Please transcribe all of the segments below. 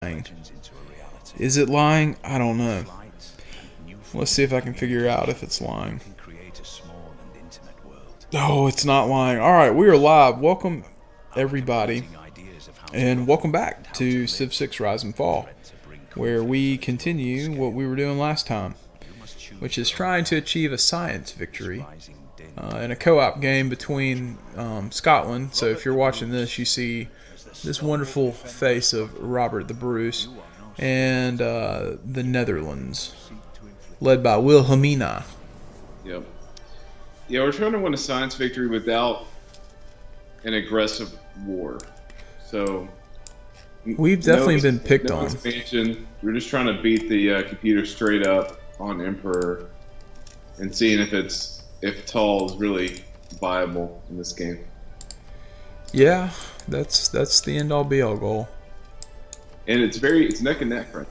lying. Is it lying? I don't know. Let's see if I can figure out if it's lying. Oh, it's not lying. Alright, we are live. Welcome, everybody. And welcome back to Civ 6 Rise and Fall, where we continue what we were doing last time, which is trying to achieve a science victory in a co-op game between Scotland. So if you're watching this, you see this wonderful face of Robert the Bruce, and the Netherlands, led by Wilhelmina. Yep. Yeah, we're trying to win a science victory without an aggressive war. So we've definitely been picked on. Expansion. We're just trying to beat the computer straight up on Emperor and seeing if Tall is really viable in this game. Yeah, that's the end all be all goal. And it's neck and neck, right?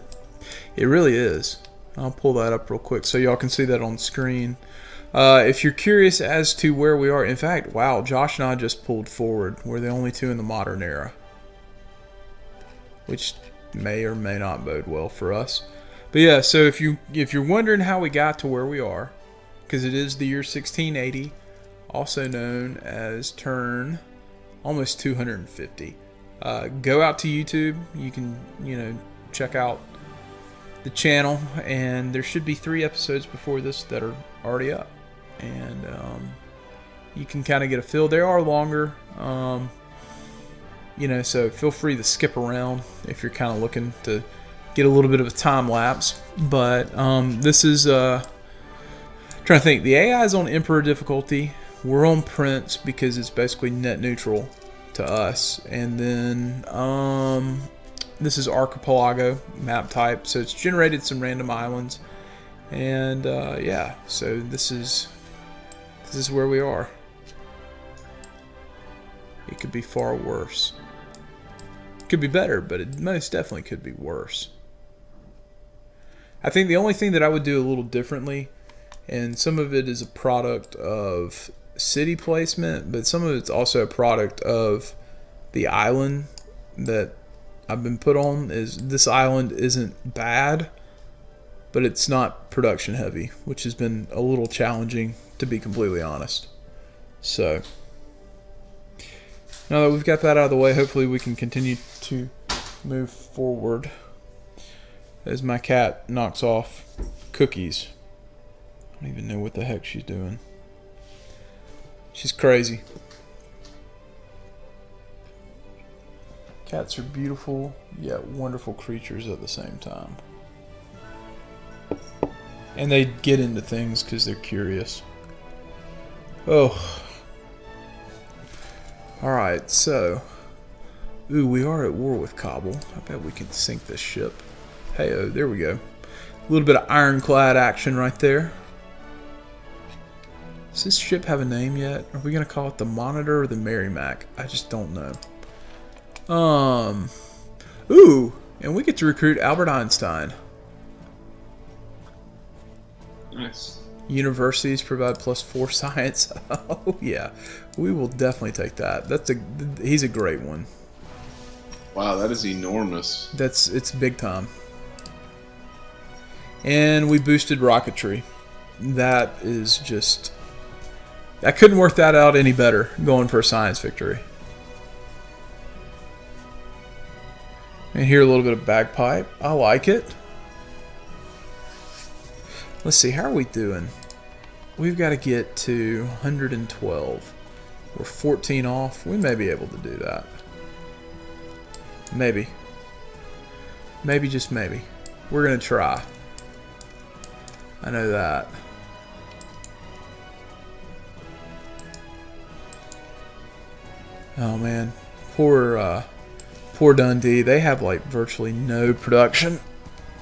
It really is. I'll pull that up real quick so y'all can see that on the screen. If you're curious as to where we are, in fact, wow, Josh and I just pulled forward. We're the only two in the modern era, which may or may not bode well for us. But yeah, so if you're wondering how we got to where we are, because it is the year 1680, also known as turn almost 250. Go out to YouTube. You can, check out the channel, and there should be 3 episodes before this that are already up, and you can kind of get a feel. They are longer, so feel free to skip around if you're kind of looking to get a little bit of a time lapse. But this is trying to think. The AI is on Emperor difficulty. We're on Prince because it's basically net neutral to us, and then this is Archipelago map type, so it's generated some random islands, and yeah, so this is where we are. It could be far worse. It could be better, but it most definitely could be worse. I think the only thing that I would do a little differently, and some of it is a product of city placement, but some of it's also a product of the island that I've been put on. Is this island isn't bad, but it's not production heavy, which has been a little challenging, to be completely honest. So now that we've got that out of the way, hopefully we can continue to move forward as my cat knocks off cookies. I don't even know what the heck she's doing. She's crazy. Cats are beautiful, yet wonderful creatures at the same time. And they get into things because they're curious. Oh. Alright, so. Ooh, we are at war with Kabul. I bet we can sink this ship. Hey-oh, there we go. A little bit of ironclad action right there. Does this ship have a name yet? Are we going to call it the Monitor or the Merrimack? I just don't know. Ooh, and we get to recruit Albert Einstein. Nice. Universities provide +4 science. Oh yeah, we will definitely take that. He's a great one. Wow, that is enormous. It's big time. And we boosted rocketry. That is just, I couldn't work that out any better, going for a science victory. And hear a little bit of bagpipe. I like it. Let's see, how are we doing? We've got to get to 112. We're 14 off. We may be able to do that. Maybe. Maybe, just maybe. We're going to try. I know that. Oh man, poor Dundee. They have like virtually no production.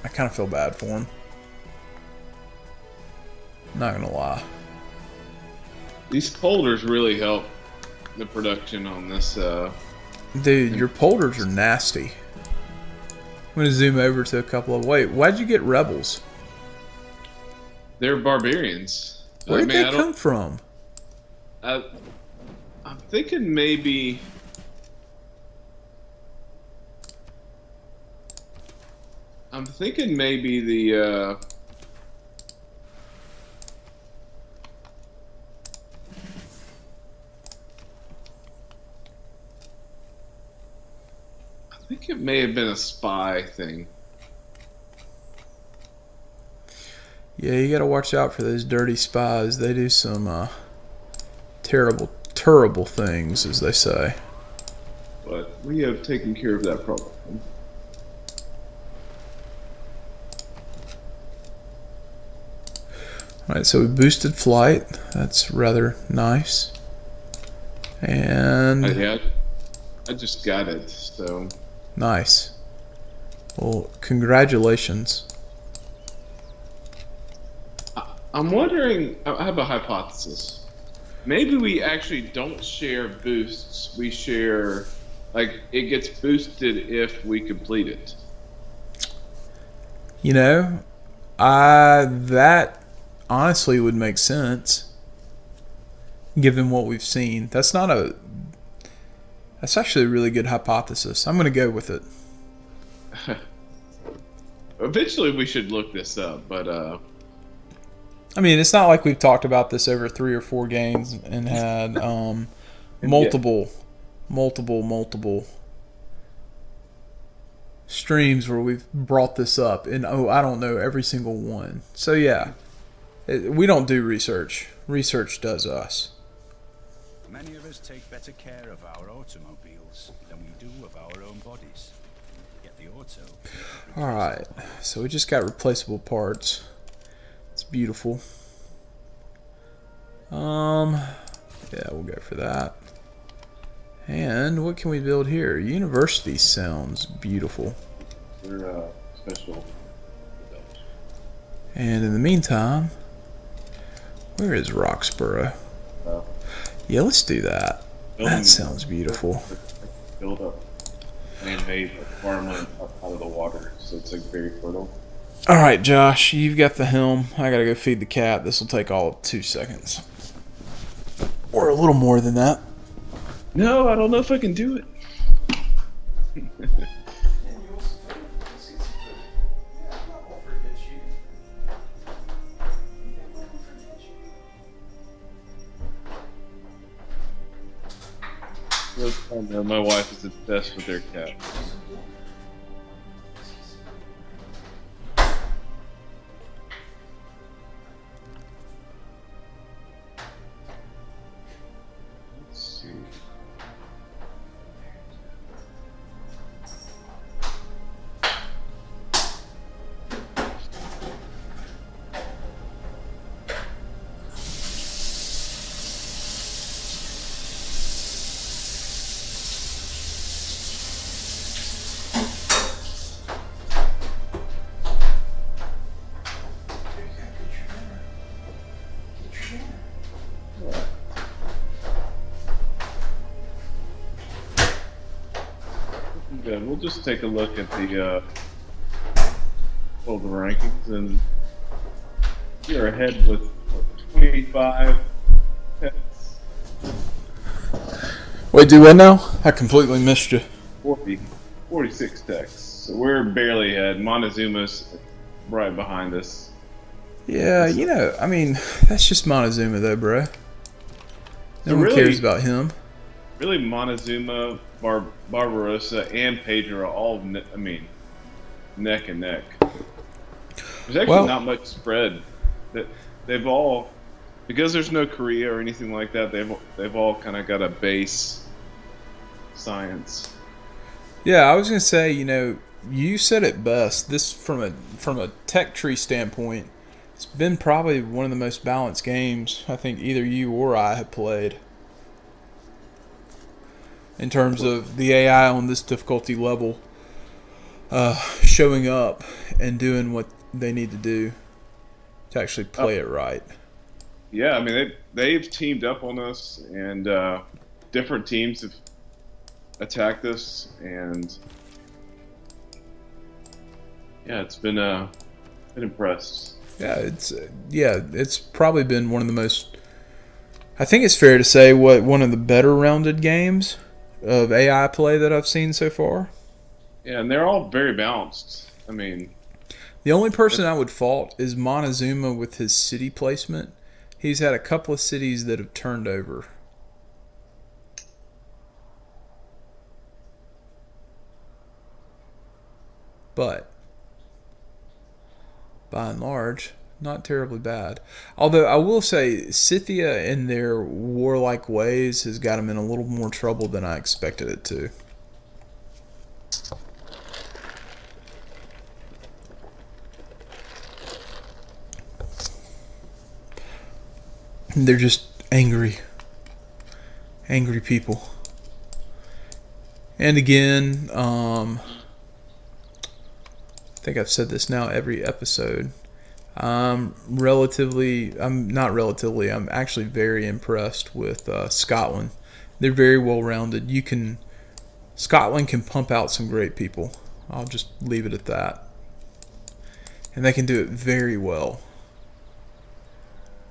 I kind of feel bad for them. Not gonna lie. These folders really help the production on this. Dude, your polders are nasty. I'm gonna zoom over to a couple of. Wait, why'd you get rebels? They're barbarians. Where did they come from? I'm thinking maybe I'm thinking maybe the. I think it may have been a spy thing. Yeah, you got to watch out for those dirty spies. They do some terrible, terrible things, as they say. But we have taken care of that problem. Alright, so we boosted flight. That's rather nice. And Yeah, I just got it, so. nice. Well, congratulations. I'm wondering, I have a hypothesis. Maybe we actually don't share boosts. We share, like, it gets boosted if we complete it. You know, that honestly would make sense given what we've seen. That's actually a really good hypothesis. I'm going to go with it. Eventually, we should look this up, but I mean, it's not like we've talked about this over 3 or 4 games and had multiple streams where we've brought this up, and I don't know every single one. So yeah, we don't do research. Research does us. Many of us take better care of our automobiles than we do of our own bodies. Yet the auto. All right, so we just got replaceable parts. It's beautiful. Yeah, we'll go for that. And what can we build here? University sounds beautiful. we're special. And in the meantime, where is Roxborough? Yeah, let's do that. That sounds beautiful. Build up man-made farmland up out of the water, so it's like very fertile. All right, Josh, you've got the helm. I gotta go feed the cat. This will take all of 2 seconds, or a little more than that. No, I don't know if I can do it. My wife is obsessed with their cat. Let's see. Good. We'll just take a look at the rankings, and you're ahead with what, 25 pets, Wait, do what now? I completely missed you. 46 techs. So we're barely ahead. Montezuma's right behind us. Yeah, you know, I mean, that's just Montezuma, though, bro. No So one really- cares about him. Really, Montezuma, Barbarossa, and Pedro are all, neck and neck. There's actually Well- not much spread. That they've all, because there's no Korea or anything like that. They've all kind of got a base science. Yeah, I was gonna say, you know, you said it best. This from a tech tree standpoint, it's been probably one of the most balanced games I think either you or I have played. In terms of the AI on this difficulty level, showing up and doing what they need to do to actually play it right. Yeah, I mean they've teamed up on us, and different teams have attacked us, and yeah, it's been impressed. It's probably been one of the most. I think it's fair to say one of the better rounded games of AI play that I've seen so far. Yeah, and they're all very balanced. I mean, The only person I would fault is Montezuma with his city placement. He's had a couple of cities that have turned over. But by and large, not terribly bad. Although I will say, Scythia in their warlike ways has got them in a little more trouble than I expected it to. They're just angry. Angry people. And again, I think I've said this now every episode. I'm actually very impressed with Scotland. They're very well rounded. Scotland can pump out some great people. I'll just leave it at that. And they can do it very well.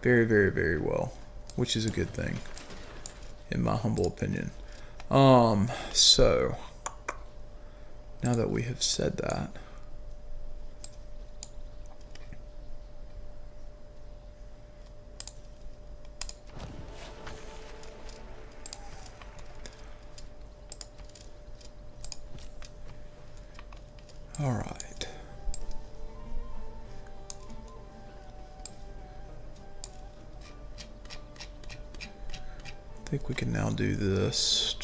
Very, very, very well. Which is a good thing, in my humble opinion. So, now that we have said that, all right. I think we can now do this.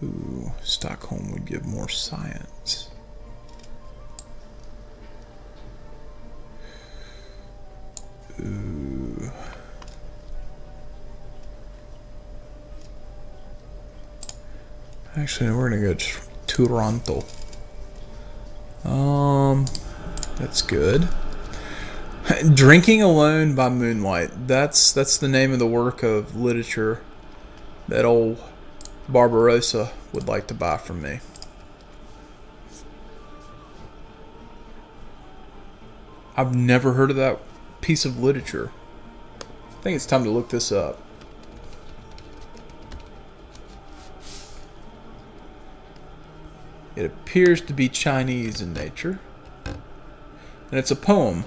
Ooh, Stockholm would give more science. Ooh. Actually, we're gonna go to Toronto. That's good. Drinking Alone by Moonlight. That's the name of the work of literature that old Barbarossa would like to buy from me. I've never heard of that piece of literature. I think it's time to look this up. It appears to be Chinese in nature. And it's a poem.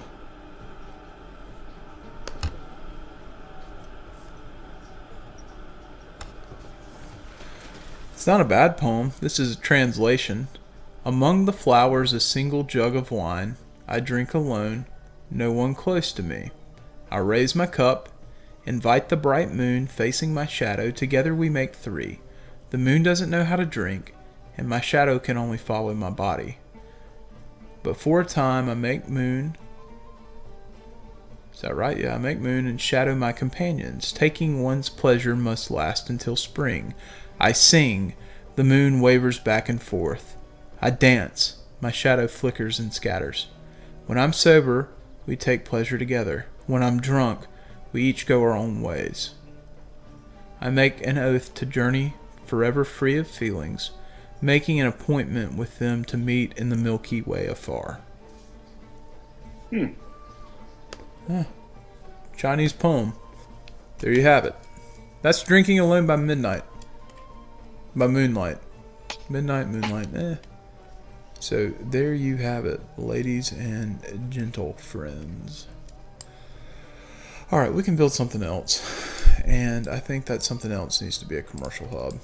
It's not a bad poem. This is a translation. Among the flowers a single jug of wine. I drink alone, no one close to me. I raise my cup, invite the bright moon facing my shadow. Together we make three. The moon doesn't know how to drink, and my shadow can only follow my body. But for a time I make moon. Is that right? Yeah, I make moon and shadow my companions. Taking one's pleasure must last until spring. I sing, the moon wavers back and forth. I dance, my shadow flickers and scatters. When I'm sober, we take pleasure together. When I'm drunk, we each go our own ways. I make an oath to journey forever free of feelings, making an appointment with them to meet in the Milky Way afar. Chinese poem. There you have it. That's Drinking Alone by Moonlight. Midnight, Moonlight, So there you have it, ladies and gentle friends. Alright, we can build something else. And I think that something else needs to be a commercial hub.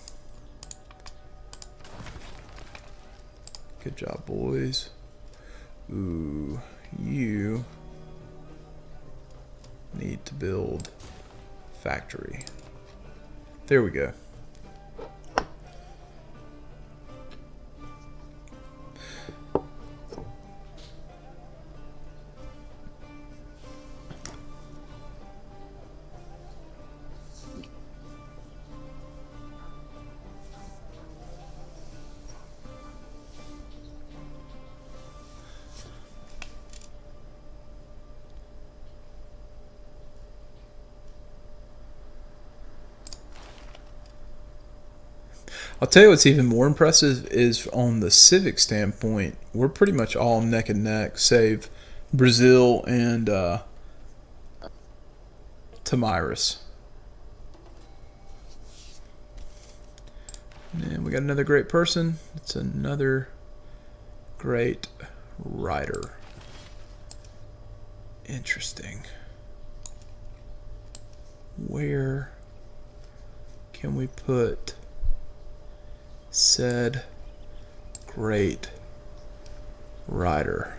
Good job, boys. Ooh, you need to build factory. There we go. I'll tell you what's even more impressive is on the civic standpoint, we're pretty much all neck and neck, save Brazil and Tamiris. And we got another great person. It's another Great Rider. Interesting. Where can we put said Great Rider?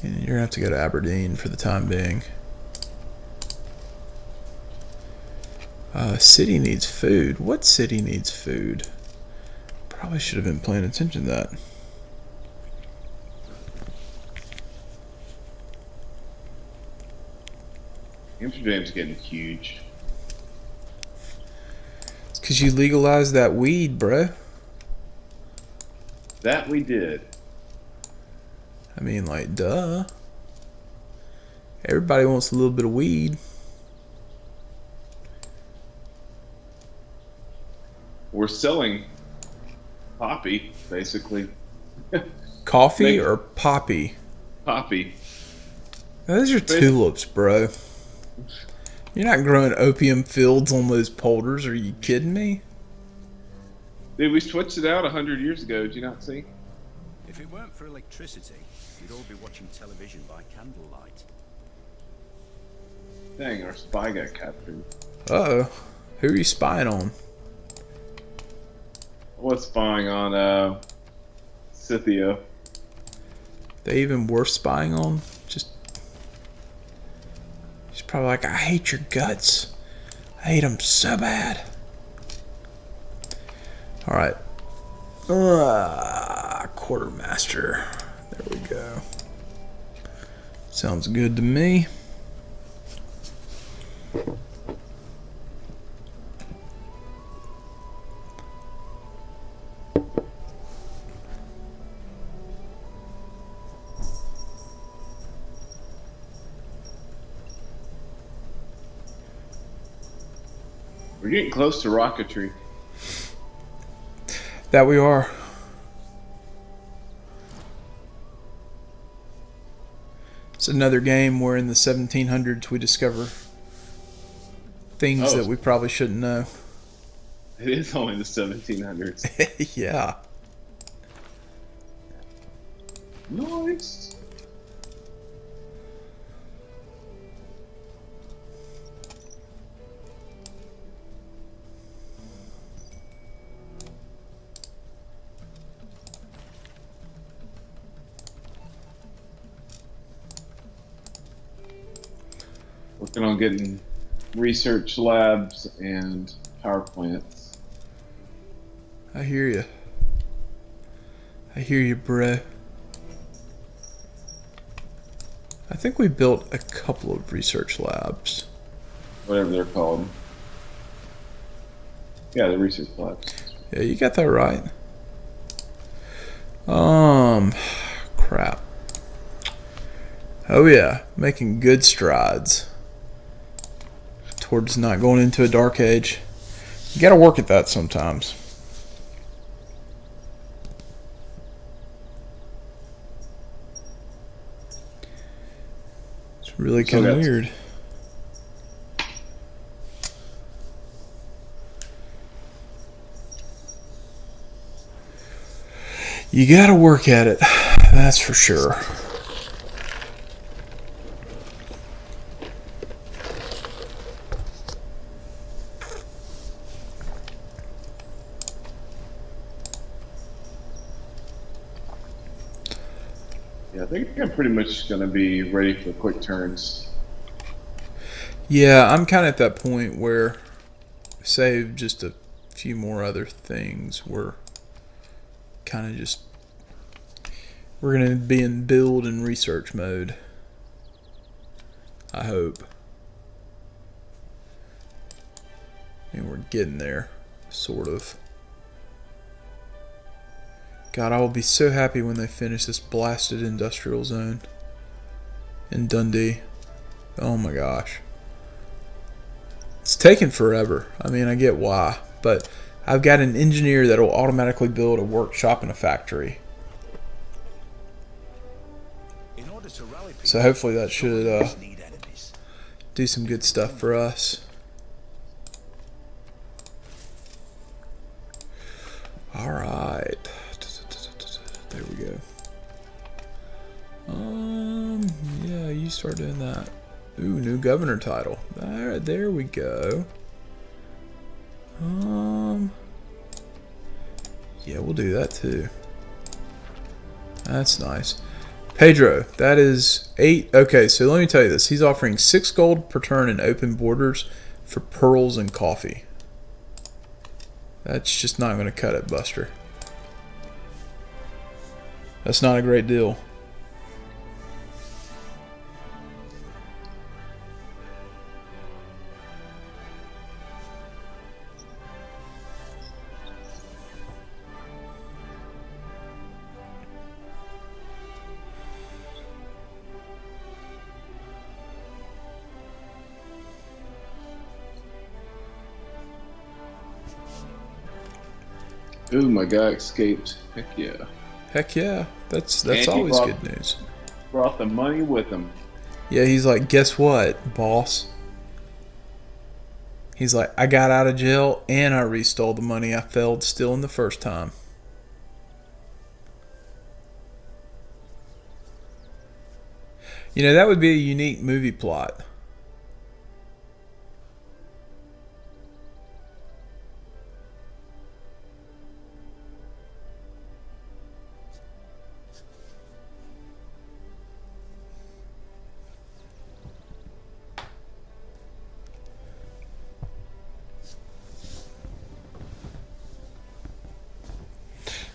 And you're gonna have to go to Aberdeen for the time being. City needs food. What city needs food? Probably should have been paying attention to that. Amsterdam's getting huge. It's because you legalized that weed, bro. That we did. I mean, like, duh. Everybody wants a little bit of weed. We're selling poppy, basically. Coffee or poppy? Poppy. Those are tulips, bro. You're not growing opium fields on those polders. Are you kidding me? Dude, we switched it out 100 years ago. Did you not see? If it weren't for electricity, you'd all be watching television by candlelight. Dang, our spy got captured. Uh-oh. Who are you spying on? I was spying on Scythia. They even worth spying on? Just... She's probably like, I hate your guts. I hate them so bad. Alright. Quartermaster. There we go. Sounds good to me. We're getting close to rocketry. That we are. It's another game where in the 1700s we discover things that we probably shouldn't know. It is only the 1700s. Yeah. Nice. Working on getting research labs and power plants. I hear you. I hear you, bruh. I think we built a couple of research labs. Whatever they're called. Yeah, the research labs. Yeah, you got that right. Crap. Oh yeah, making good strides towards not going into a dark age. You gotta work at that sometimes. It's really kind of weird. You gotta work at it, that's for sure. Yeah, I think I'm pretty much going to be ready for quick turns. Yeah, I'm kind of at that point where, save just a few more other things, we're kind of just, we're going to be in build and research mode. I hope. And we're getting there, sort of. God, I will be so happy when they finish this blasted industrial zone in Dundee. Oh my gosh. It's taken forever. I mean, I get why, but I've got an engineer that will automatically build a workshop and a factory. So hopefully that should do some good stuff for us. All right. There we go. Yeah, you start doing that. Ooh, new governor title. Alright, there we go. Yeah, we'll do that too. That's nice. Pedro, that is 8. Okay, so let me tell you this. He's offering 6 gold per turn in open borders for pearls and coffee. That's just not going to cut it, Buster. That's not a great deal. Ooh, my guy escaped. Heck yeah. Heck yeah. That's And he always brought- good news. Brought the money with him. Yeah, he's like, guess what, boss? He's like, I got out of jail and I restole the money I failed stealing the first time. You know, that would be a unique movie plot.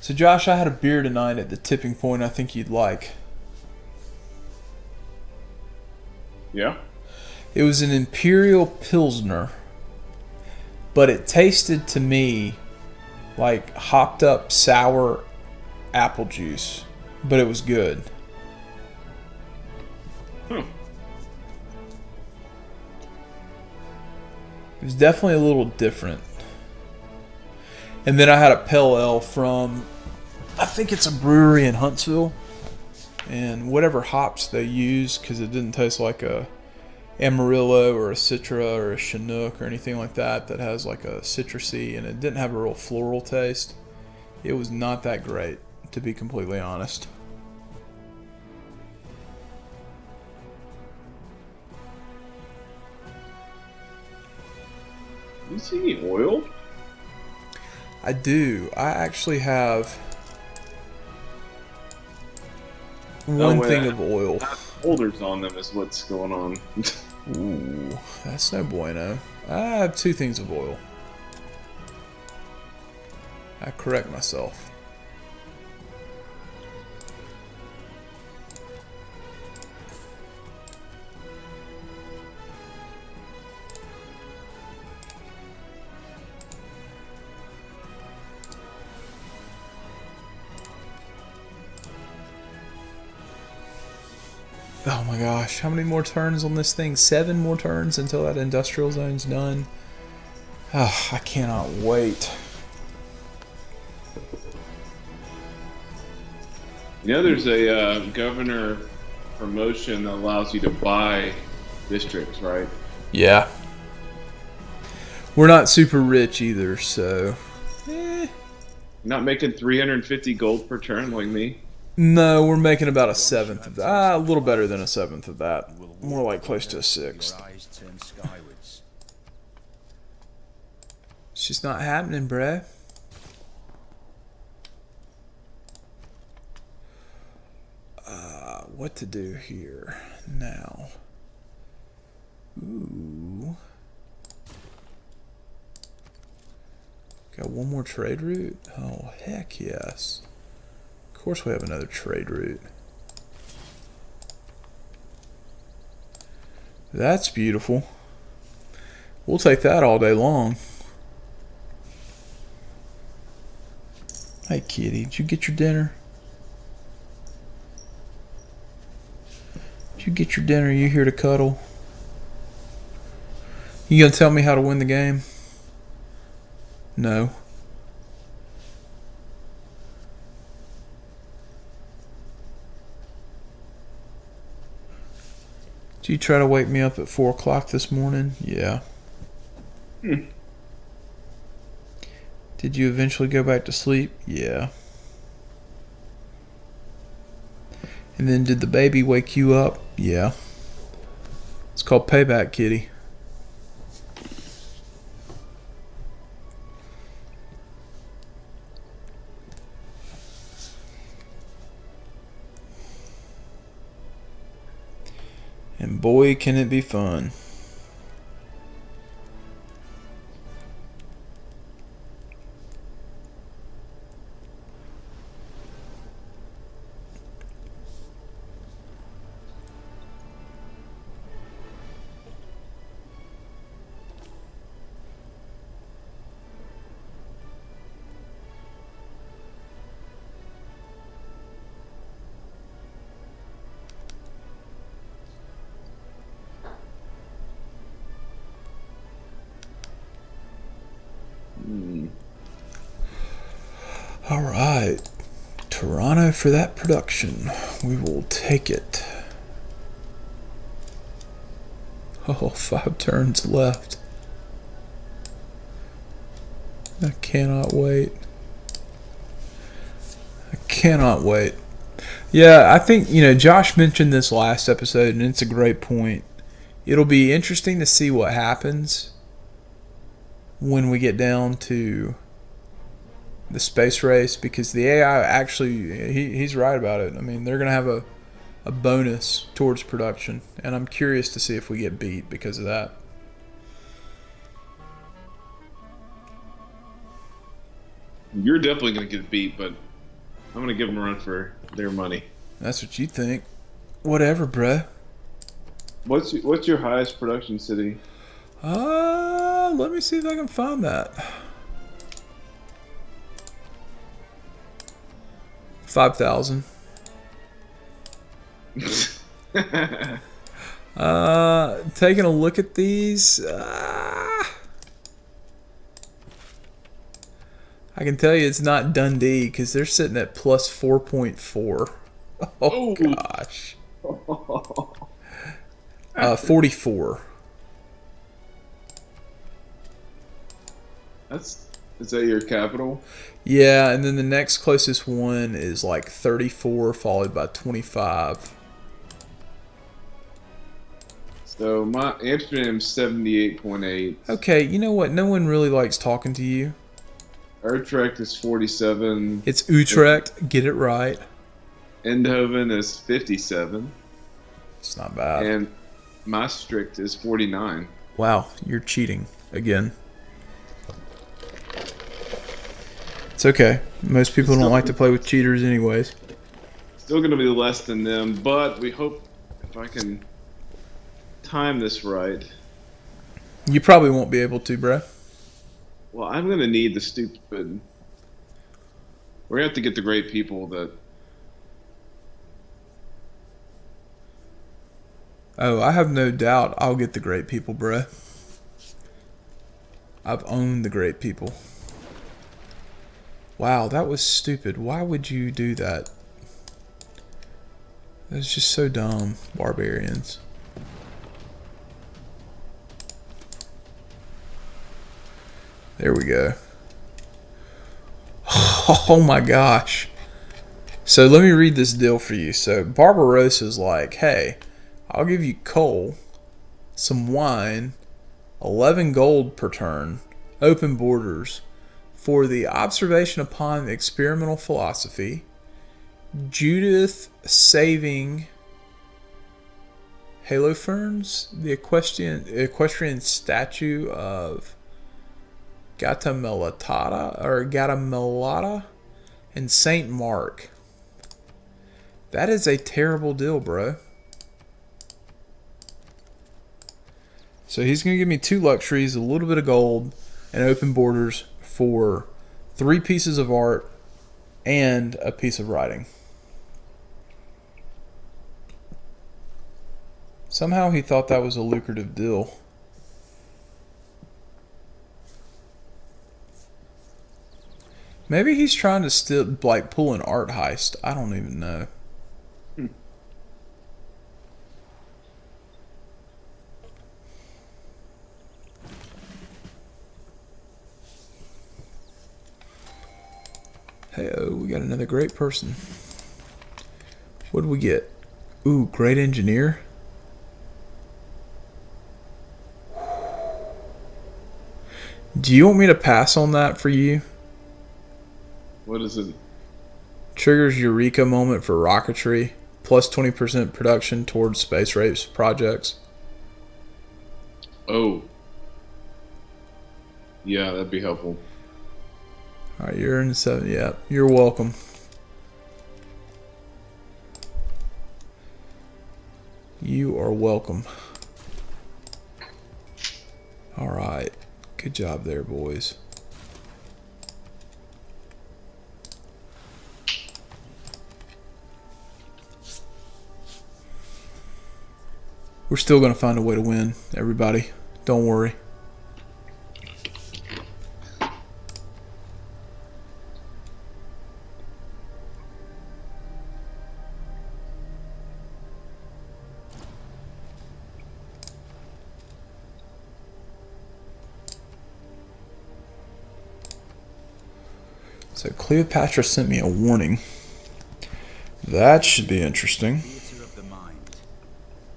So Josh, I had a beer tonight at the Tipping Point I think you'd like. Yeah? It was an Imperial Pilsner, but it tasted to me like hopped up sour apple juice, but it was good. Hmm. It was definitely a little different. And then I had a Pale Ale from, I think it's a brewery in Huntsville. And whatever hops they use, because it didn't taste like a Amarillo or a Citra or a Chinook or anything like that that has like a citrusy, and it didn't have a real floral taste. It was not that great, to be completely honest. You see any oil? I do. I actually have one wait. thing of oil. Holders on them is what's going on. Ooh, that's no bueno. I have 2 things of oil. I correct myself. Oh my gosh, how many more turns on this thing? 7 more turns until that industrial zone's done. Oh, I cannot wait. You know, there's a governor promotion that allows you to buy districts, right? Yeah. We're not super rich either, so... You're not making 350 gold per turn like me. No, we're making about a 7th of that. A little better than a 7th of that. More like close to a 6th. Your eyes turn skywards. It's just not happening, bruh. What to do here now? Ooh. Got one more trade route? Oh, heck yes. Of course we have another trade route. That's beautiful. We'll take that all day long. Hey kitty, did you get your dinner? Did you get your dinner? You here to cuddle? You gonna tell me how to win the game? No. Did you try to wake me up at 4 o'clock this morning? Yeah. Did Did you eventually go back to sleep? Yeah. And then did the baby wake you up? Yeah. It's called payback, kitty. And boy, can it be fun. All right. Toronto for that production. We will take it. Oh, 5 turns left. I cannot wait. I cannot wait. Yeah, I think, Josh mentioned this last episode, and it's a great point. It'll be interesting to see what happens when we get down to the space race, because the AI actually, he's right about it. I mean, they're going to have a bonus towards production, and I'm curious to see if we get beat because of that. You're definitely going to get beat, but I'm going to give them a run for their money. That's what you think. Whatever, bruh. What's your highest production city? Let me see if I can find that. 5,000. Taking a look at these. I can tell you it's not Dundee because they're sitting at plus 4.4. Oh, gosh. 44. Is that your capital? Yeah, and then the next closest one is like 34, followed by 25. So my Amsterdam's 78.8. Okay, you know what? No one really likes talking to you. Utrecht is 47. It's Utrecht. Get it right. Eindhoven is 57. It's not bad. And Maastricht is 49. Wow, you're cheating again. It's okay. Most people don't like to play with cheaters anyways. Still going to be less than them, but we hope if I can time this right. You probably won't be able to, bro. Well, I'm going to need the stupid... We're going to have to get the great people that... Oh, I have no doubt I'll get the great people, bro. I've owned the great people. Wow, that was stupid. Why would you do that? That's just so dumb, barbarians. There we go. Oh my gosh. So let me read this deal for you. So Barbarossa's like, hey, I'll give you coal, some wine, 11 gold per turn, open borders, for the observation upon experimental philosophy, Judith saving Halofernes, the equestrian statue of Gatamelata, and Saint Mark. That is a terrible deal, bro. So he's going to give me 2 luxuries, a little bit of gold, and open borders for 3 pieces of art and a piece of writing. Somehow he thought that was a lucrative deal. Maybe he's trying to still pull an art heist. I don't even know. Hey, oh, we got another great person. What did we get? Ooh, great engineer. Do you want me to pass on that for you? What is it? Triggers Eureka moment for rocketry. Plus 20% production towards space race projects. Oh. Yeah, that'd be helpful. Alright, you're in 7. Yeah, you're welcome. You are welcome. Alright. Good job there, boys. We're still going to find a way to win, everybody. Don't worry. So Cleopatra sent me a warning. That should be interesting. Theatre of the mind.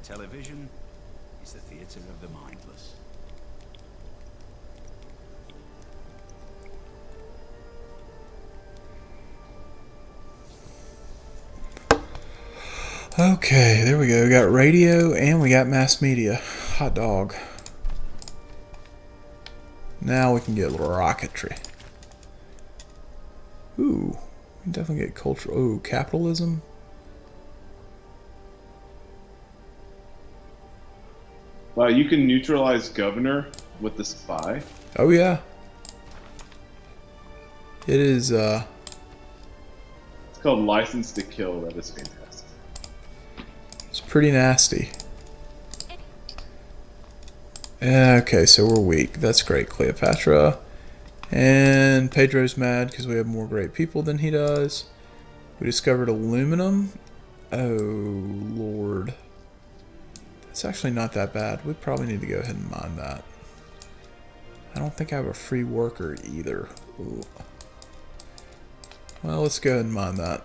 Television is the theatre of the mindless. Okay, there we go. We got radio and we got mass media. Hot dog. Now we can get a little rocketry. Ooh, we can definitely get culture. Ooh, capitalism. Wow, you can neutralize governor with the spy. Oh yeah. It is. It's called License to Kill. That is fantastic. It's pretty nasty. Okay, so we're weak. That's great, Cleopatra. And Pedro's mad because we have more great people than he does. We discovered aluminum. Oh, Lord. That's actually not that bad. We probably need to go ahead and mine that. I don't think I have a free worker either. Ooh. Well, let's go ahead and mine that.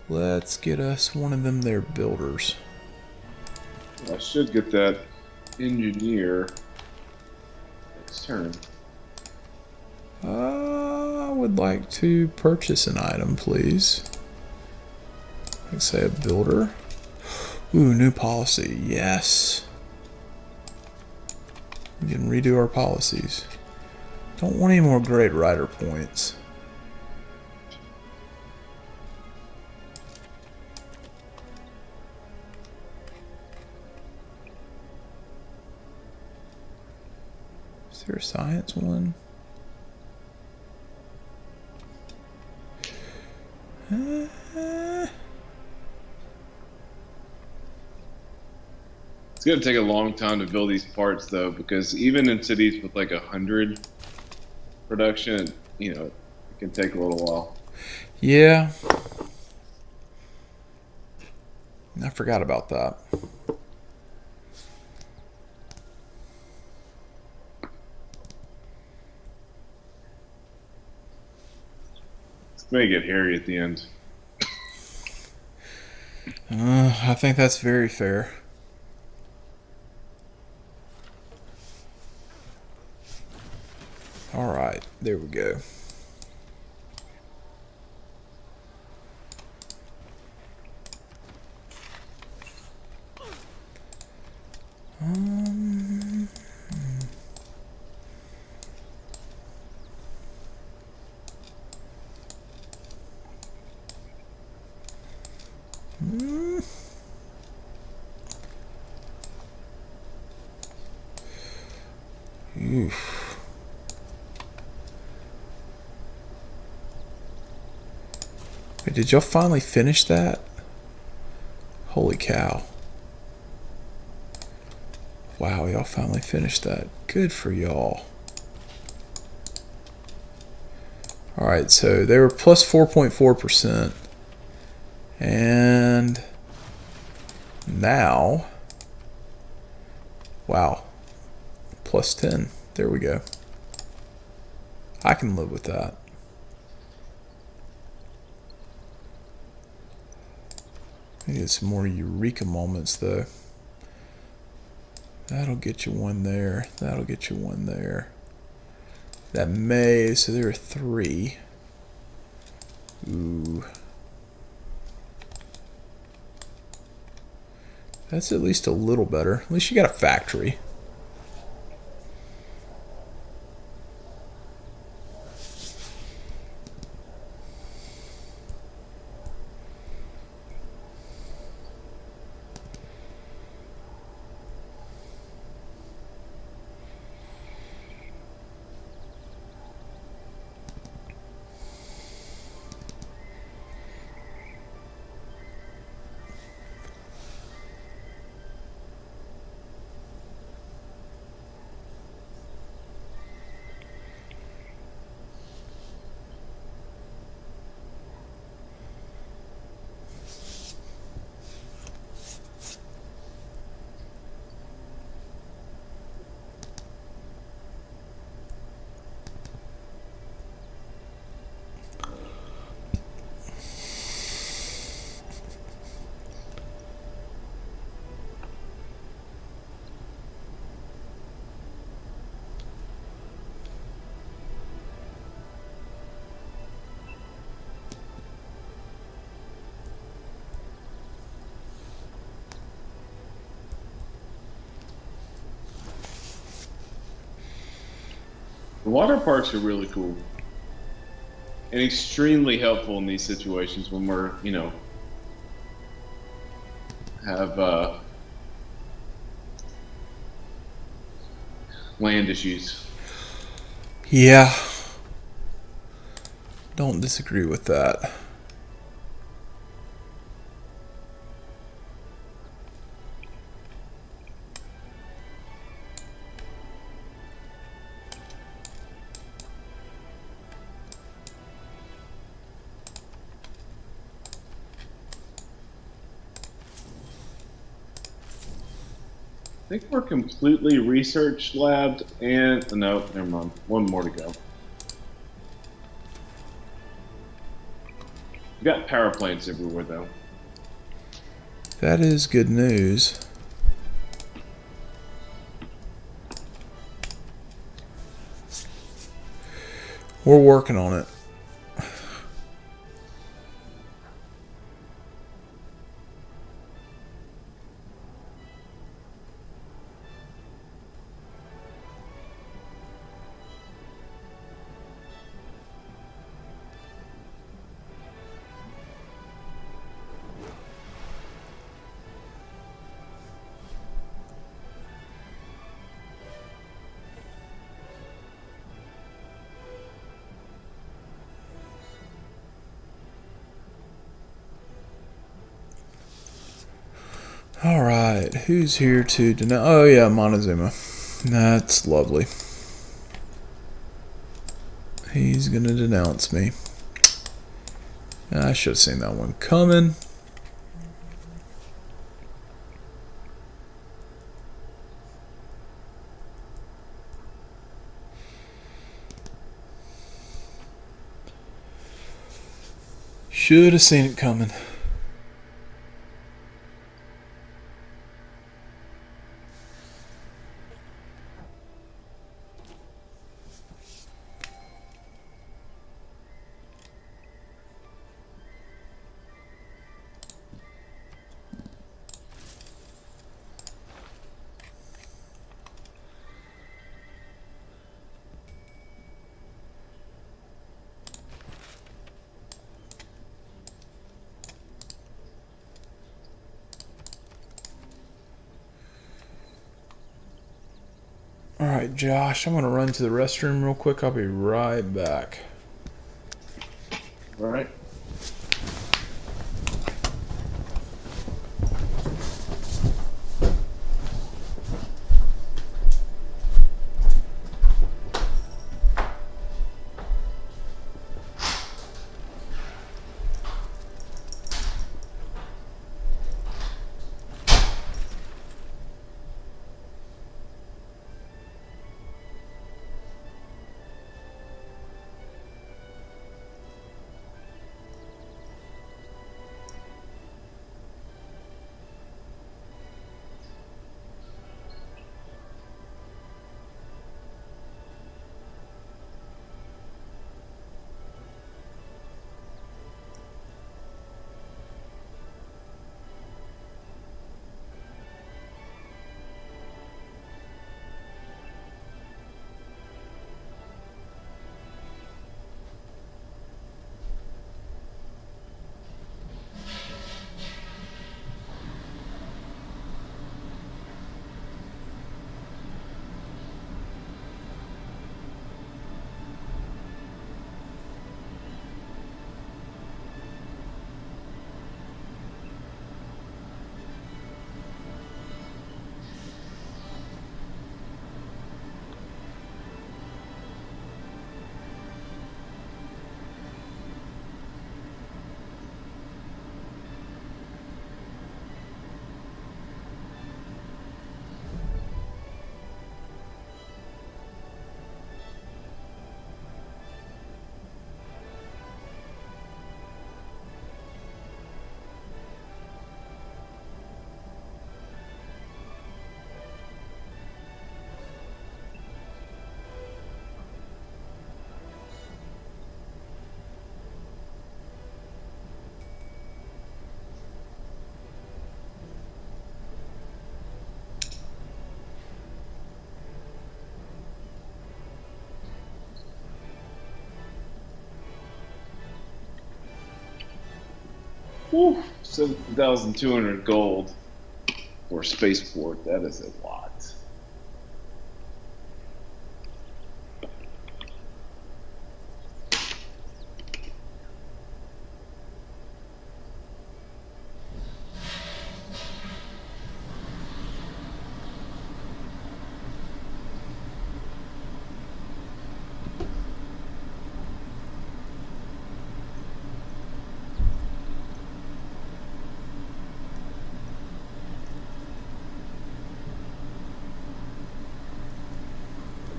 Let's get us one of them there builders. I should get that engineer next turn. I would like to purchase an item, please. Let's say a builder. Ooh, new policy. Yes. We can redo our policies. Don't want any more great rider points. Is there a science one? It's gonna take a long time to build these parts though, because even in cities with like 100 production, you know, it can take a little while. Yeah. I forgot about that. It's gonna get hairy at the end. I think that's very fair. All right, there we go. Oof. Wait, did y'all finally finish that? Holy cow. Wow, y'all finally finished that. Good for y'all. Alright, so they were plus 4.4%. And now, wow, plus 10. There we go. I can live with that. I need some more eureka moments though. That'll get you one there. That'll get you one there. That may, so there are 3. Ooh. That's at least a little better. At least you got a factory. The water parks are really cool and extremely helpful in these situations when we're, have land issues. Yeah. Don't disagree with that. I think we're completely research labbed, and no, never mind. One more to go. We got power plants everywhere, though. That is good news. We're working on it. All right, who's here to denounce? Oh yeah, Montezuma. That's lovely. He's gonna denounce me. I should have seen that one coming. Should have seen it coming. Alright, Josh, I'm going to run to the restroom real quick. I'll be right back. All right. Whew, 7,200 gold for spaceport. That is a lot.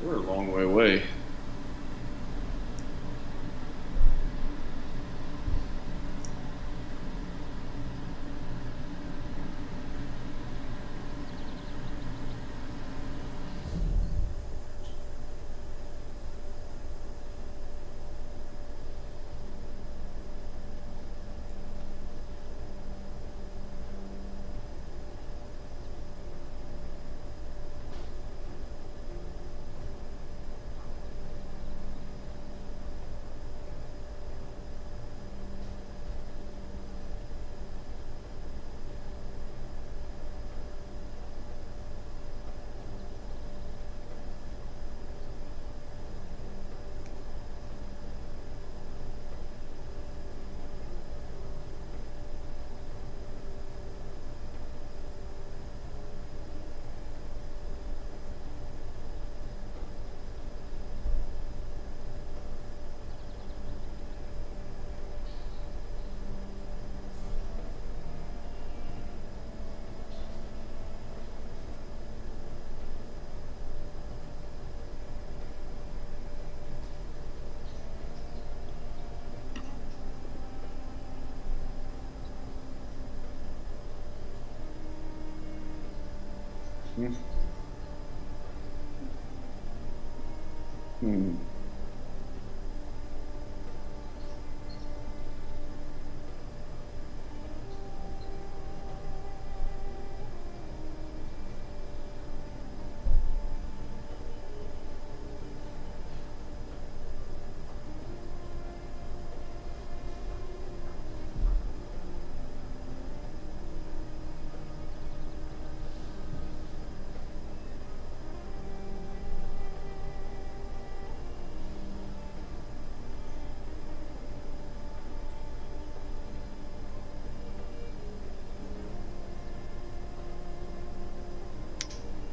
We're a long way away. Hmm. Hmm.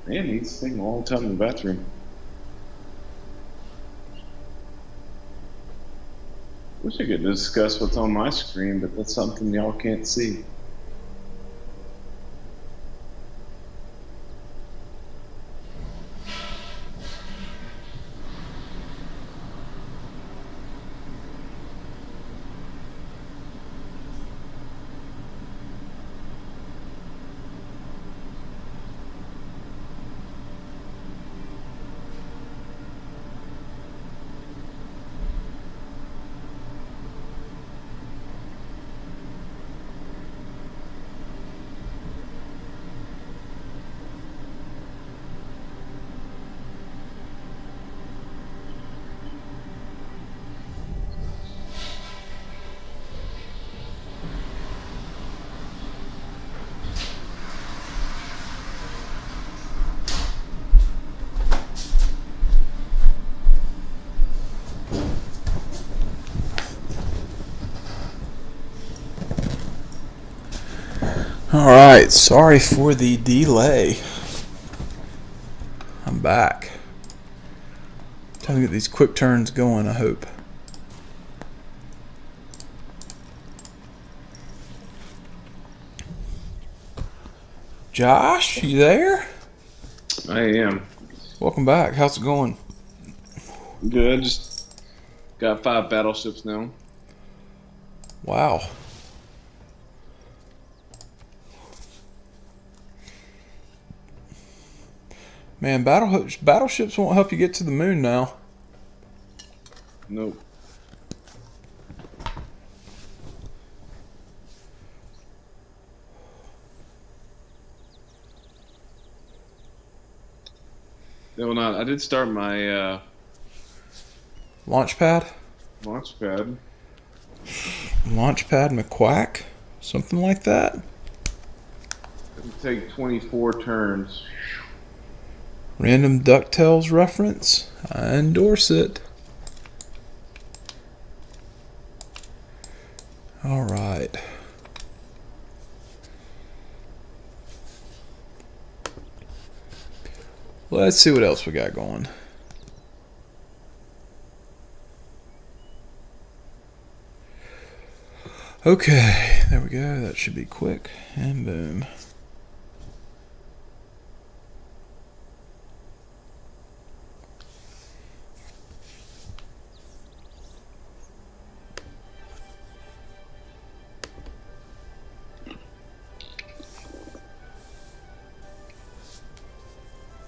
Man, he's taking a long time in the bathroom. Wish I could discuss what's on my screen, but that's something y'all can't see. Alright, sorry for the delay. I'm back. Time to get these quick turns going, I hope. Josh, you there? I am. Welcome back. How's it going? Good. Just got 5 battleships now. Wow. Man, battleships won't help you get to the moon now. Nope. They will not. I did start my Launch pad? launch pad. Launch pad McQuack? Something like that. It'll take 24 turns. Random DuckTales reference. I endorse it. Alright. Let's see what else we got going. Okay, there we go. That should be quick. And boom.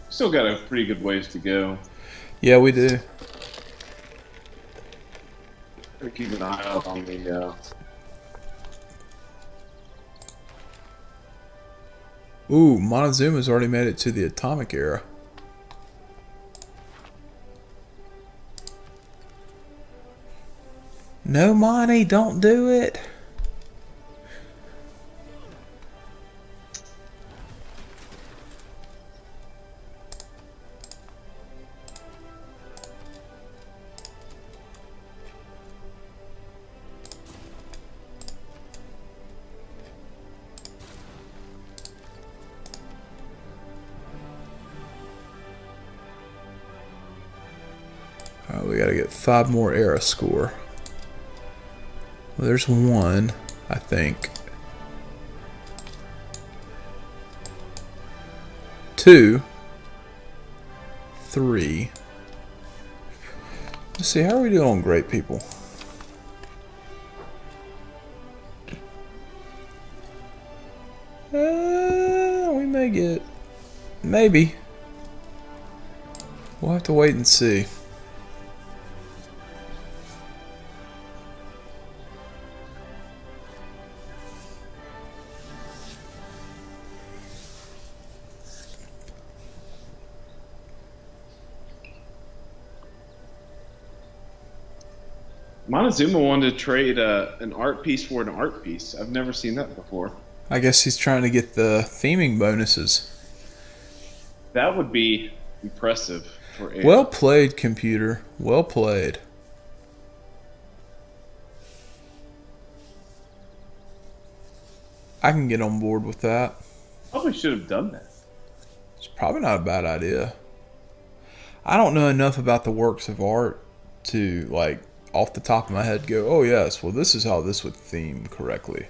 Still got a pretty good ways to go. Yeah, we do. Gotta keep an eye out on the. Ooh, Montezuma's already made it to the atomic era. No, Monty, don't do it. We gotta get 5 more era score. Well, there's 1, I think. 2, 3. Let's see, how are we doing on great people? We may get... Maybe. We'll have to wait and see. Montezuma wanted to trade an art piece for an art piece. I've never seen that before. I guess he's trying to get the theming bonuses. That would be impressive for a. Well played, computer. Well played. I can get on board with that. Probably should have done that. It's probably not a bad idea. I don't know enough about the works of art to, like, off the top of my head go, oh yes, well this is how this would theme correctly.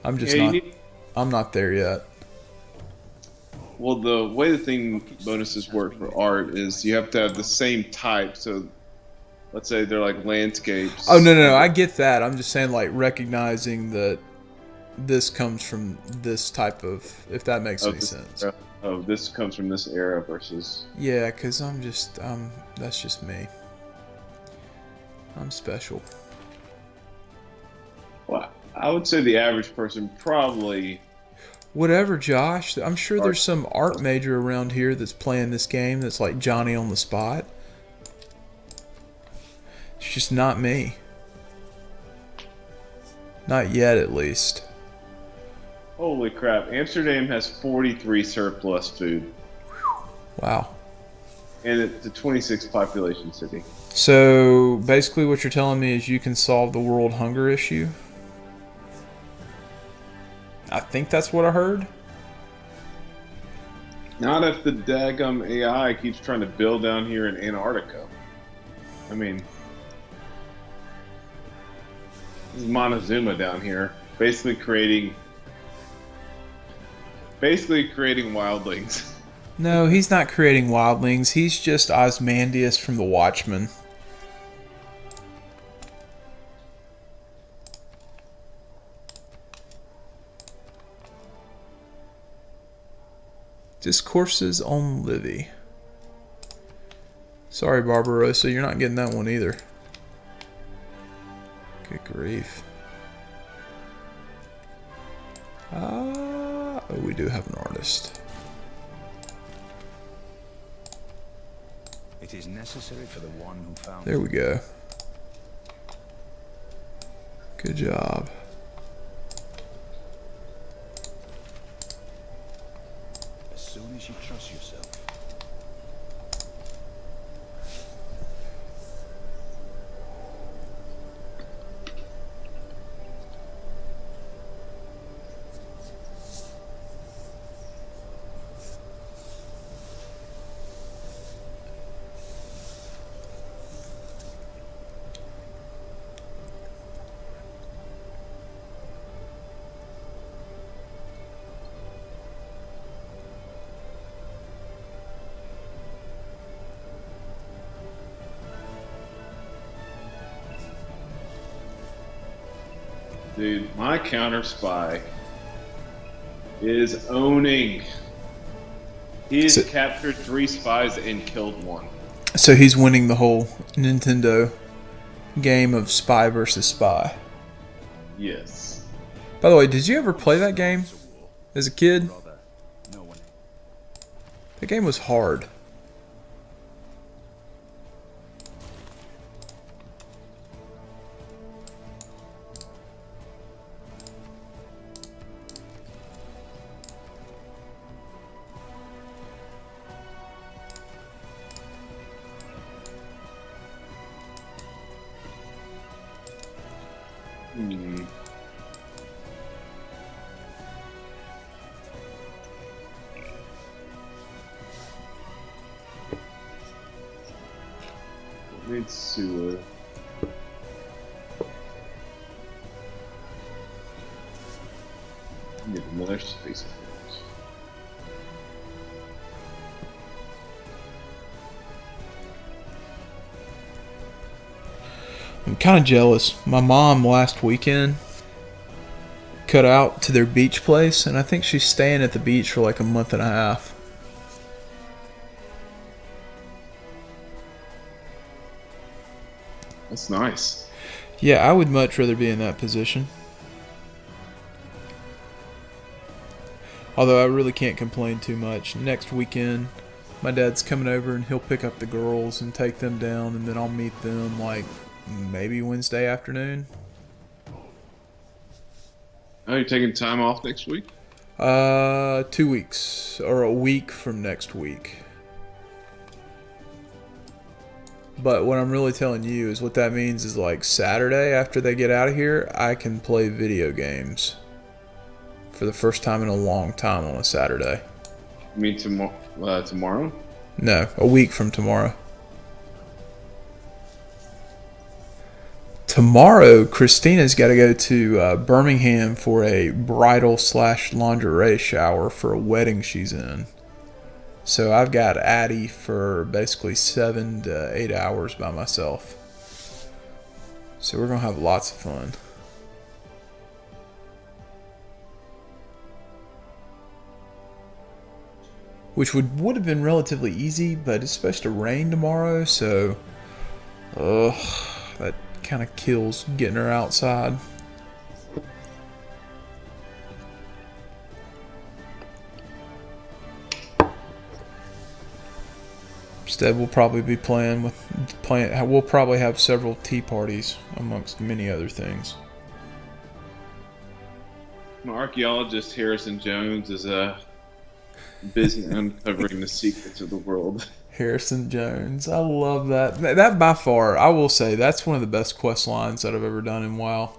I'm just I'm not there yet. Well, the way the theme bonuses work for art is you have to have the same type. So, let's say they're like landscapes. Oh no, I get that. I'm just saying, like, recognizing that this comes from this type of, if that makes any sense. Oh, this comes from this era versus. Yeah, because that's just me. I'm special. Well, I would say the average person probably. Whatever, Josh. I'm sure there's some art major around here that's playing this game that's like Johnny on the spot. It's just not me. Not yet, at least. Holy crap. Amsterdam has 43 surplus food. Wow. And it's a 26 population city. So, basically what you're telling me is you can solve the world hunger issue? I think that's what I heard. Not if the daggum AI keeps trying to build down here in Antarctica. I mean, this is Montezuma down here, basically creating wildlings. No, he's not creating wildlings. He's just Osmandius from the Watchmen. Discourses on Livy. Sorry, Barbarossa, you're not getting that one either. Good grief. Oh, we do have an artist. It is necessary for the one who found. There we go. Good job. Dude, my counter spy is owning. He has So- captured 3 spies and killed 1. So he's winning the whole Nintendo game of spy versus spy. Yes. By the way, did you ever play that game It's a war. as a kid? Brother, no one. That game was hard. Hmm. Needs to. Need another space. I'm kind of jealous. My mom last weekend cut out to their beach place, and I think she's staying at the beach for like a month and a half. That's nice. Yeah, I would much rather be in that position. Although I really can't complain too much. Next weekend, my dad's coming over and he'll pick up the girls and take them down, and then I'll meet them like maybe Wednesday afternoon. Oh, you're taking time off next week? 2 weeks or a week from next week. But what I'm really telling you is what that means is like Saturday after they get out of here, I can play video games for the first time in a long time on a Saturday. You mean tomorrow? No, a week from tomorrow. Tomorrow, Christina's got to go to Birmingham for a bridal/lingerie shower for a wedding she's in. So I've got Addie for basically 7 to 8 hours by myself. So we're going to have lots of fun. Which would have been relatively easy, but it's supposed to rain tomorrow, so that kind of kills getting her outside. Instead, we'll probably be we'll probably have several tea parties amongst many other things. Archaeologist Harrison Jones is busy uncovering the secrets of the world. Harrison Jones, I love that. That by far, I will say, that's one of the best quest lines that I've ever done in WoW.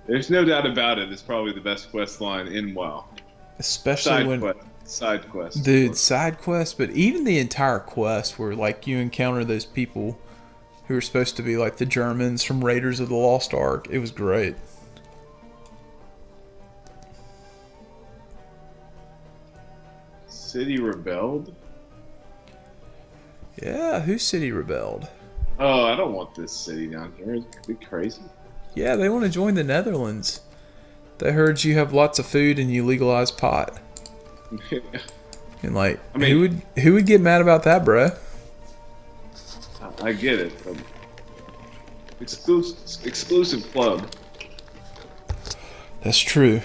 There's no doubt about it. It's probably the best quest line in WoW. Especially Side quest. Dude, side quest, but even the entire quest where like you encounter those people who are supposed to be like the Germans from Raiders of the Lost Ark, it was great. City rebelled? Yeah, whose city rebelled? Oh, I don't want this city down here. It's be crazy. Yeah, they want to join the Netherlands. They heard you have lots of food and you legalize pot. And like, I mean, who would get mad about that, bruh? I get it. Exclusive club. That's true.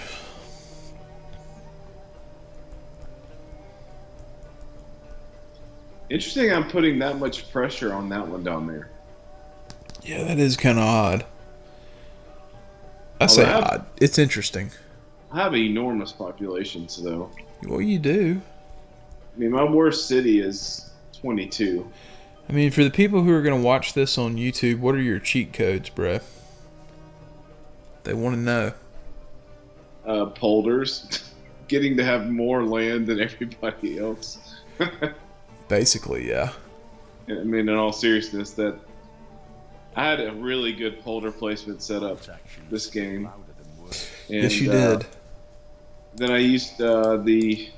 Interesting I'm putting that much pressure on that one down there. Yeah, that is kind of odd. I say odd. It's interesting. I have enormous populations, though. Well, you do. I mean, my worst city is 22. I mean, for the people who are going to watch this on YouTube, what are your cheat codes, bruh? They want to know. Polders. Getting to have more land than everybody else. Basically, yeah. I mean, in all seriousness, that I had a really good polder placement set up this game. Louder than words. And, Yes, you did. Then I used the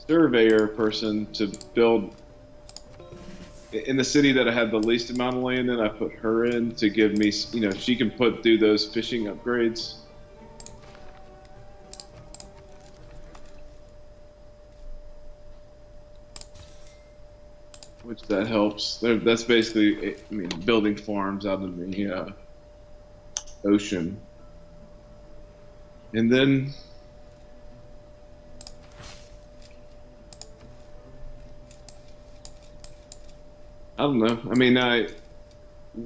surveyor person to build in the city that I had the least amount of land in, I put her in to give me, she can do those fishing upgrades. Which that helps. That's basically, building farms out in the ocean. And then I don't know. I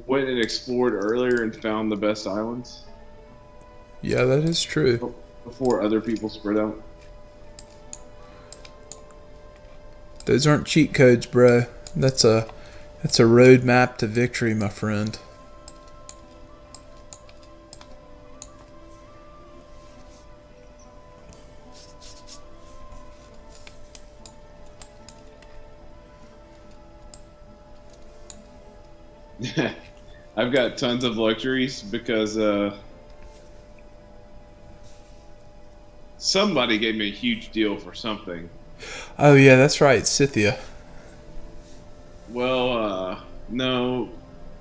went and explored earlier and found the best islands Yeah, that is true. before other people spread out. Those aren't cheat codes, bro. That's a roadmap to victory, my friend. I've got tons of luxuries because somebody gave me a huge deal for something. Oh yeah, that's right, Scythia. Well, no,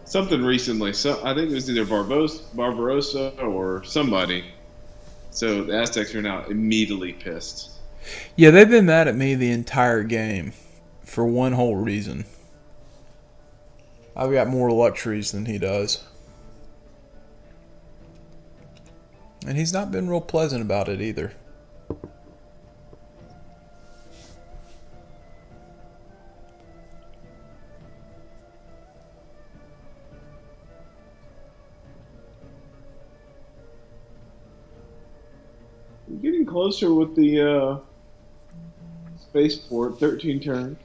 something recently. So I think it was either Barbarossa or somebody. So the Aztecs are now immediately pissed. Yeah, they've been mad at me the entire game for one whole reason. I've got more luxuries than he does. And he's not been real pleasant about it either. We're getting closer with the spaceport. 13 turns.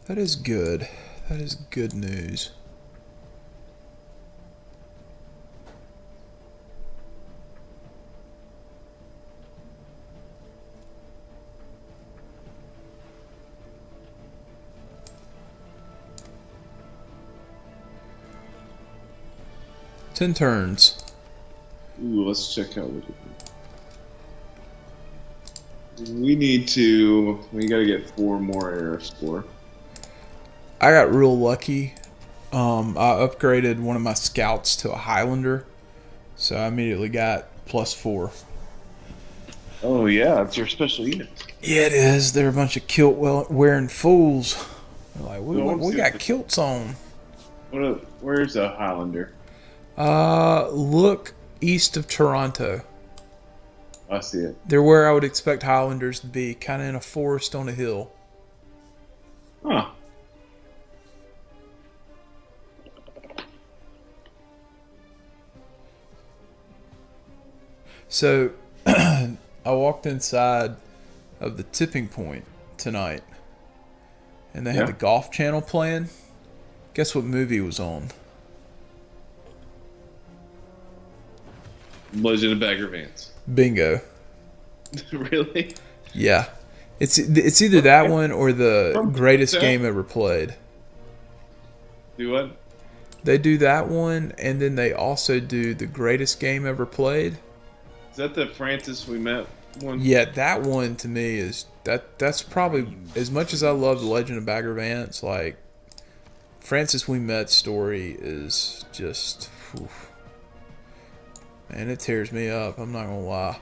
That is good. That is good news. Ten turns. Ooh, let's check out what we gotta get 4 more air score. I got real lucky. I upgraded one of my scouts to a Highlander, so I immediately got +4. Oh yeah, it's your special unit. Yeah, it is. They're a bunch of kilt wearing fools. They're like, we got kilts on. Where's a Highlander? Look east of Toronto. I see it. They're where I would expect Highlanders to be, kind of in a forest on a hill. Huh. So, I walked inside of the tipping point tonight, and they had the Golf Channel playing. Guess what movie was on? Legend of Bagger Vance. Bingo. Really? Yeah. It's either that one or the greatest game ever played. Do what? They do that one, and then they also do the greatest game ever played. Is that the Francis We Met one? Yeah, that one to me is that's probably, as much as I love the Legend of Bagger Vance, like Francis We Met story is just, whew. Man, it tears me up. I'm not gonna lie.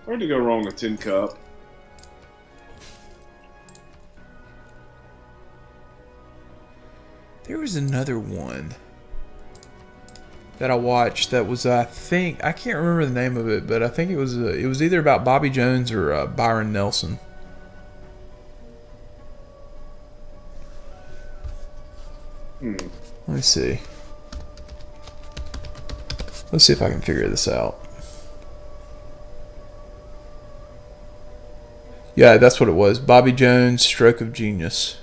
Hard to go wrong with Tin Cup. There was another one that I watched that was, I can't remember the name of it, but I think it was either about Bobby Jones or Byron Nelson. Let me see. Let's see if I can figure this out. Yeah, that's what it was. Bobby Jones, Stroke of Genius.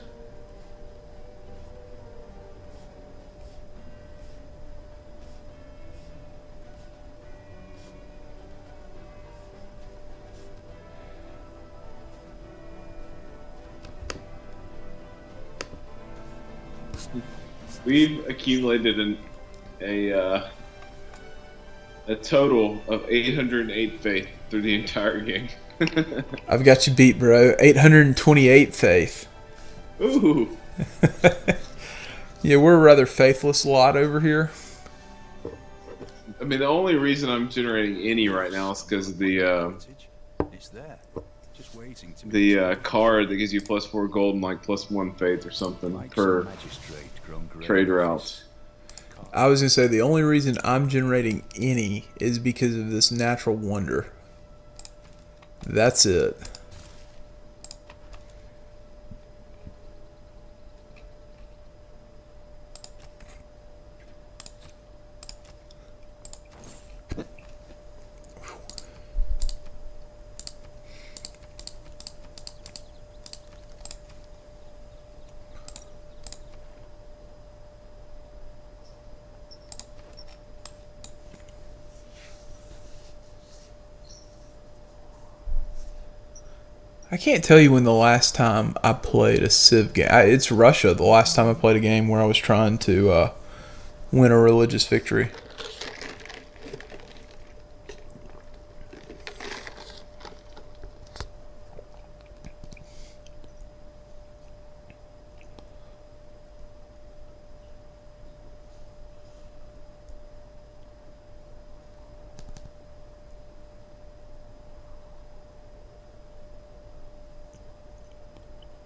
We've accumulated a total of 808 faith through the entire game. I've got you beat, bro. 828 faith. Ooh. Yeah, we're a rather faithless lot over here. I mean, the only reason I'm generating any right now is because It's there, just waiting to the card that gives you +4 gold and like +1 faith or something per trade route. I was going to say the only reason I'm generating any is because of this natural wonder. That's it. I can't tell you when the last time I played a Civ game. It's Russia. The last time I played a game where I was trying to win a religious victory.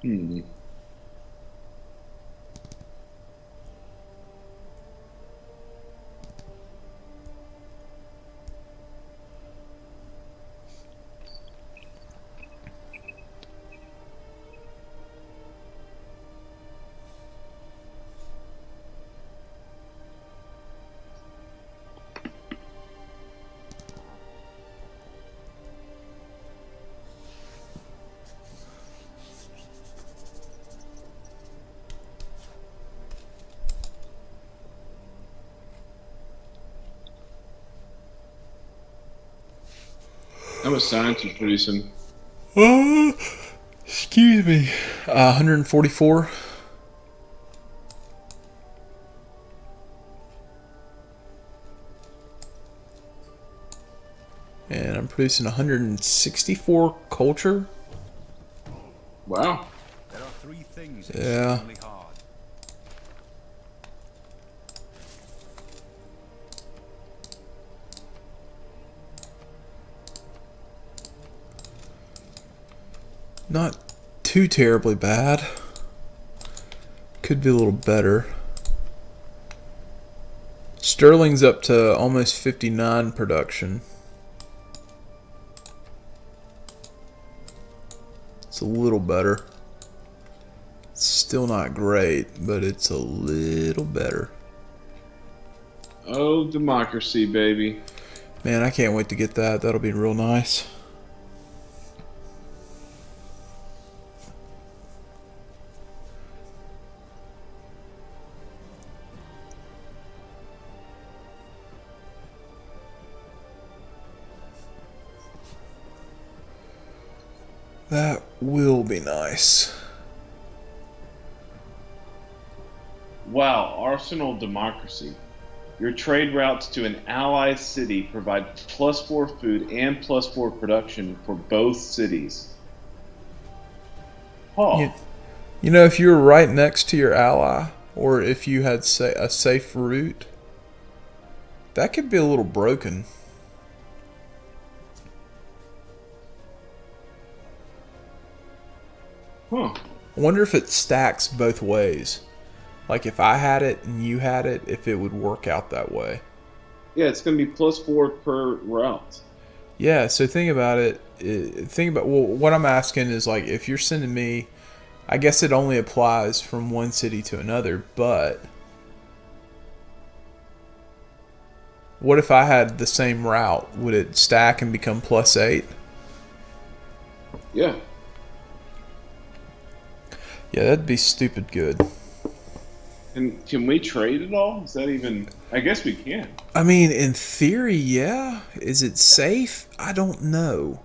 Hmm. How much science you producing? Excuse me. 144. And I'm producing 164 culture. Wow. There are three things Yeah. extremely hard. Not too terribly bad. Could be a little better. Sterling's up to almost 59 production. It's a little better. It's still not great, but it's a little better. Oh, democracy, baby. Man, I can't wait to get that. That'll be real nice. That will be nice. Wow, Arsenal democracy. Your trade routes to an allied city provide +4 food and +4 production for both cities. Oh, You know, if you were right next to your ally, or if you had say a safe route, that could be a little broken. huh. I wonder if it stacks both ways. Like if I had it and you had it, if it would work out that way. Yeah, it's going to be +4 per route. Yeah, so think about it. Well, what I'm asking is like if you're sending me, I guess it only applies from one city to another, but what if I had the same route? Would it stack and become +8? Yeah. Yeah, that'd be stupid good. And can we trade at all? Is that even... I guess we can. I mean, in theory, yeah. Is it safe? I don't know.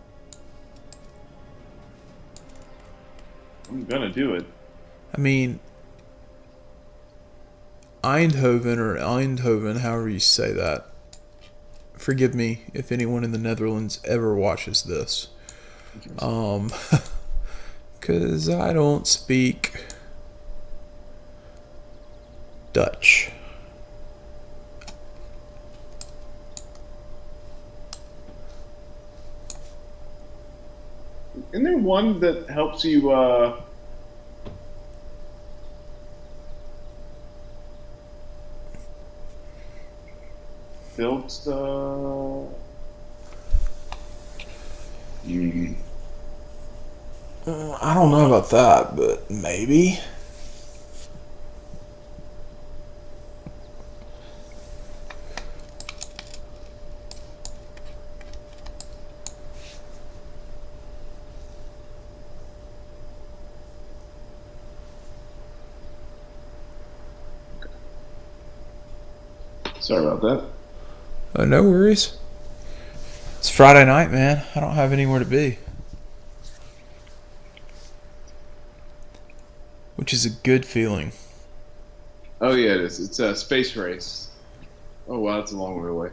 I'm going to do it. I mean, Eindhoven, or Eindhoven, however you say that. Forgive me if anyone in the Netherlands ever watches this. Because I don't speak Dutch. Isn't there one that helps you build stuff? I don't know about that, but maybe. Sorry about that. No worries. It's Friday night, man. I don't have anywhere to be. Which is a good feeling. Oh yeah, it is. It's a space race. Oh wow, that's a long way away.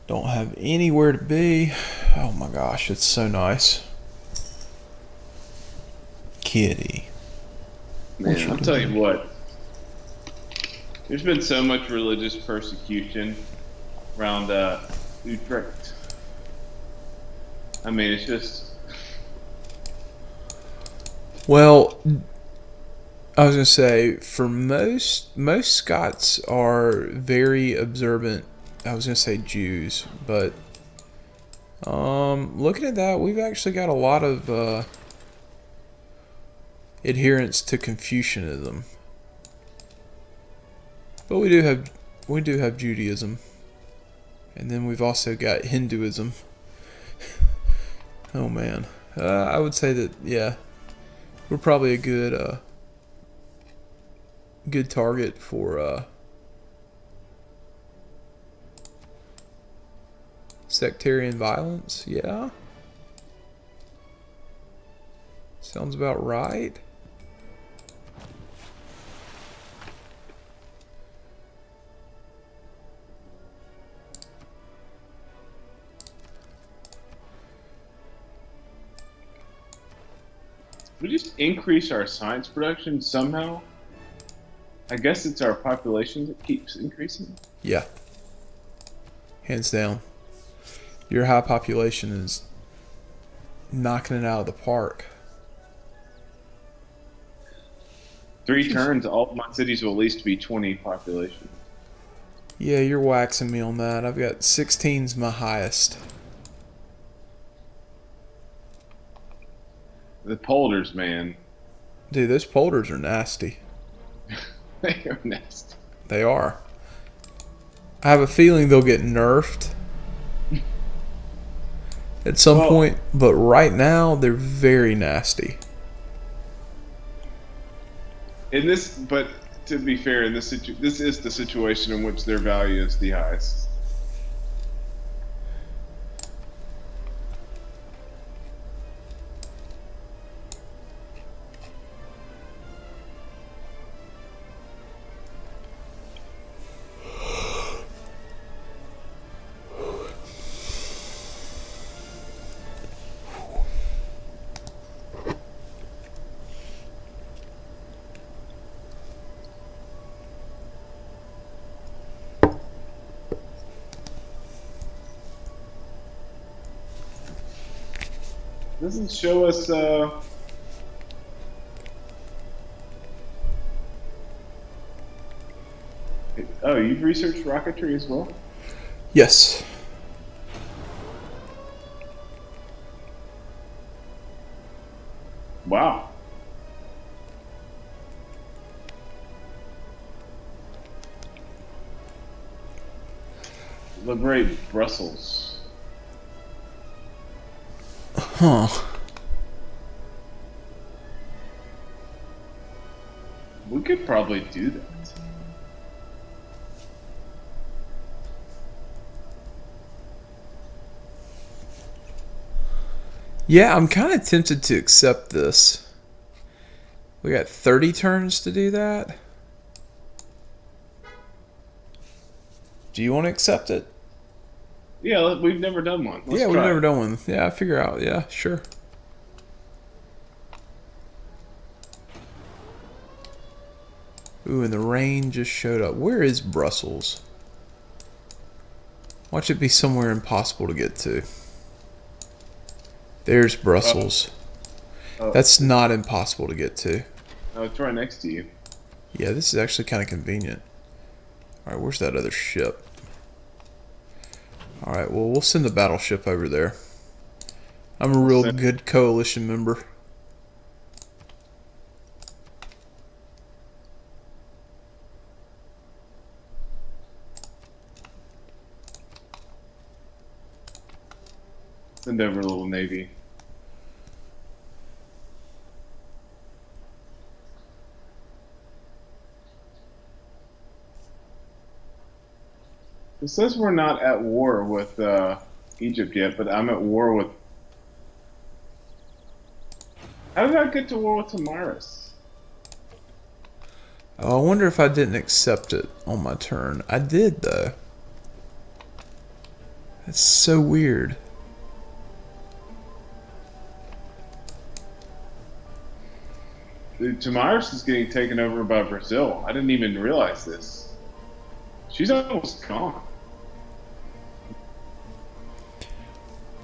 Don't have anywhere to be. Oh my gosh, it's so nice. Kitty. Man, I'll tell you what. There's been so much religious persecution around Utrecht. I mean, it's just. Well, I was gonna say for most Scots are very observant. I was gonna say Jews, but looking at that, we've actually got a lot of adherence to Confucianism, but we do have Judaism, and then we've also got Hinduism. Oh man, I would say that yeah, we're probably a good target for sectarian violence. Yeah, sounds about right. We just increase our science production somehow. I guess it's our population that keeps increasing. Yeah, hands down. Your high population is knocking it out of the park. 3 turns, all of my cities will at least be 20 population. Yeah, you're waxing me on that. I've got 16's my highest. The polders, man. Dude, those polders are nasty. They are nasty. They are. I have a feeling they'll get nerfed at some point, but right now they're very nasty. But to be fair, in this is the situation in which their value is the highest. Doesn't show us. Oh, you've researched rocketry as well? Yes. Wow. Liberate Brussels. Huh. We could probably do that. Yeah, I'm kind of tempted to accept this. We got 30 turns to do that. Do you want to accept it? Yeah, we've never done one. Let's Yeah, we've try never it. done one. Yeah, I figure out. Yeah, sure. Ooh, and the rain just showed up. Where is Brussels? Watch it be somewhere impossible to get to. There's Brussels. Oh, That's not impossible to get to. oh, it's right next to you. Yeah, this is actually kind of convenient. Alright, where's that other ship? Alright, well, we'll send the battleship over there. I'm a real good coalition member. Send over a little navy. It says we're not at war with Egypt yet, but I'm at war with. How did I get to war with Tamaris? Oh, I wonder if I didn't accept it on my turn. I did, though. That's so weird. Dude, Tamaris is getting taken over by Brazil. I didn't even realize this. She's almost gone.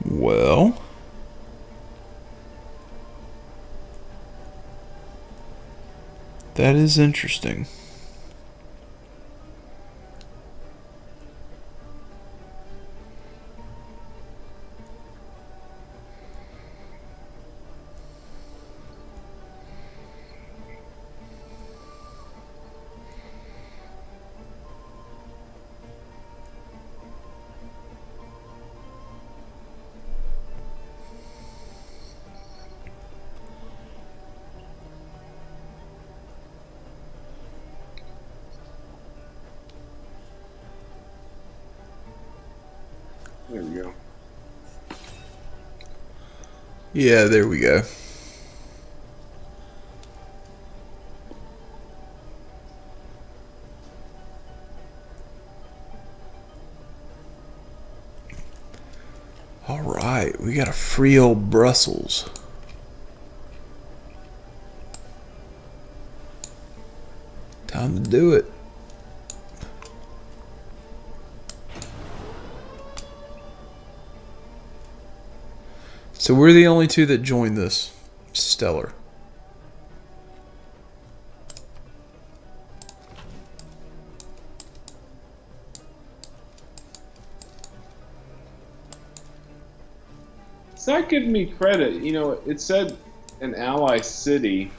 Well, that is interesting. There we go. Yeah, there we go. All right, we got a free old Brussels. Time to do it. So we're the only two that joined this stellar. It's not giving me credit. You know, it said an ally city.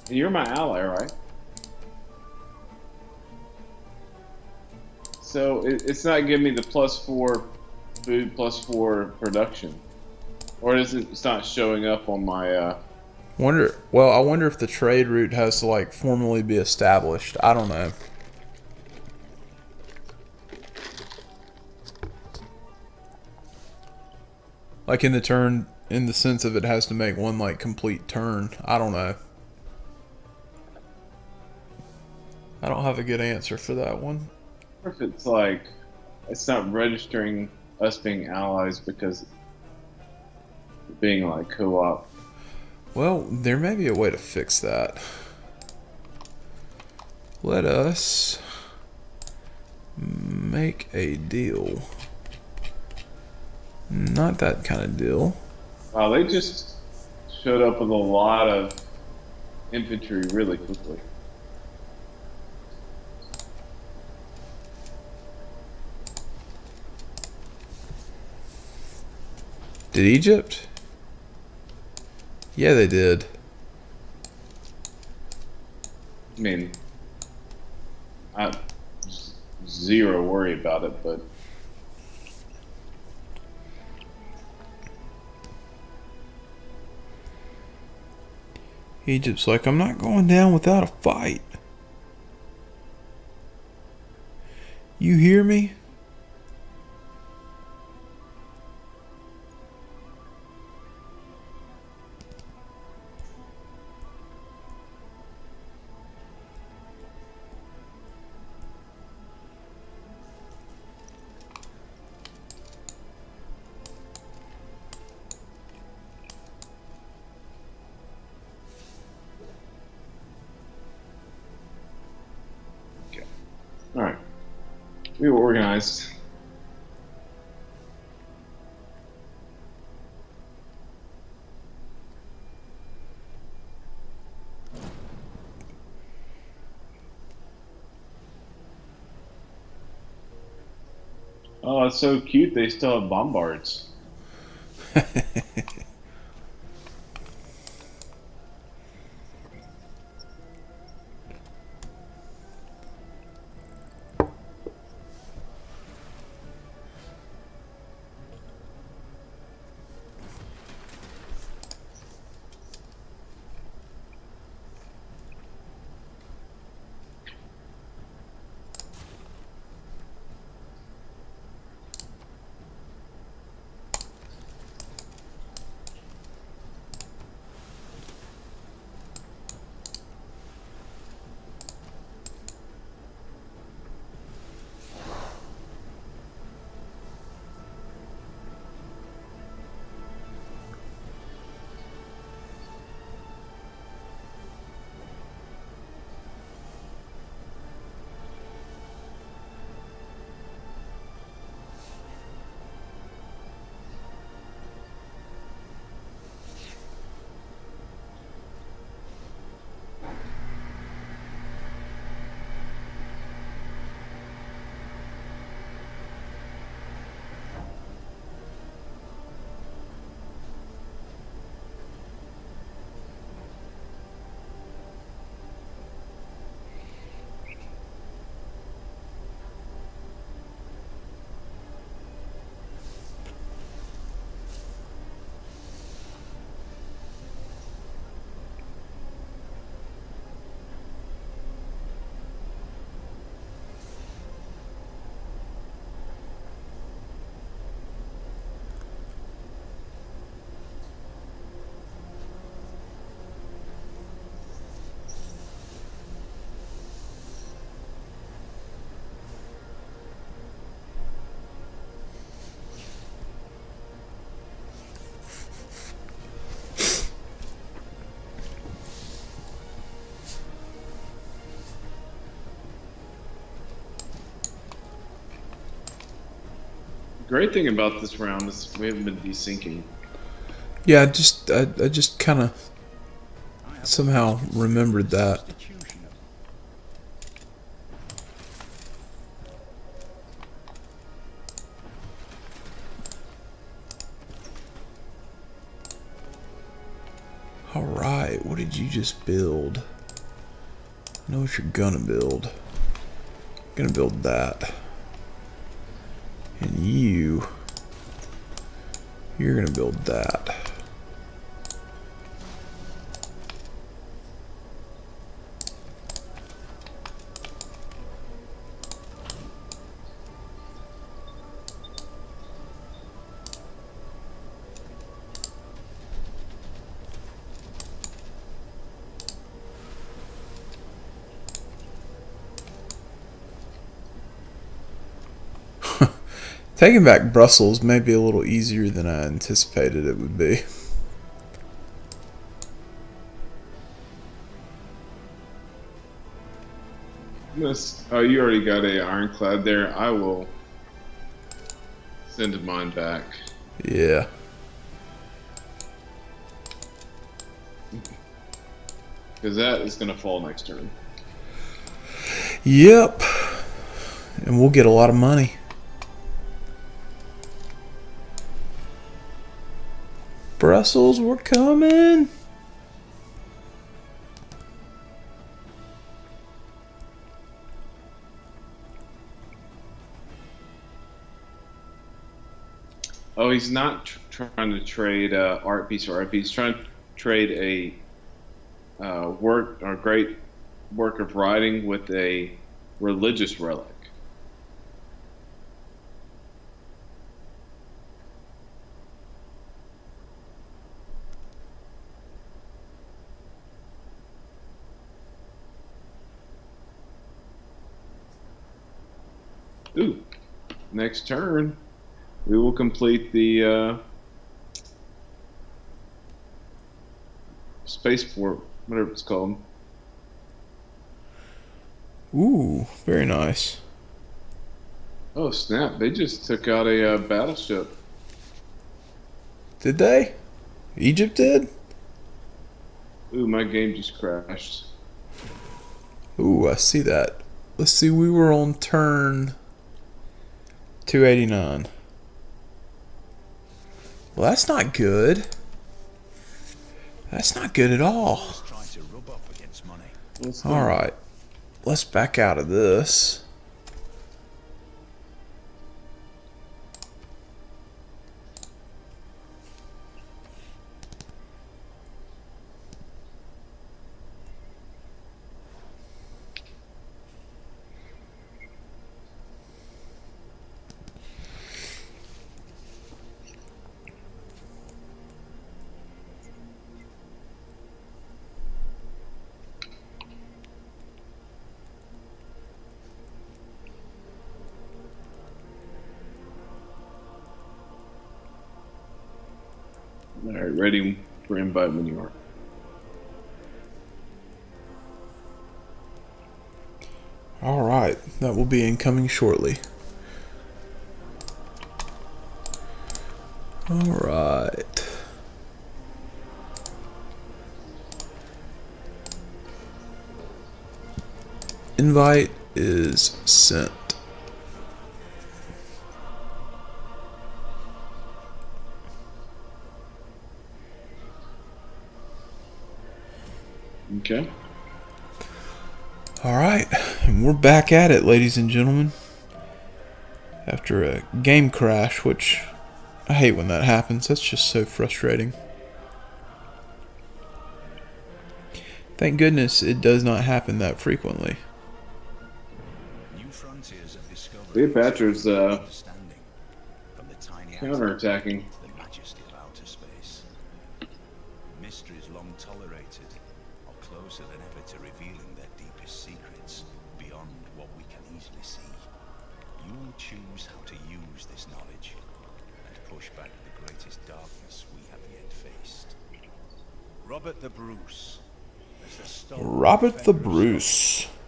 And you're my ally, right? So it's not giving me the +4 food, +4 production. Or is it, it's not showing up on my Well, I wonder if the trade route has to like formally be established. I don't know. Like in the sense of it has to make one like complete turn. I don't know. I don't have a good answer for that one. or if it's like it's not registering us being allies because being like co-op. Well, there may be a way to fix that. Let us make a deal. Not that kind of deal. Wow, they just showed up with a lot of infantry really quickly. Did Egypt? Yeah, they did. I mean, I zero worry about it, but Egypt's like, I'm not going down without a fight. You hear me? We were organized. Oh, it's so cute. They still have bombards. Great thing about this round is we haven't been desyncing. Yeah, I just kind of I have somehow remembered that. substitution of All right, what did you just build? I know what you're gonna build. Gonna build that. And you're gonna build that. Taking back Brussels may be a little easier than I anticipated it would be. Oh, you already got a ironclad there. I will send mine back. Yeah. Because that is going to fall next turn. Yep. And we'll get a lot of money. Brussels, we're coming. Oh, he's not trying to trade art piece or art piece. He's trying to trade a work or great work of writing with a religious relic. Ooh, next turn, we will complete the spaceport, whatever it's called. Ooh, very nice. Oh snap! They just took out a battleship. Did they? Egypt did? Ooh, my game just crashed. Ooh, I see that. Let's see, we were on turn 289. Well, that's not good. That's not good at all. Just trying to rub up against money. Let's go. Alright, let's back out of this. All right, ready for invite when you are. Alright, that will be incoming shortly. Alright. Invite is sent. Okay. Alright, and we're back at it, ladies and gentlemen. After a game crash, which I hate when that happens. That's just so frustrating. Thank goodness it does not happen that frequently. New frontiers of discovery. Cleopatra's Understanding. From the tiny counterattacking. to the majesty of outer space. Mysteries long tolerated are closer than ever to revealing their deepest secrets beyond what we can easily see. You will choose how to use this knowledge and push back the greatest darkness we have yet faced. Robert the Bruce. As the stalwart Robert the defender of Bruce. Scotland,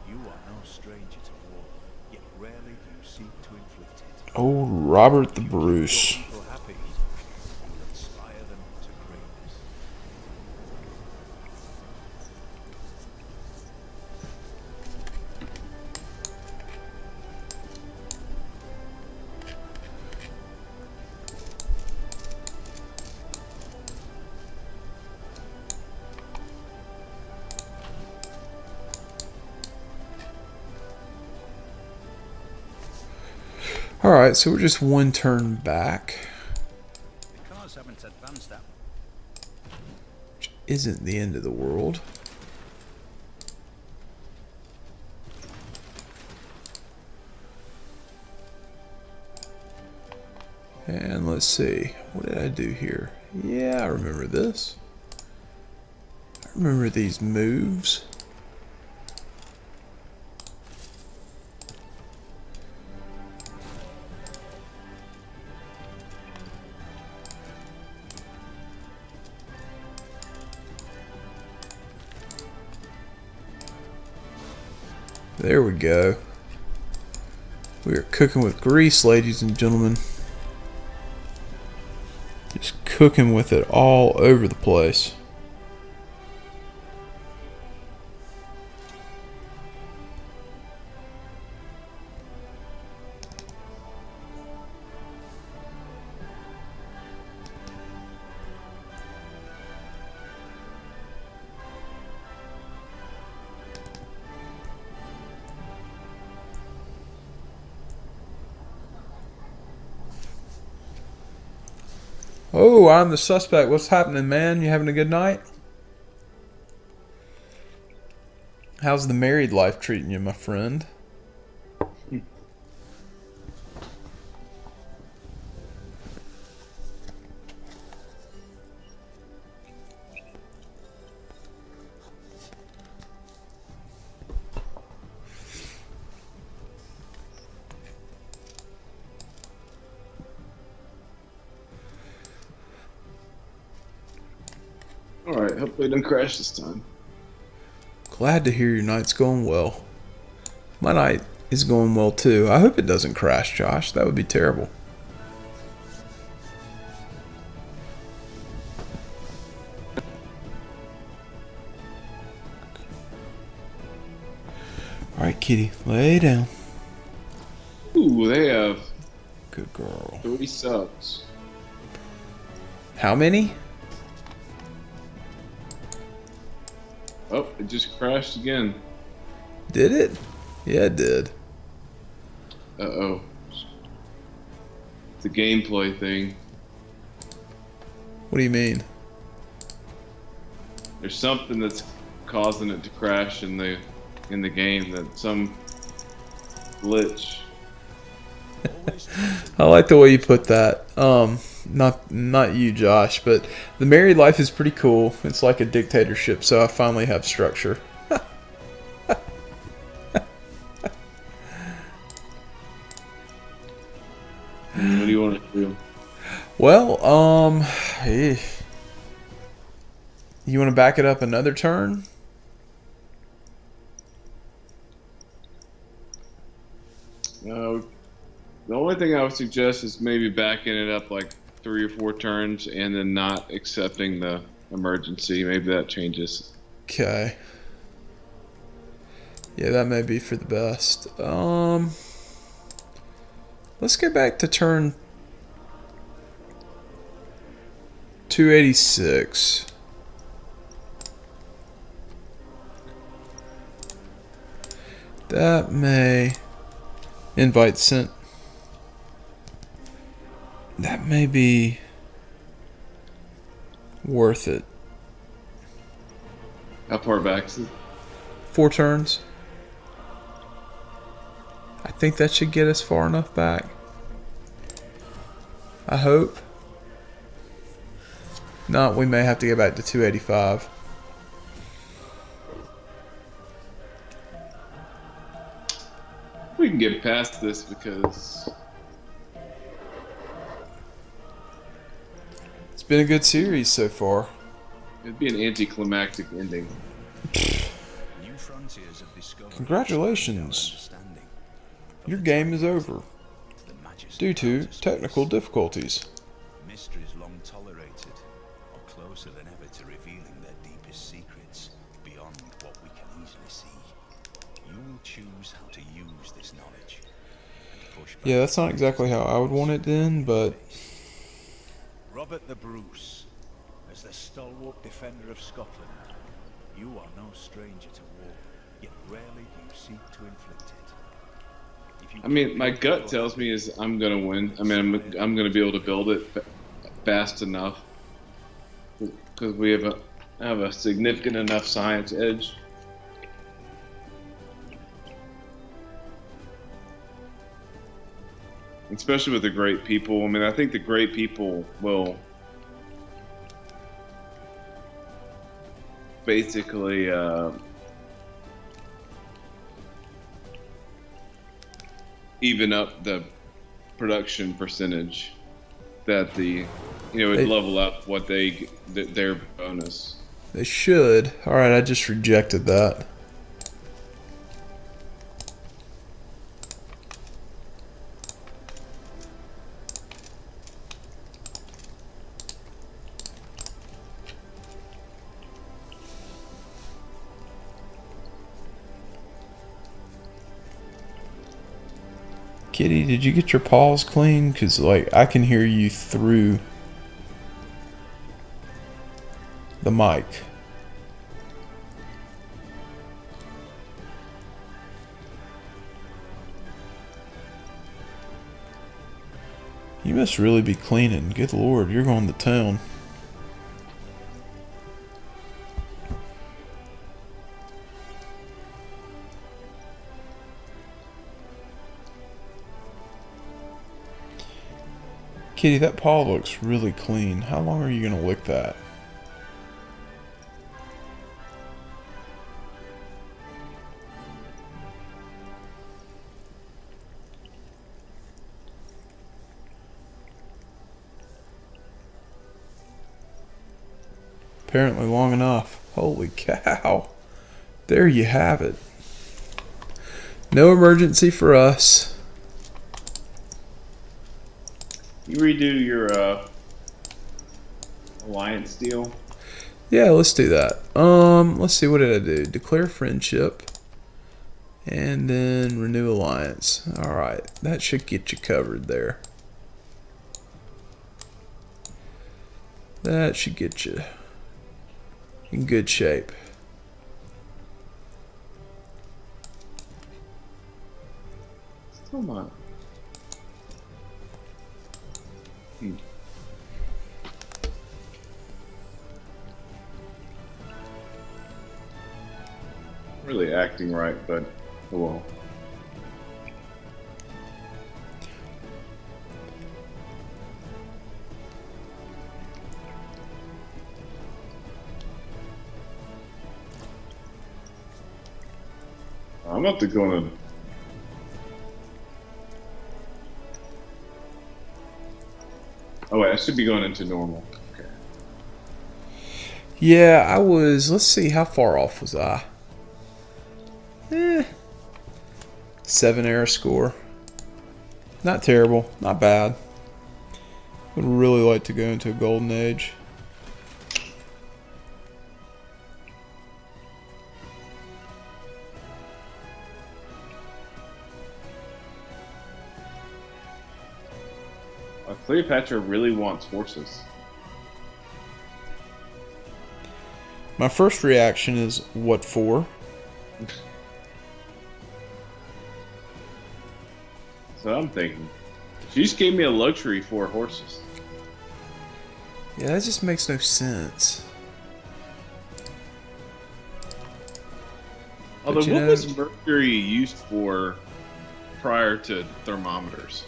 you are no stranger to war, yet rarely do you seek to inflict it. Oh, Robert the Keep Bruce. your people happy, you will inspire them to greatness. Alright, so we're just one turn back. The cars haven't advanced that Which isn't the end of the world. And let's see, what did I do here? Yeah, I remember this. I remember these moves. There we go. We are cooking with grease, ladies and gentlemen. Just cooking with it all over the place. Oh, I'm the suspect. What's happening, man? You having a good night? How's the married life treating you, my friend? All right. Hopefully it didn't crash this time. Glad to hear your night's going well. My night is going well too. I hope it doesn't crash, Josh. That would be terrible. Alright, kitty, lay down. Ooh, they have Good girl. 3 subs. How many? Oh, it just crashed again. Did it? Yeah, it did. Uh-oh. It's a gameplay thing. What do you mean? There's something that's causing it to crash in the game, that some glitch. Always try to I like the way you put that. Not you, Josh, but the married life is pretty cool. It's like a dictatorship, so I finally have structure. What do you want to do? Well, you want to back it up another turn? The only thing I would suggest is maybe backing it up like 3 or 4 turns and then not accepting the emergency. Maybe that changes. Okay. Yeah, that may be for the best. Let's go back to turn 286. That may invite sent. That may be worth it. How far back is it? 4 turns. I think that should get us far enough back. I hope. Not, we may have to go back to 285. We can get past this because It's been a good series so far. it'd be an anticlimactic ending. new frontiers of discovery. Congratulations. Understanding of Your the game is timeless, over the majesty due of to outer space. technical difficulties. Mysteries long tolerated are closer than ever to revealing their deepest secrets beyond what we can easily see. You will choose how to use this knowledge and push back Yeah, that's not exactly how I would want it then, but Robert the Bruce, as the stalwart defender of Scotland, you are no stranger to war, yet rarely do you seek to inflict it. If you I mean, keep my your gut people tells me is I'm gonna win. I mean, I'm gonna be able to build it fast enough because we have a significant enough science edge. Especially with the great people. I mean, I think the great people will basically even up the production percentage that the They- it'd level up what their bonus. they should. Alright, I just rejected that. Kitty, did you get your paws clean? Because, like, I can hear you through the mic. You must really be cleaning. Good lord, you're going to town. Kitty, that paw looks really clean. How long are you going to lick that? Apparently long enough. Holy cow. There you have it. No emergency for us. You redo your alliance deal. Yeah, let's do that. Let's see, what did I do? Declare friendship. And then renew alliance. Alright, that should get you covered there. That should get you in good shape. Come on. Really acting right, but oh well. I'm about to go in. Oh wait, I should be going into normal. Okay. Yeah, I was. Let's see, how far off was I? 7 error score. Not terrible, not bad. Would really like to go into a golden age. Cleopatra really wants horses. My first reaction is, what for? So I'm thinking. She just gave me a luxury for horses. Yeah, that just makes no sense. Although, you what know- was mercury used for prior to thermometers?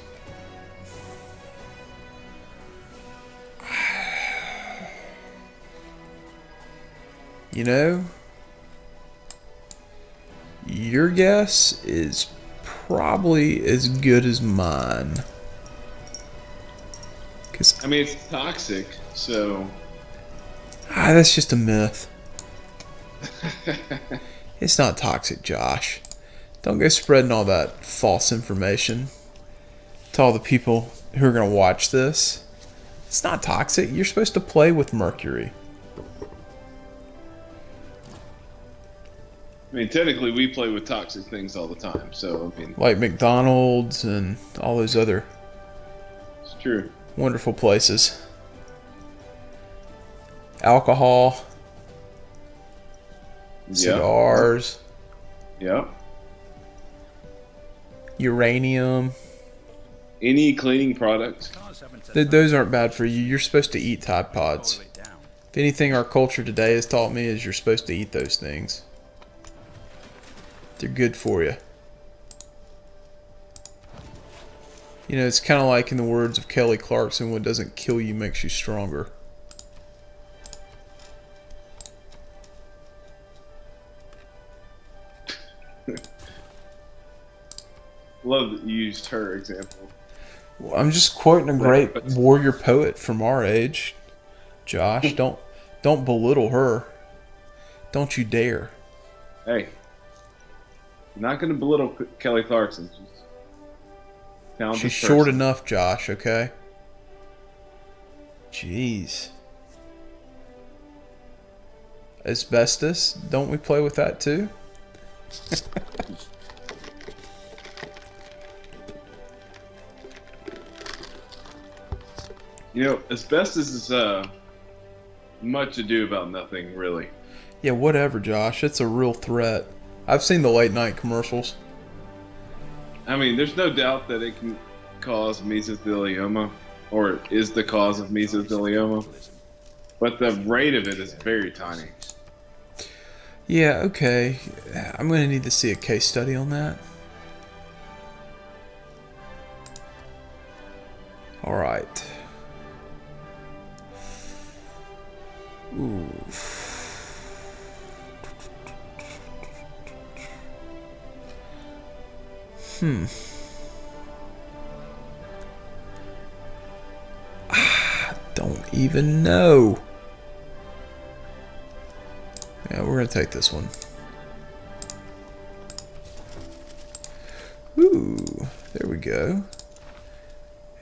You know, your guess is probably as good as mine. Cause I mean, it's toxic, so. that's just a myth. It's not toxic, Josh. Don't go spreading all that false information to all the people who are going to watch this. It's not toxic. You're supposed to play with mercury. I mean, technically, we play with toxic things all the time, so, I mean, Like McDonald's and all those other it's true. wonderful places. Alcohol, cigars, Yeah. uranium. Any cleaning product. Those aren't bad for you. You're supposed to eat Tide Pods. If anything our culture today has taught me is you're supposed to eat those things. They're good for you. You know, it's kind of like in the words of Kelly Clarkson, what doesn't kill you makes you stronger. Love that you used her example. Well, I'm just quoting a great warrior poet from our age. Josh, don't belittle her. Don't you dare. Hey, I'm not going to belittle Kelly Clarkson. She's a talented She's short person. enough, Josh, okay? Jeez. Asbestos? Don't we play with that too? You know, asbestos is much ado about nothing, really. Yeah, whatever, Josh. It's a real threat. I've seen the late night commercials. I mean, there's no doubt that it can cause mesothelioma, or is the cause of mesothelioma, but the rate of it is very tiny. Yeah, okay. I'm going to need to see a case study on that. Alright. Ooh. Don't even know. Yeah, we're gonna take this one. Ooh, there we go.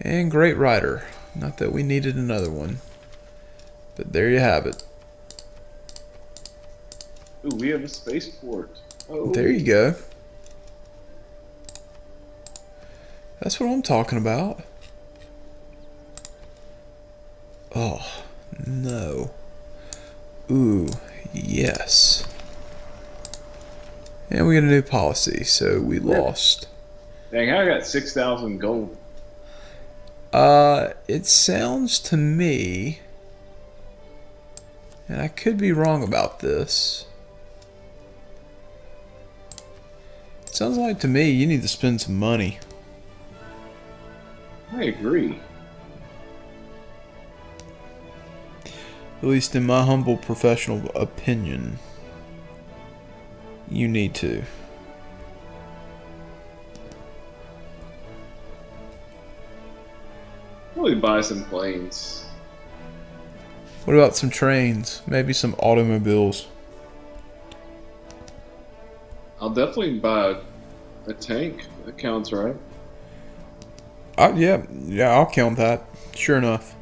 And Great Rider. Not that we needed another one. But there you have it. Ooh, we have a spaceport. Oh, There you go. That's what I'm talking about. Oh, no. Ooh, yes. And we got a new policy, so we lost. dang! I got 6,000 gold. It sounds to me, and I could be wrong about this. It sounds like to me you need to spend some money. I agree. At least in my humble professional opinion. You need to. Probably buy some planes. What about some trains? Maybe some automobiles. I'll definitely buy a tank. That counts, right? Yeah, I'll count that. Sure enough.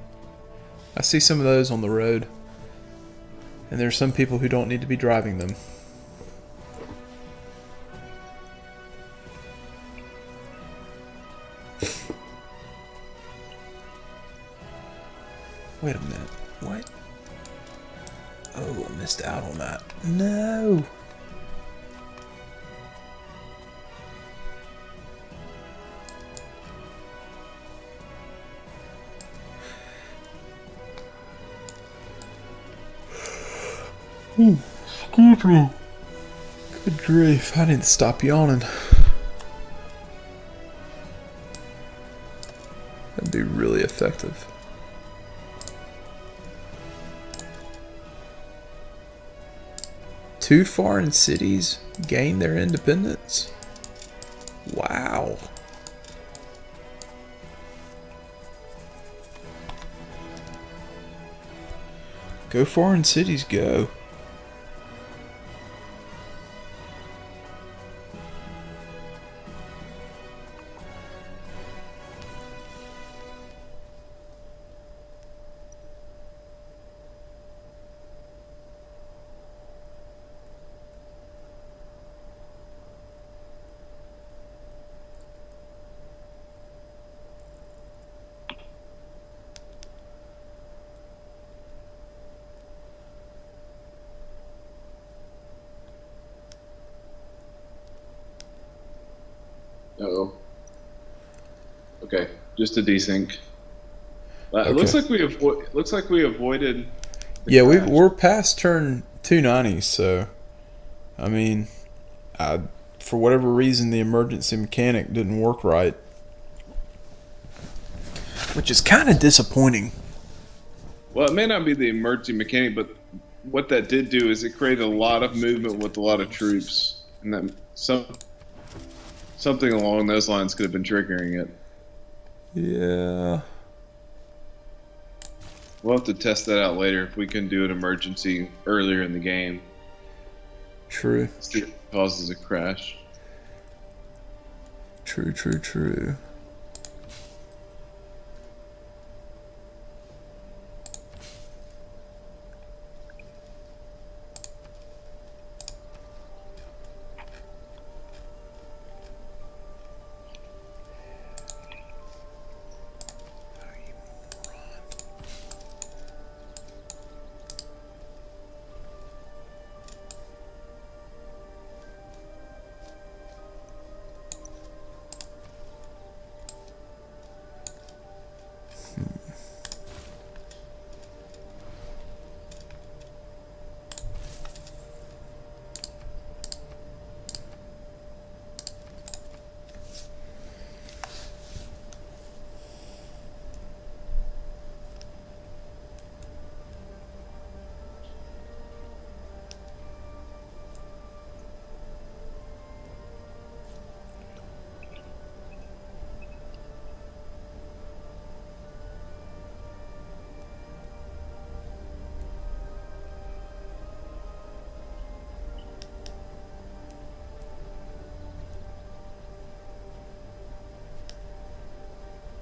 I see some of those on the road. And there's some people who don't need to be driving them. Wait a minute. What? Oh, I missed out on that. No. Excuse me. Good grief, I didn't stop yawning. That'd be really effective. Two foreign cities gain their independence? Wow. Go foreign cities, go. Uh-oh. Okay, just a desync. It Okay. looks like we avoided. the Yeah, crash. we're past turn 290, so I mean, for whatever reason, the emergency mechanic didn't work right, which is kind of disappointing. Well, it may not be the emergency mechanic, but what that did do is it created a lot of movement with a lot of troops, and that something along those lines could have been triggering it. Yeah. We'll have to test that out later if we can do an emergency earlier in the game. True. See if it causes a crash. True, true, true.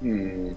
Hmm.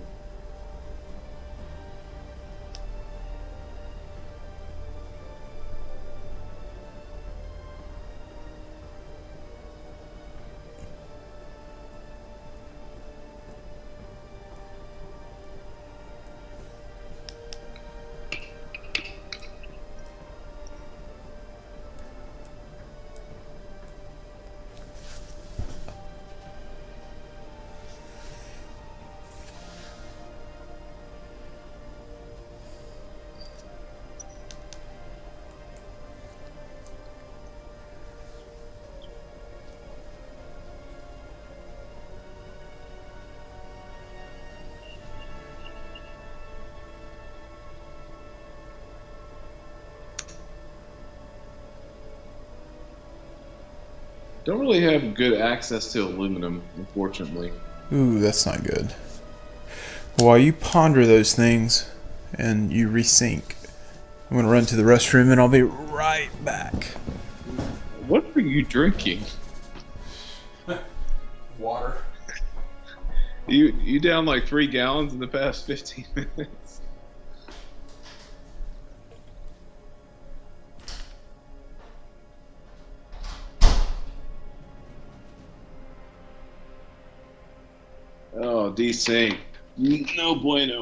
Don't really have good access to aluminum, unfortunately. Ooh, that's not good. While you ponder those things and you resync, I'm going to run to the restroom and I'll be right back. What are you drinking? Water. You down like 3 gallons in the past 15 minutes? Oh, desync. No bueno.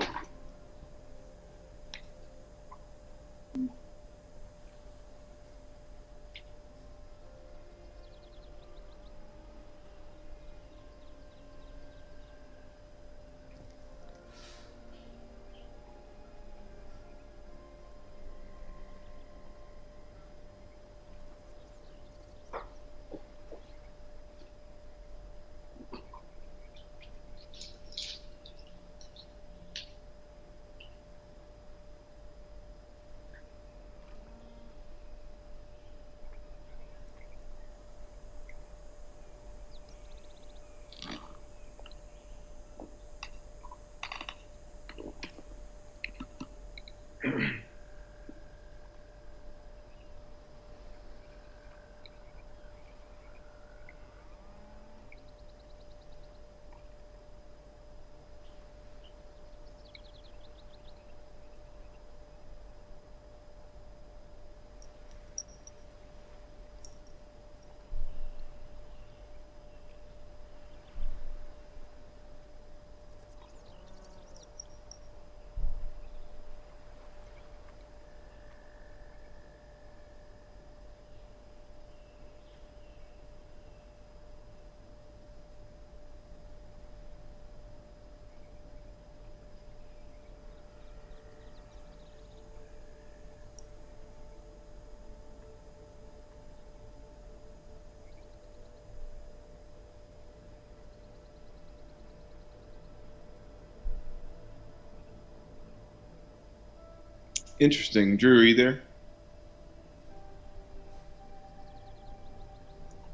Interesting. Drew, are you there?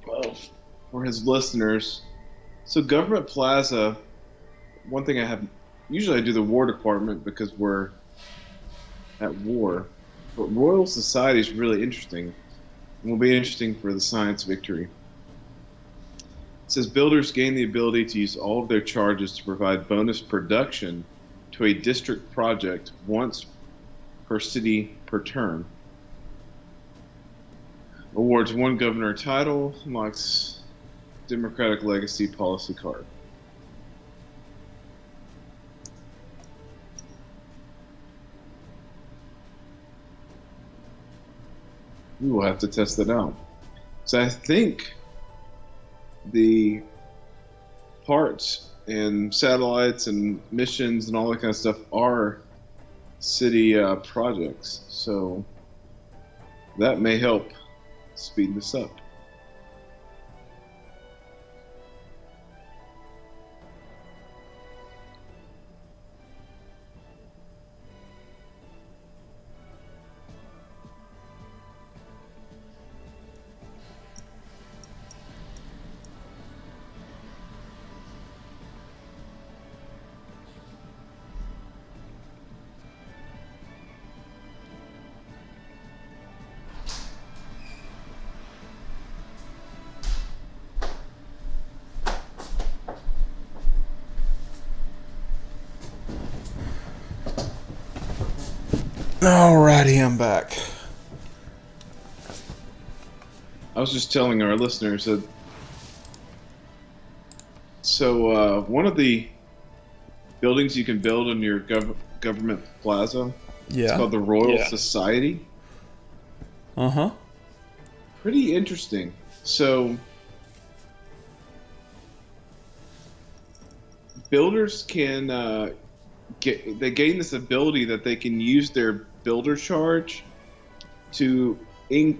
Well, for his listeners, so Government Plaza, one thing I have, usually I do the War Department because we're at war, but Royal Society is really interesting and will be interesting for the science victory. It says builders gain the ability to use all of their charges to provide bonus production to a district project once per city per term. Awards one governor title, unlocks Democratic Legacy policy card. We will have to test that out. So I think the parts and satellites and missions and all that kind of stuff are city projects. So that may help speed this up. Alrighty, I'm back. I was just telling our listeners that. So one of the buildings you can build in your government plaza. It's Yeah. called the Royal Society. Uh-huh. Pretty interesting. So builders can they gain this ability that they can use their builder charge to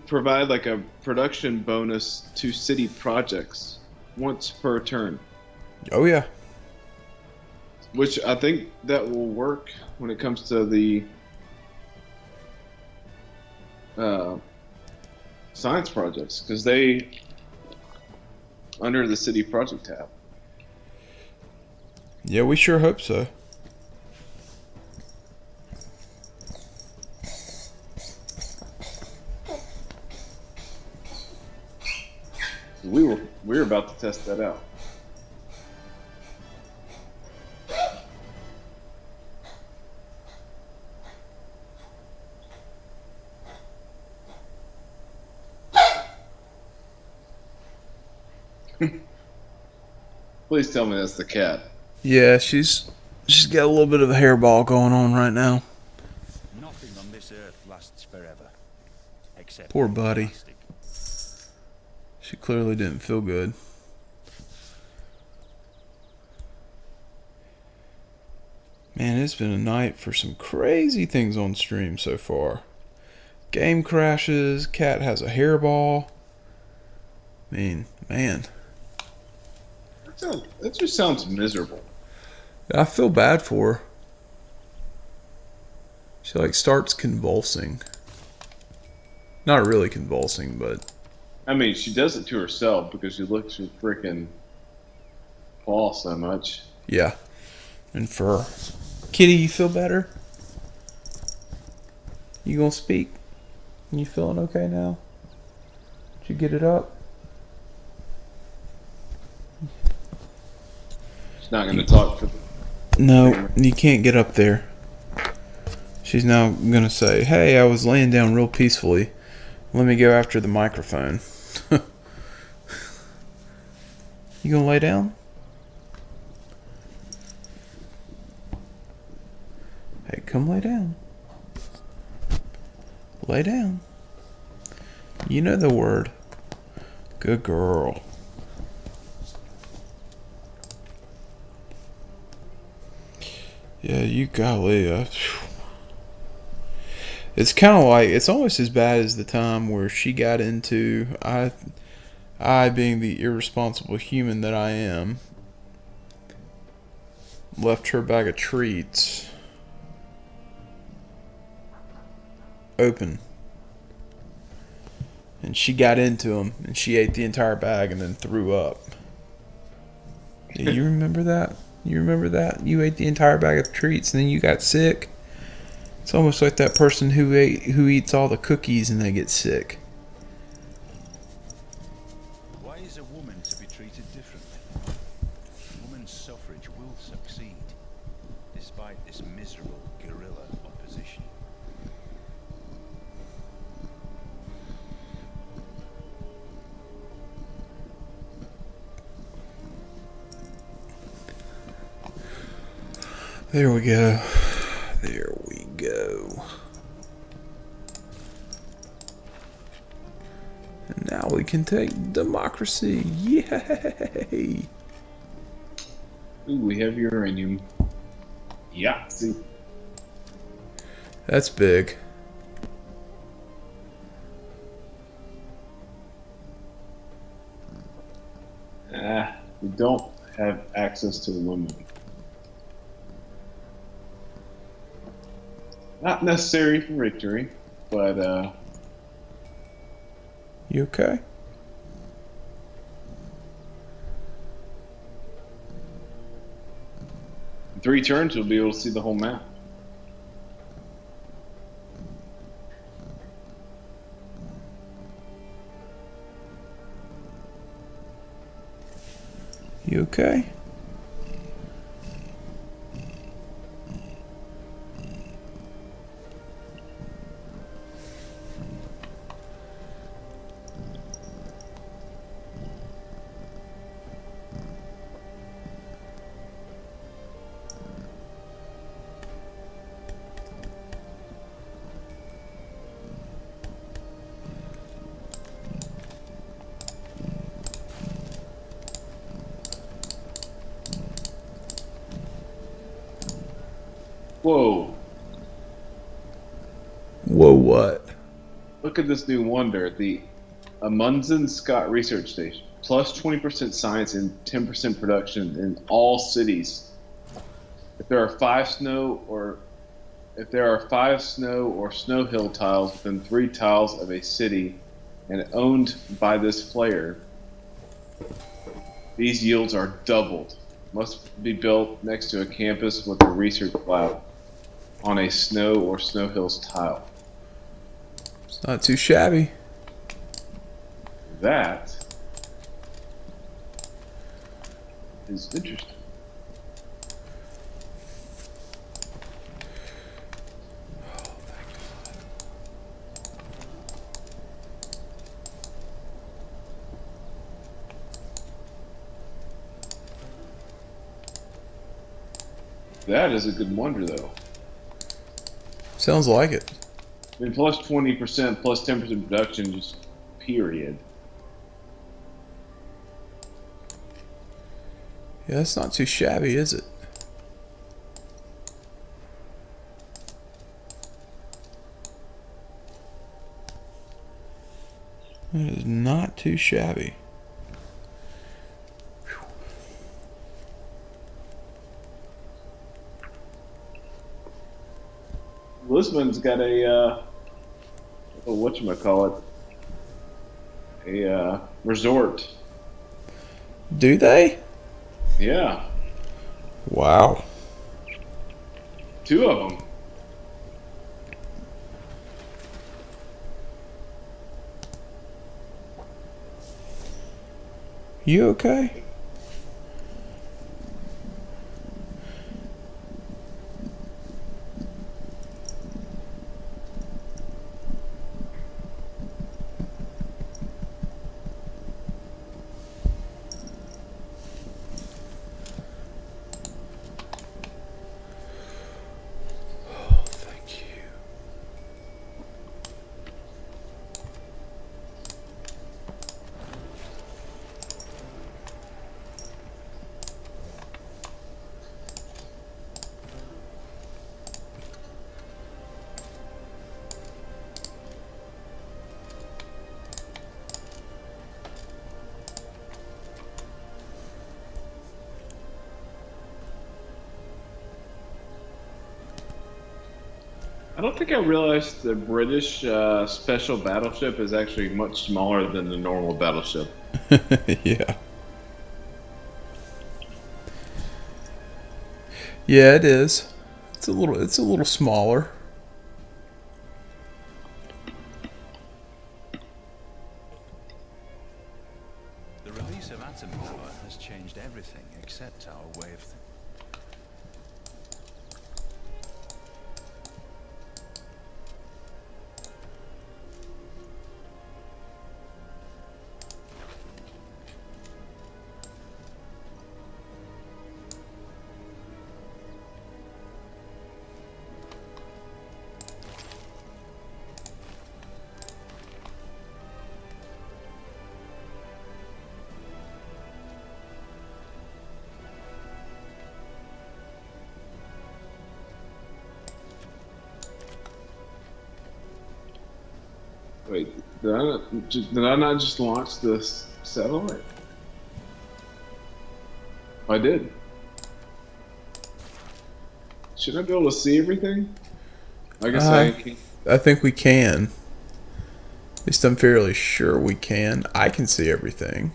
provide like a production bonus to city projects once per turn, Oh, yeah. which I think that will work when it comes to the science projects, because they under the city project tab. Yeah, we sure hope so. We were about to test that out. Please tell me that's the cat. Yeah, she's got a little bit of a hairball going on right now. Nothing on this earth lasts forever. Except Poor buddy. plastic. She clearly didn't feel good. Man, it's been a night for some crazy things on stream so far. Game crashes, cat has a hairball. I mean, man. That just sounds miserable. I feel bad for her. She like starts convulsing. Not really convulsing, but I mean, she does it to herself because she looks her freaking fall so much. yeah. And fur. Kitty, you feel better? You gonna speak? You feeling okay now? Did you get it up? She's not going to talk for the. No, you can't get up there. She's now gonna say, "Hey, I was laying down real peacefully. Let me go after the microphone." You gonna lay down? Hey, come lay down. Lay down. You know the word. Good girl. Yeah, you golly. It's kind of like, it's almost as bad as the time where she got into, I being the irresponsible human that I am, left her bag of treats open. And she got into them, and she ate the entire bag and then threw up. Do you remember that? You remember that? You ate the entire bag of treats and then you got sick? It's almost like that person who eats all the cookies and they get sick. Why is a woman to be treated differently? Women's suffrage will succeed, despite this miserable guerrilla opposition. There we go. There we go. And now we can take democracy. Yay! Ooh, we have uranium. Yeah, see. That's big. We don't have access to aluminum. Not necessary for victory, but You okay? in 3 turns we'll be able to see the whole map. You okay? Whoa! Whoa, what? Look at this new wonder. The Amundsen Scott Research Station. Plus 20% science and 10% production in all cities. If there are five snow or If there are five snow or snow hill tiles within 3 tiles of a city and owned by this player, these yields are doubled. Must be built next to a campus with a research lab on a snow or snow hills tile. It's not too shabby. That is interesting. That is a good wonder, though. Sounds like it. I mean, plus 20%, plus 10% production, just period. Yeah, that's not too shabby, is it? It is not too shabby. Lisbon's got a whatchamacallit, a resort. Do they? Yeah, Wow. 2 of them. You okay? Oh, thank you. I don't think I realized the British special battleship is actually much smaller than the normal battleship. Yeah. Yeah, it is. It's a little smaller. The release of atom power has changed everything except our way of thinking. Wait, did I not just launch this satellite? I did. Should I be able to see everything? I guess I can. I think we can. At least I'm fairly sure we can. I can see everything.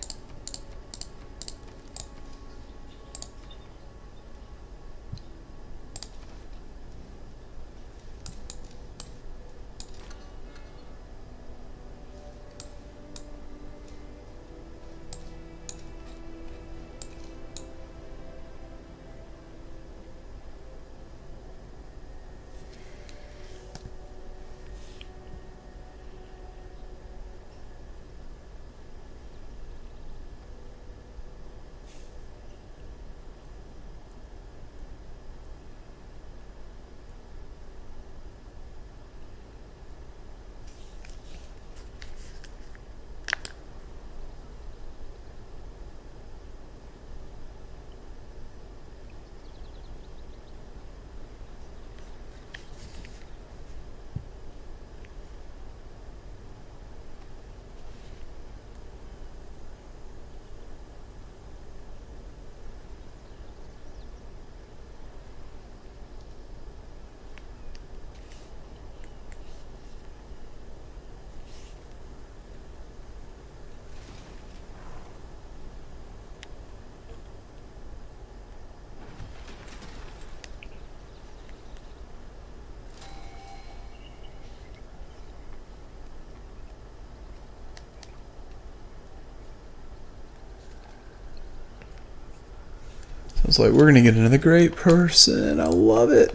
was like, we're gonna get another great person. I love it.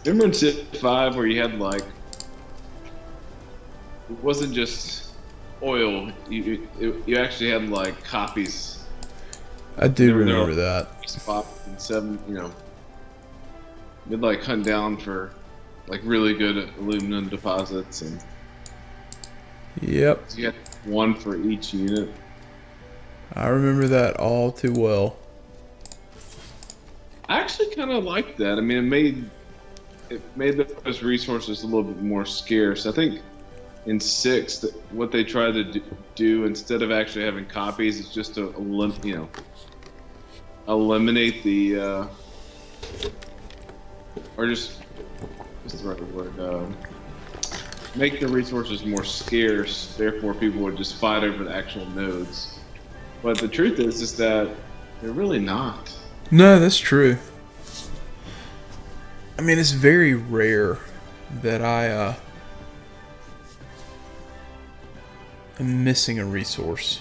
Remember in Civ 5 where you had like, it wasn't just oil. You actually had like copies. I do There were remember that. Spot and 7. You know, you'd like hunt down for like really good aluminum deposits, and Yep, you had one for each unit. I remember that all too well. I actually kind of liked that. I mean, it made those resources a little bit more scarce. I think in 6, what they tried to do instead of actually having copies is just to eliminate the or just what's the right word? Make the resources more scarce. Therefore, people would just fight over the actual nodes. But the truth is that they're really not. No, that's true. I mean, it's very rare that I am missing a resource.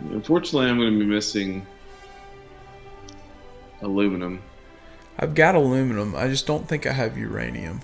Unfortunately, I'm going to be missing aluminum. I've got aluminum. I just don't think I have uranium.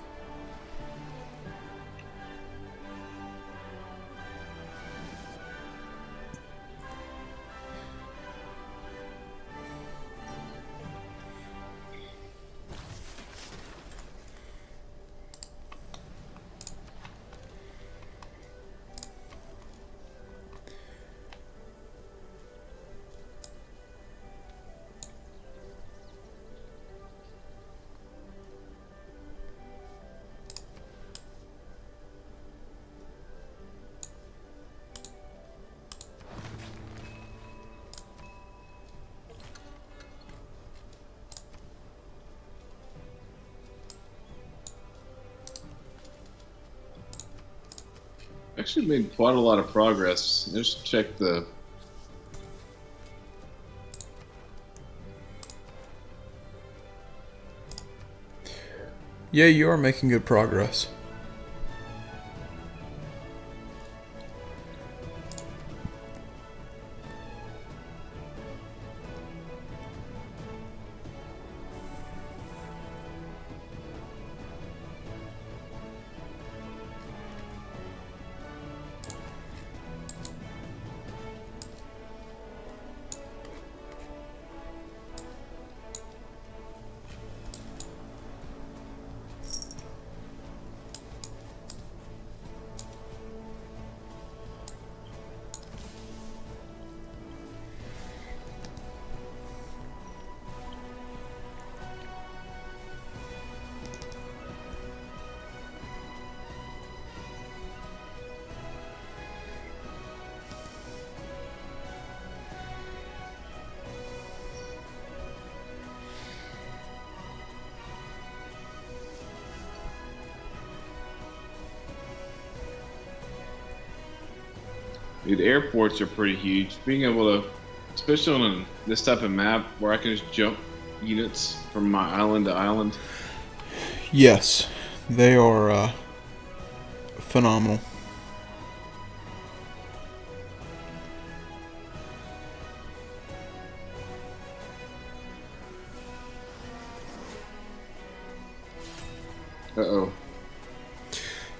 Actually made quite a lot of progress. Just check the. Yeah, you are making good progress. Dude, airports are pretty huge. Being able to, especially on this type of map where I can just jump units from my island to island. Yes, they are phenomenal. Uh-oh.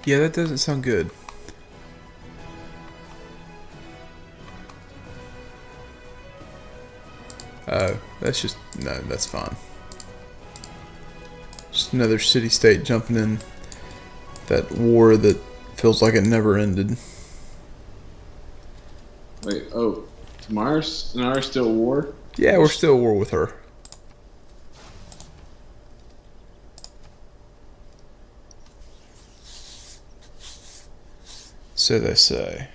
Yeah, that doesn't sound good. Oh, that's just, no, that's fine. Just another city-state jumping in that war that feels like it never ended. Wait, oh. Tamara's and I are still at war? Yeah, we're still at war with her. So they say.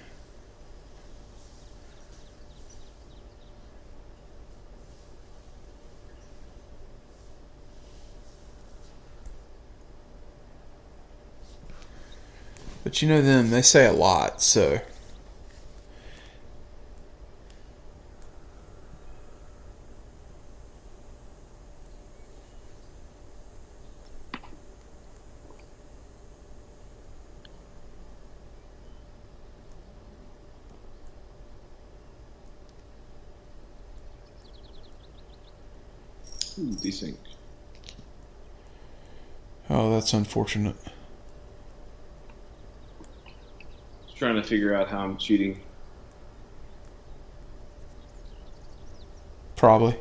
But you know them, they say a lot, so Ooh, desync. Oh, that's unfortunate. Just trying to figure out how I'm cheating. Probably.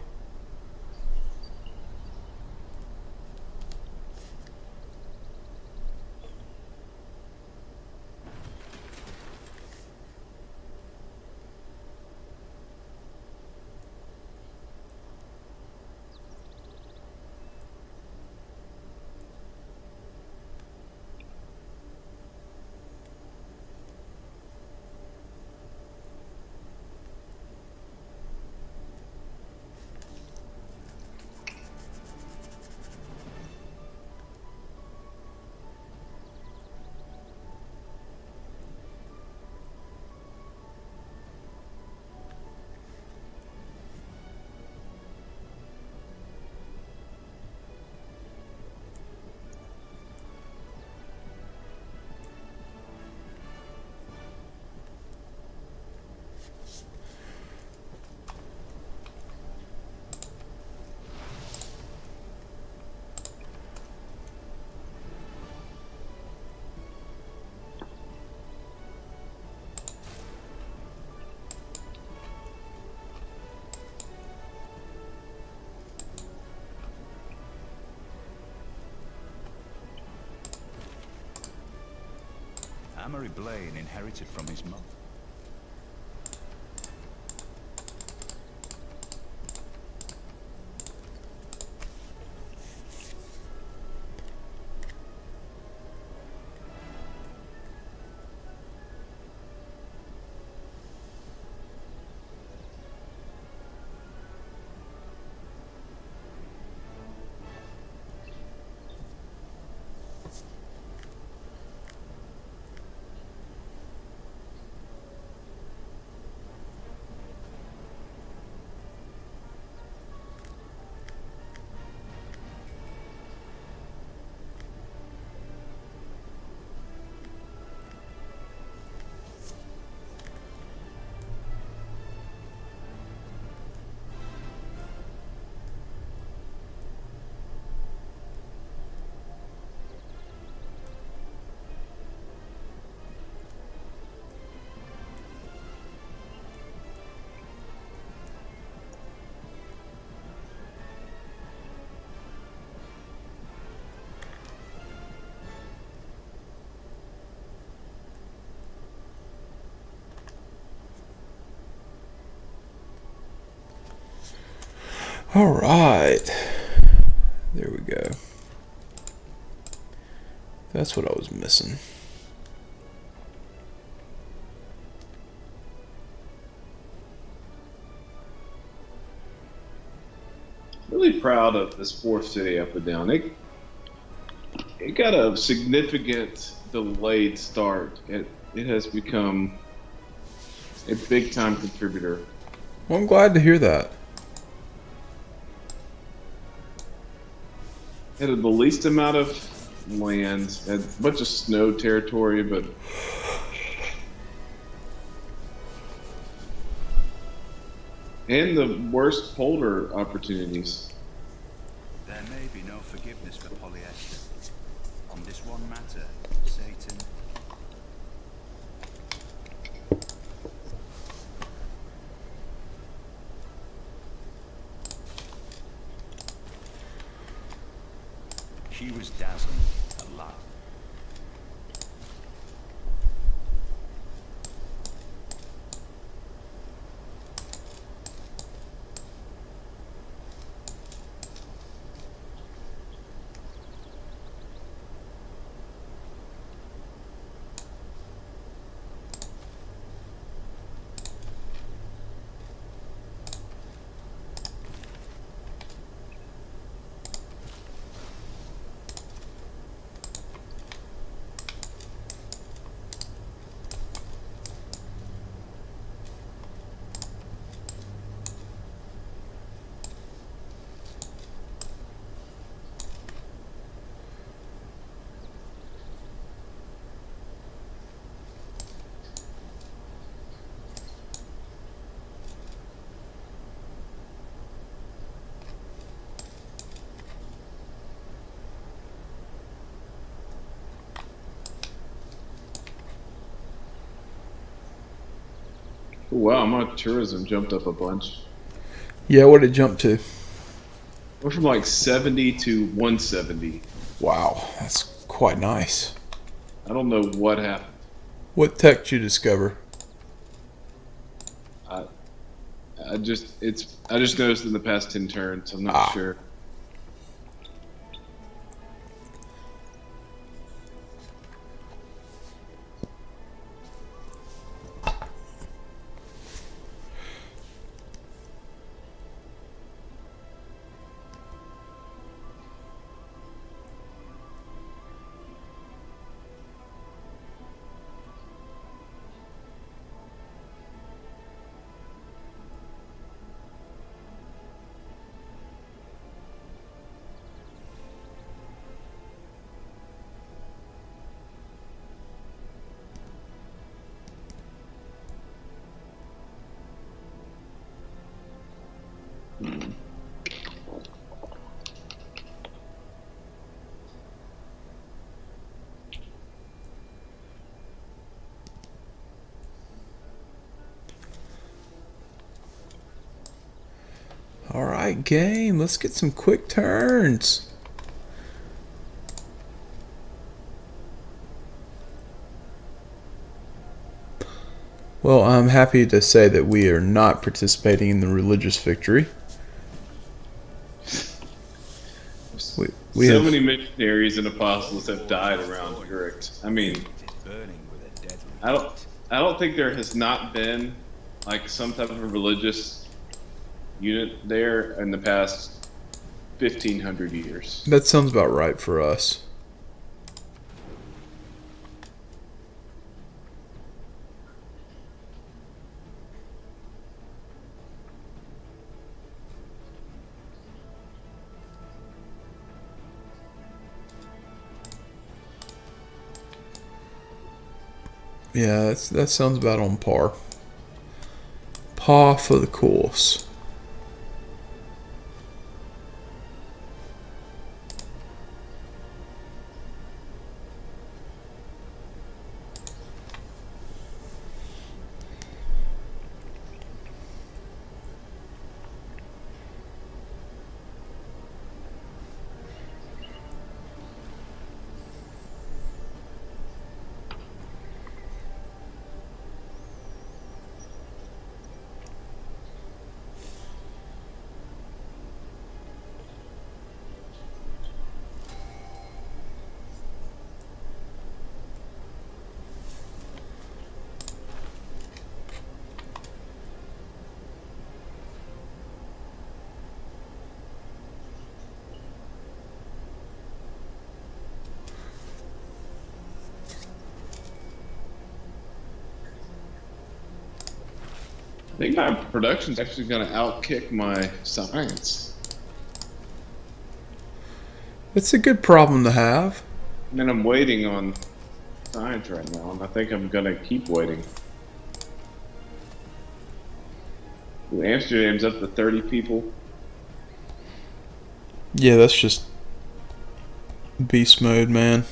Amory Blaine inherited from his mother. All right. There we go. That's what I was missing. Really proud of this fourth city I put down. It got a significant delayed start. It has become a big time contributor. Well, I'm glad to hear that. It had the least amount of land, had a bunch of snow territory, but and the worst polder opportunities. There may be no forgiveness for polyester. On this one matter, Satan. She was dazzling, alive. Wow, my tourism jumped up a bunch. Yeah, what did it jump to? We're from like 70 to 170. Wow, that's quite nice. I don't know what happened. What tech did you discover? I I just noticed in the past 10 turns. I'm not Ah. sure. All right, game. Let's get some quick turns. Well, I'm happy to say that we are not participating in the religious victory. We So have, many missionaries and apostles have died around Uruk. I mean, Burning with a deadly I don't think there has not been like some type of religious unit there in the past 1500 years. that sounds about right for us. Yeah, that sounds about on par. Par for the course. I think my production's actually going to outkick my science. It's a good problem to have. And I'm waiting on science right now, and I think I'm going to keep waiting. Ooh, Amsterdam's up to 30 people. Yeah, that's just beast mode, man.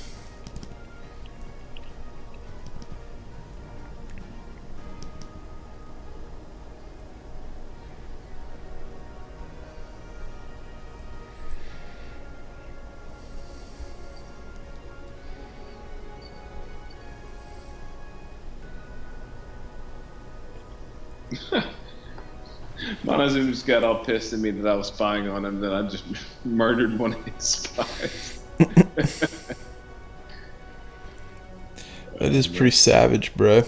Montezuma just got all pissed at me that I was spying on him, that I just murdered one of his spies. That is pretty savage, bro.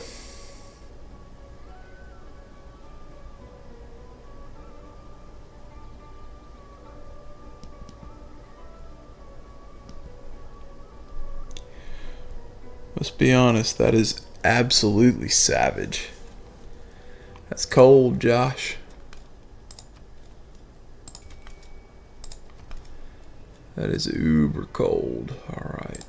Let's be honest, that is absolutely savage. That's cold, Josh. That is uber cold. All right.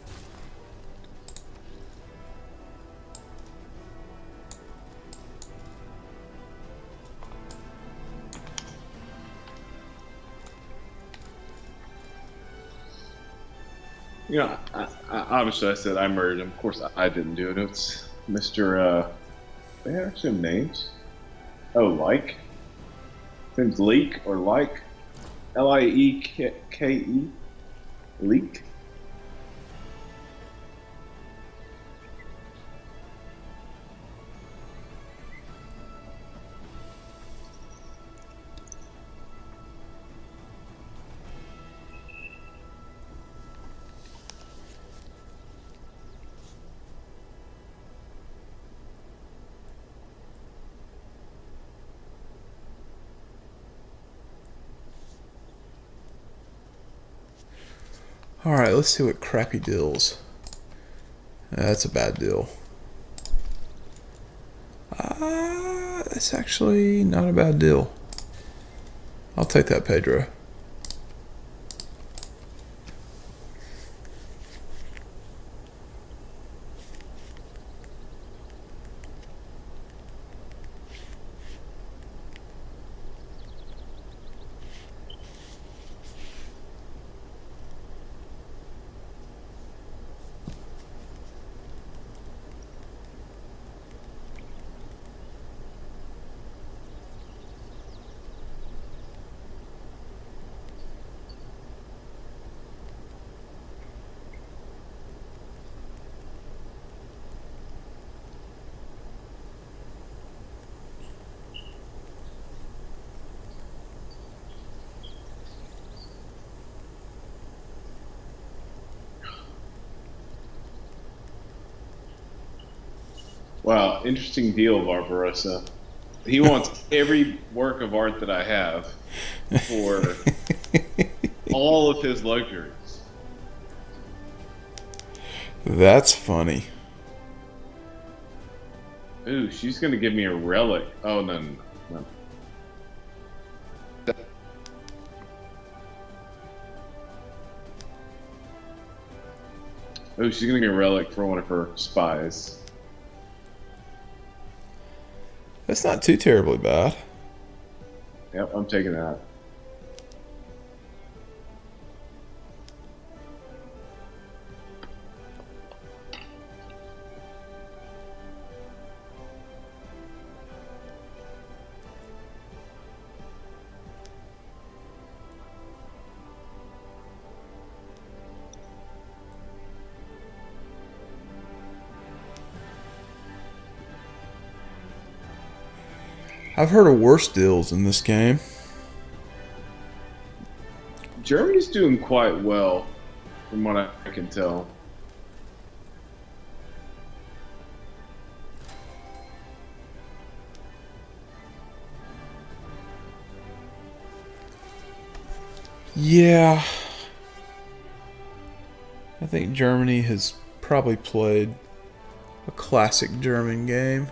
You know, obviously I said I murdered him. Of course, I didn't do it. It's Mr. They actually have names. Oh, like? Seems leak or like. Lieke. Leak? Alright, let's see what crappy deals. That's a bad deal. That's actually not a bad deal. I'll take that, Pedro. Wow, interesting deal, Barbarossa. He wants every work of art that I have for all of his luxuries. That's funny. Ooh, she's gonna give me a relic. Oh no, no, no. Oh, she's gonna get a relic for one of her spies. That's not too terribly bad. Yep, I'm taking that. I've heard of worse deals in this game. Germany's doing quite well, from what I can tell. Yeah. I think Germany has probably played a classic German game.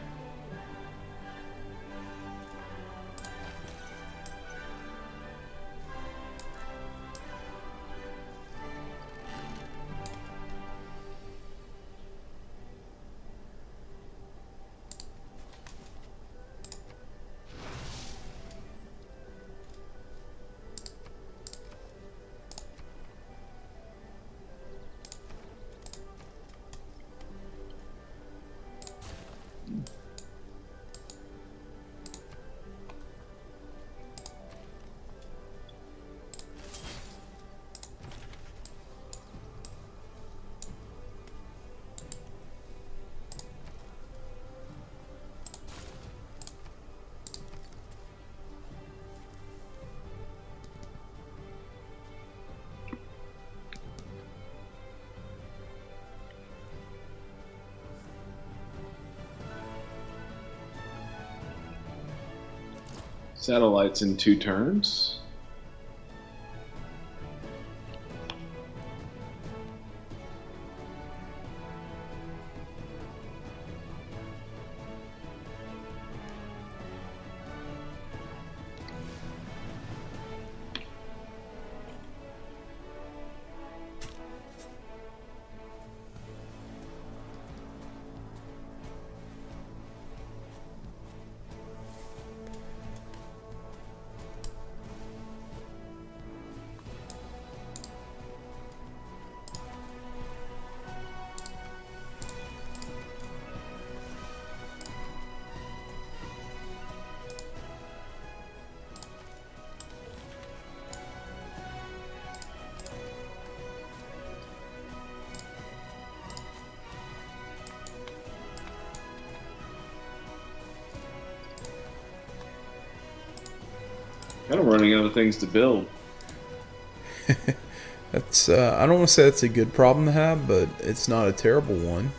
Satellites in 2 turns. Kind of running out of things to build. That's I don't want to say that's a good problem to have, but it's not a terrible one.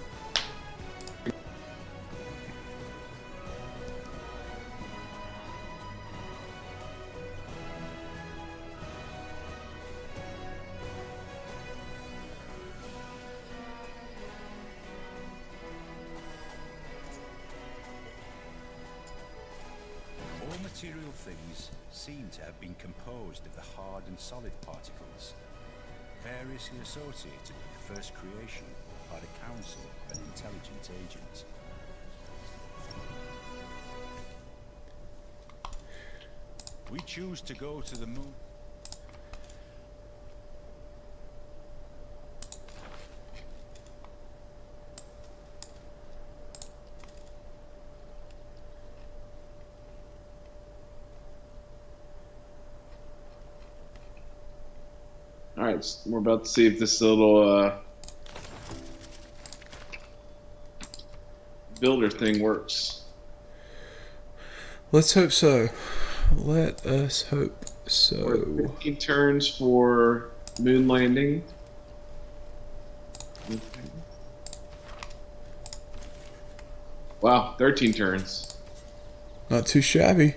All material things seem to have been composed of the hard and solid particles, variously associated with the first creation by the Council of an intelligent agent. We choose to go to the moon. All right, we're about to see if this little builder thing works. Let's hope so. Let us hope We're so. at 15 turns for moon landing. Wow, 13 turns. Not too shabby.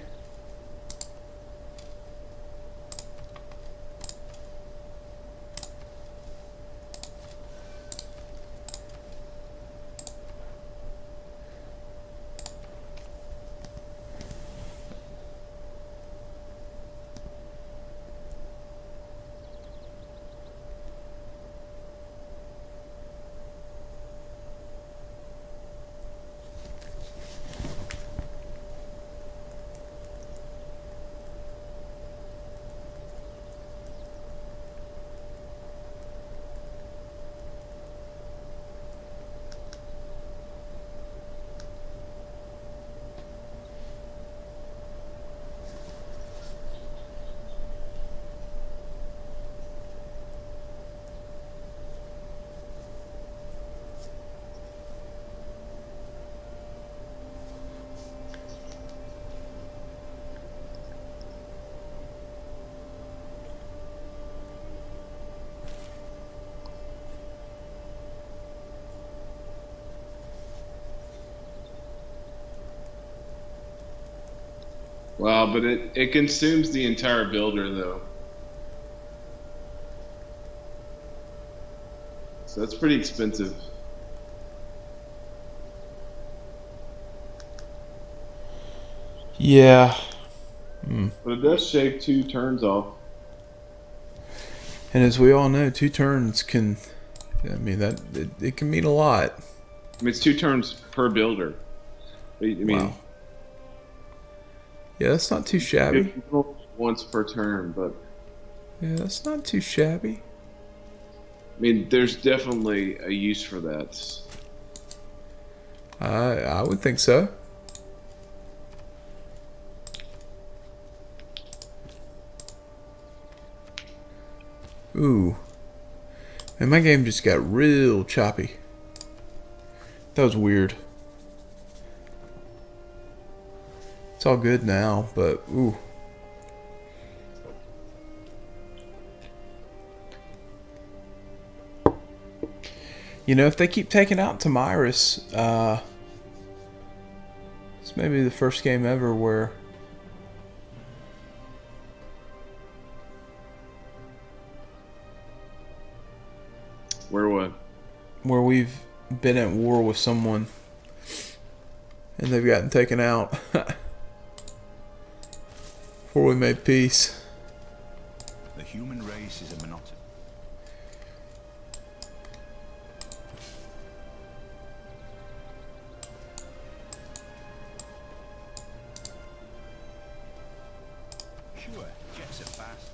Wow, but it consumes the entire builder though. So that's pretty expensive. Yeah. But it does shave 2 turns off. And as we all know, 2 turns can, I mean, that it can mean a lot. I mean, it's 2 turns per builder. I mean, Wow. Yeah, that's not too shabby. once per turn, but Yeah, that's not too shabby. I mean, there's definitely a use for that. I would think so. Ooh. Man, my game just got real choppy. That was weird. It's all good now, but ooh. You know, if they keep taking out Tamiris, it's maybe the first game ever where Where what? we've been at war with someone and they've gotten taken out before we made peace. The human race is a monotonous. Sure, jets are fast.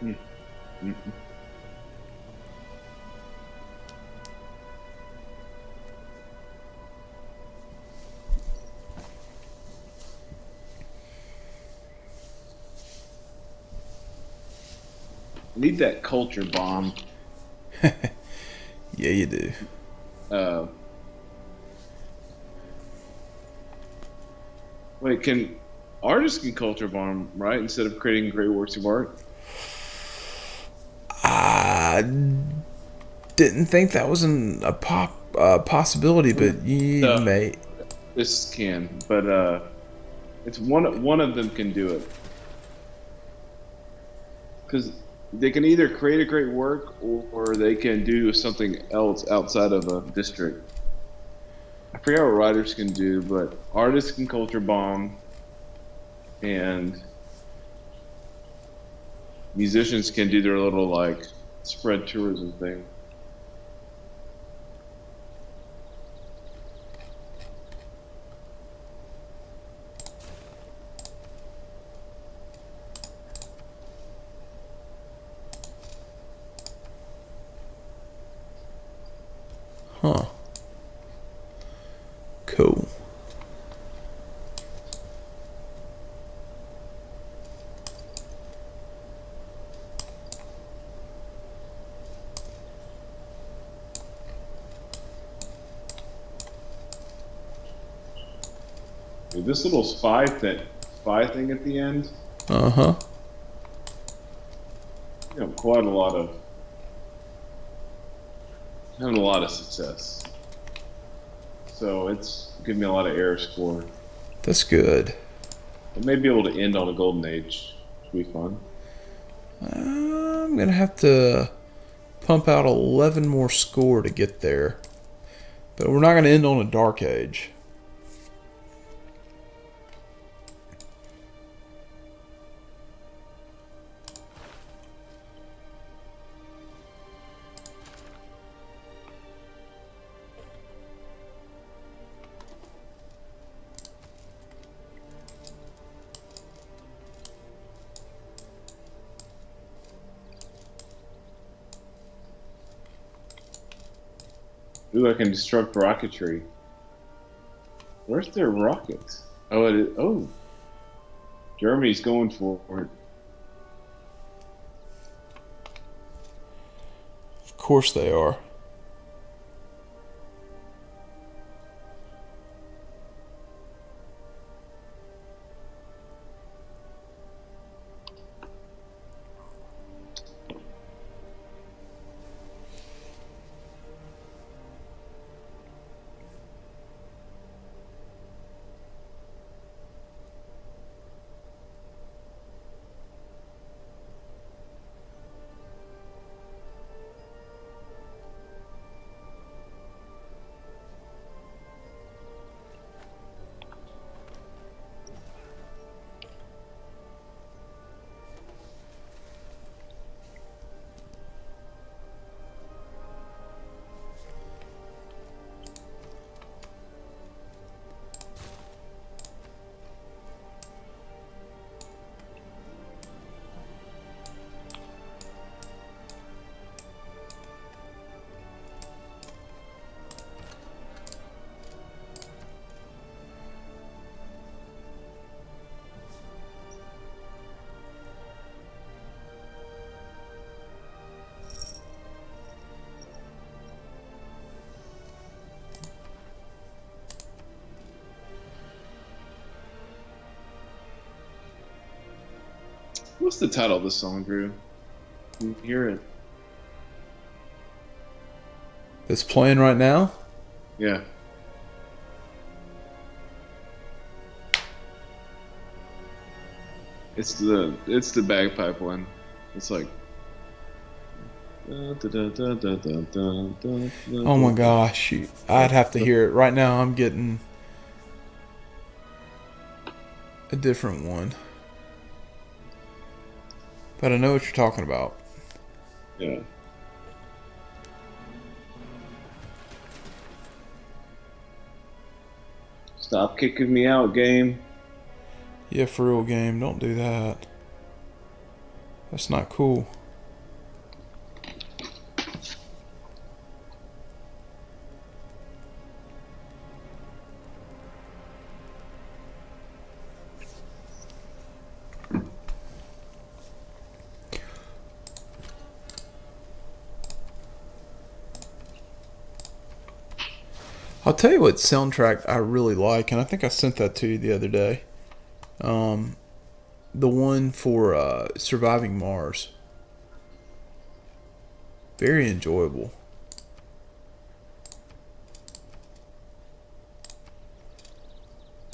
Mm, mm. Need that culture bomb. Yeah, you do. Uh, Wait, can artists can culture bomb, right? Instead of creating great works of art. I didn't think that was a possibility, but you The may. this can, but it's one of them can do it because they can either create a great work or they can do something else outside of a district. I forget what writers can do, but artists can culture bomb and musicians can do their little like spread tourism thing. Huh. Cool. Dude, this little spy thing at the end, Uh huh. quite a lot of having a lot of success. So it's giving me a lot of error score. That's good. I may be able to end on a golden age. Should be fun. I'm gonna have to pump out 11 more score to get there, but we're not gonna end on a dark age. Ooh, I can destruct rocketry. Where's their rockets? Oh, it is. Oh, Germany's going for it. Of course they are. What's the title of this song, Drew? You hear it? It's playing right now. Yeah. It's the bagpipe one. It's like. Oh my gosh, I'd have to hear it right now. I'm getting a different one, but I know what you're talking about. Yeah. Stop kicking me out, game. Yeah, for real, game. Don't do that. That's not cool. I'll tell you what soundtrack I really like, and I think I sent that to you the other day. The one for Surviving Mars. Very enjoyable.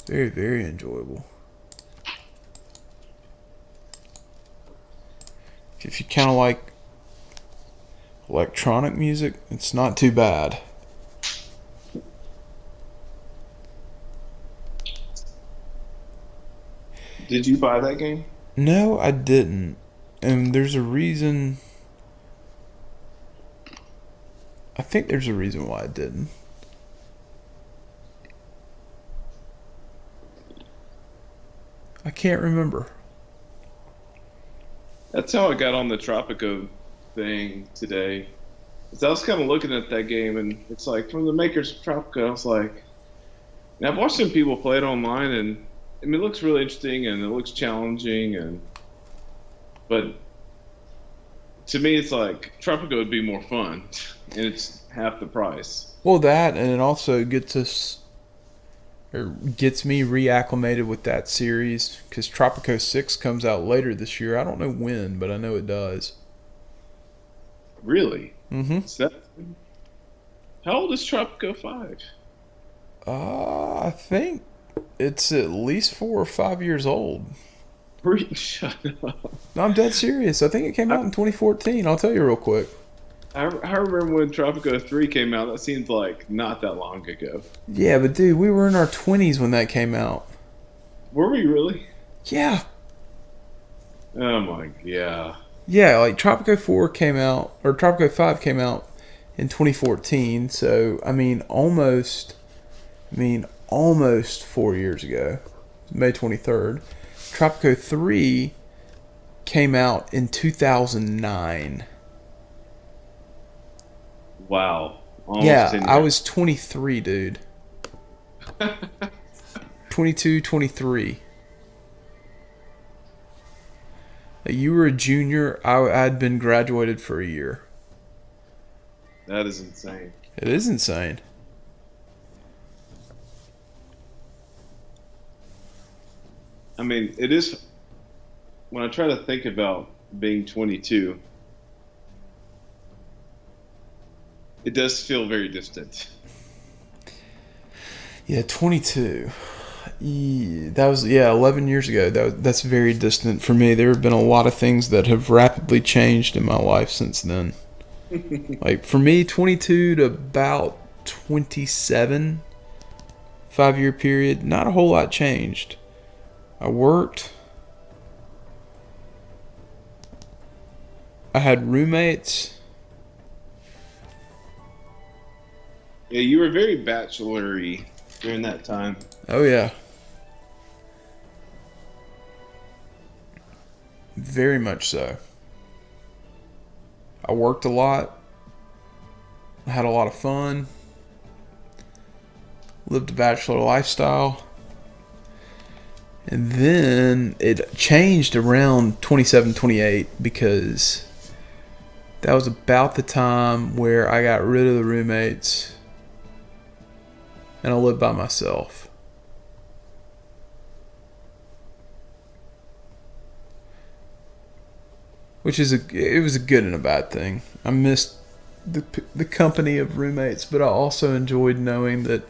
Very, very enjoyable. If you kind of like electronic music, it's not too bad. Did you buy that game? No, I didn't. And there's a reason. I think there's a reason why I didn't. I can't remember. That's how I got on the Tropico thing today. 'Cause I was kind of looking at that game, and it's like from the makers of Tropico. I was like, and I've watched some people play it online, and I mean, it looks really interesting and it looks challenging, but to me, it's like Tropico would be more fun, and it's half the price. Well, that, and it also gets us, or gets me reacclimated with that series, because Tropico 6 comes out later this year. I don't know when, but I know it does. Really? Mm-hmm. How old is Tropico 5? I think it's at least 4 or 5 years old. Shut up. No, I'm dead serious. I think it came out in 2014. I'll tell you real quick. I remember when Tropico 3 came out. That seems like not that long ago. Yeah, but dude, we were in our 20s when that came out. Were we really? Yeah. Oh my, yeah. Yeah, like Tropico 4 came out, or Tropico 5 came out in 2014. So, I mean, almost 4 years ago. May 23rd. Tropico 3 came out in 2009. Wow. Almost Yeah, 10 I years. was 23, dude. 22, 23. You were a junior. I'd been graduated for a year. That is insane. It is insane. I mean, it is. When I try to think about being 22, it does feel very distant. Yeah, 22. That was 11 years ago. That's very distant for me. There have been a lot of things that have rapidly changed in my life since then. Like for me, 22 to about 27, 5-year period, not a whole lot changed. I worked. I had roommates. Yeah, you were very bachelor-y during that time. Oh yeah. Very much so. I worked a lot. I had a lot of fun. Lived a bachelor lifestyle. And then it changed around 27, 28 because that was about the time where I got rid of the roommates and I lived by myself. It was a good and a bad thing. I missed the company of roommates, but I also enjoyed knowing that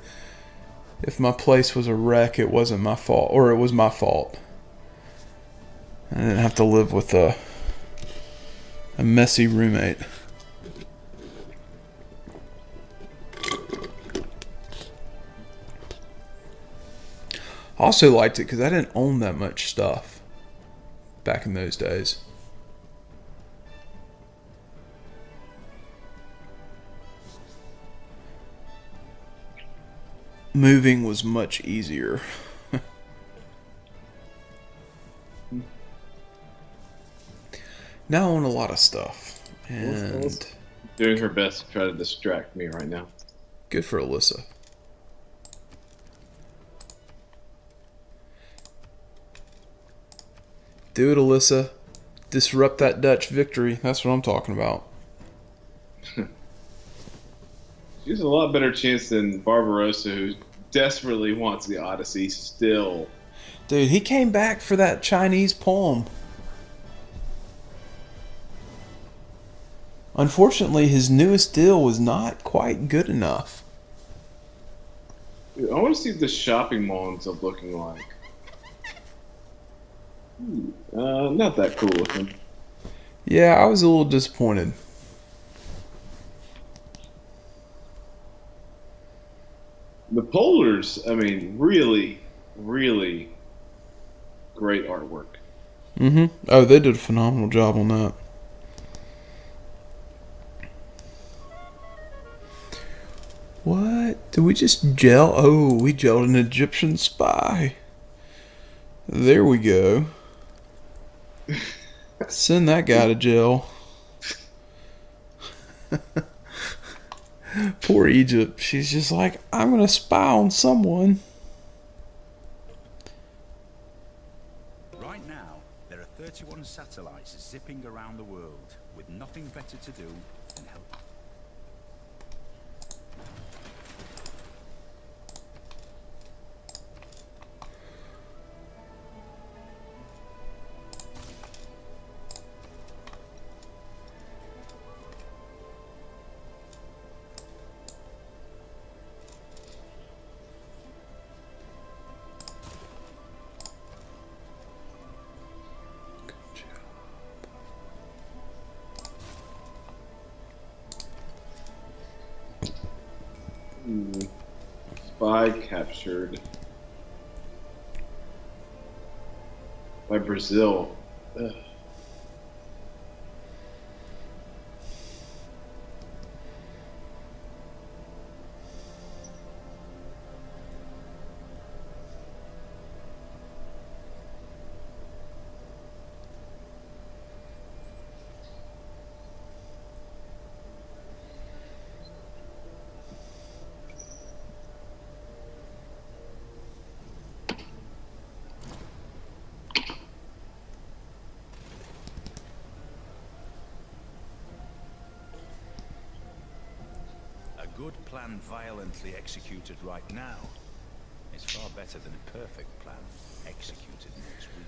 if my place was a wreck, it wasn't my fault, or it was my fault. I didn't have to live with a messy roommate. I also liked it because I didn't own that much stuff back in those days. Moving was much easier. Now I own a lot of stuff. Alyssa- And doing her best to try to distract me right now. good for Alyssa. Do it, Alyssa. Disrupt that Dutch victory. That's what I'm talking about. She has a lot better chance than Barbarossa, who desperately wants the Odyssey still. Dude, he came back for that Chinese poem. Unfortunately, his newest deal was not quite good enough. Dude, I want to see what the shopping mall ends up looking like. Not that cool looking. Yeah, I was a little disappointed. The Polars, I mean, really, really great artwork. Mm-hmm. Oh, they did a phenomenal job on that. What? Did we just gel? Oh, we gelled an Egyptian spy. There we go. Send that guy to jail. Poor Egypt. She's just like, I'm going to spy on someone. Right now, there are 31 satellites zipping around the world with nothing better to do than help. Spy captured by Brazil. Ugh. A good plan violently executed right now is far better than a perfect plan executed next week.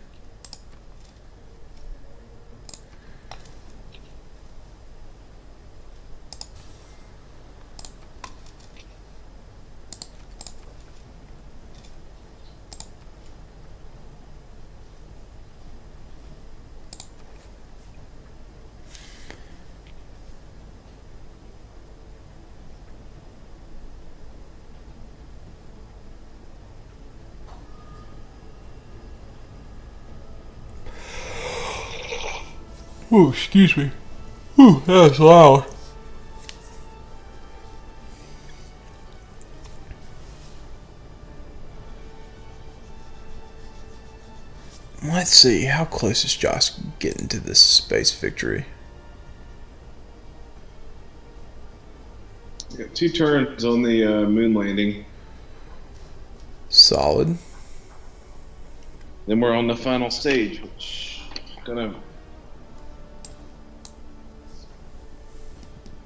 Oh, excuse me. Ooh, that was loud. Let's see, how close is Josh getting to this space victory? We got 2 turns on the moon landing. Solid. Then we're on the final stage, which gonna.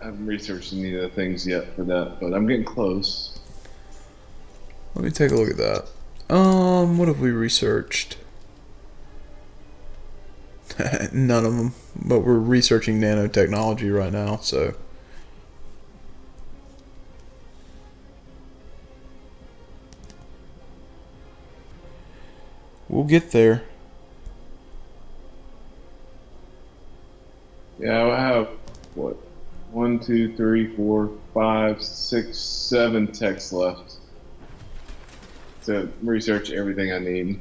I haven't researched any of the things yet for that, but I'm getting close. Let me take a look at that. What have we researched? None of them, but we're researching nanotechnology right now, so. We'll get there. Yeah, I have what? 1, 2, 3, 4, 5, 6, 7 texts left to research everything I need.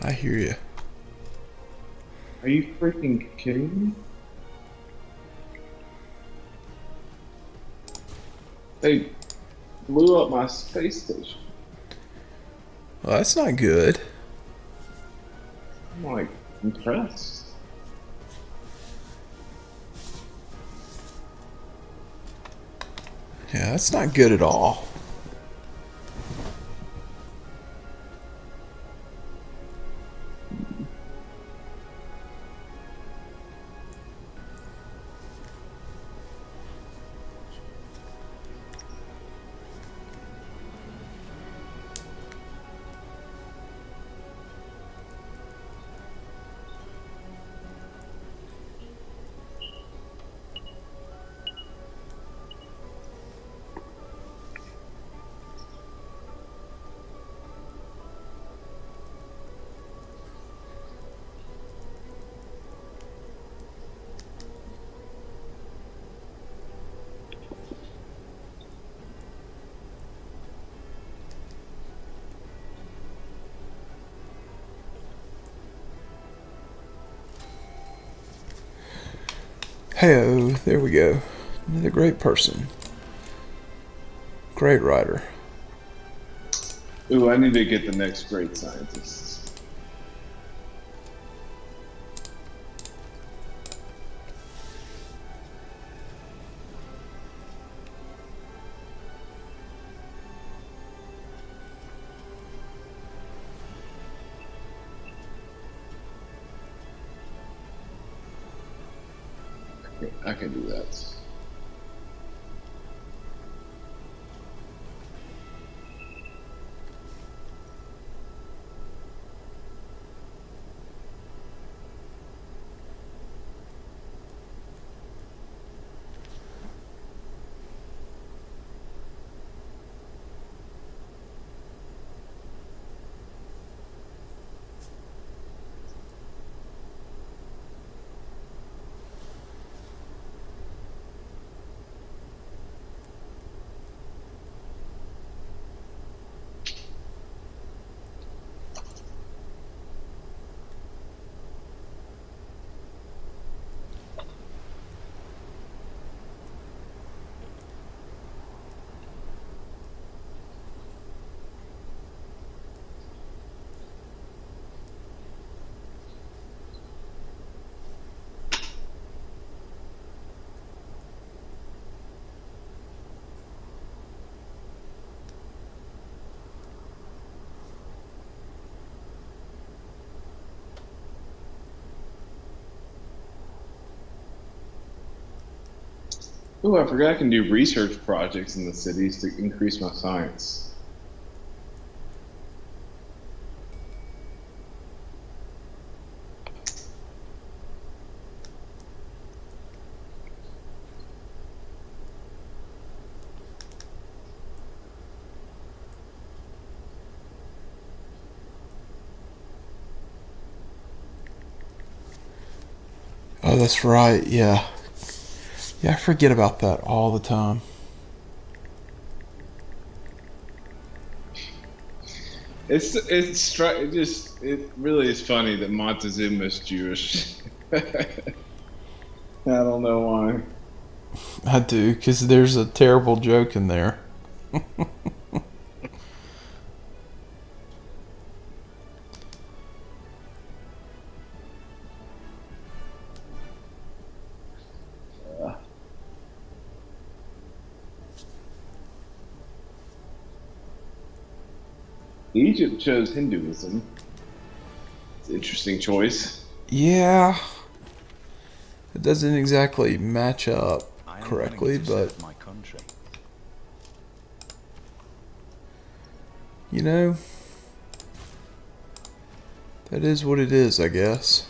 I hear you. Are you freaking kidding me? They blew up my space station. Well, that's not good. I'm like impressed. Yeah, that's not good at all. Hey-oh, there we go. Another great person. Great writer. Ooh, I need to get the next great scientist. Okay, I can do that. Ooh, I forgot I can do research projects in the cities to increase my science. Oh, that's right. Yeah. Yeah, I forget about that all the time. It really is funny that Montezuma is Jewish. I don't know why. I do, because there's a terrible joke in there. Egypt chose Hinduism. It's an interesting choice. Yeah, it doesn't exactly match up I am correctly, willing to but serve my country. you know, that is what it is, I guess.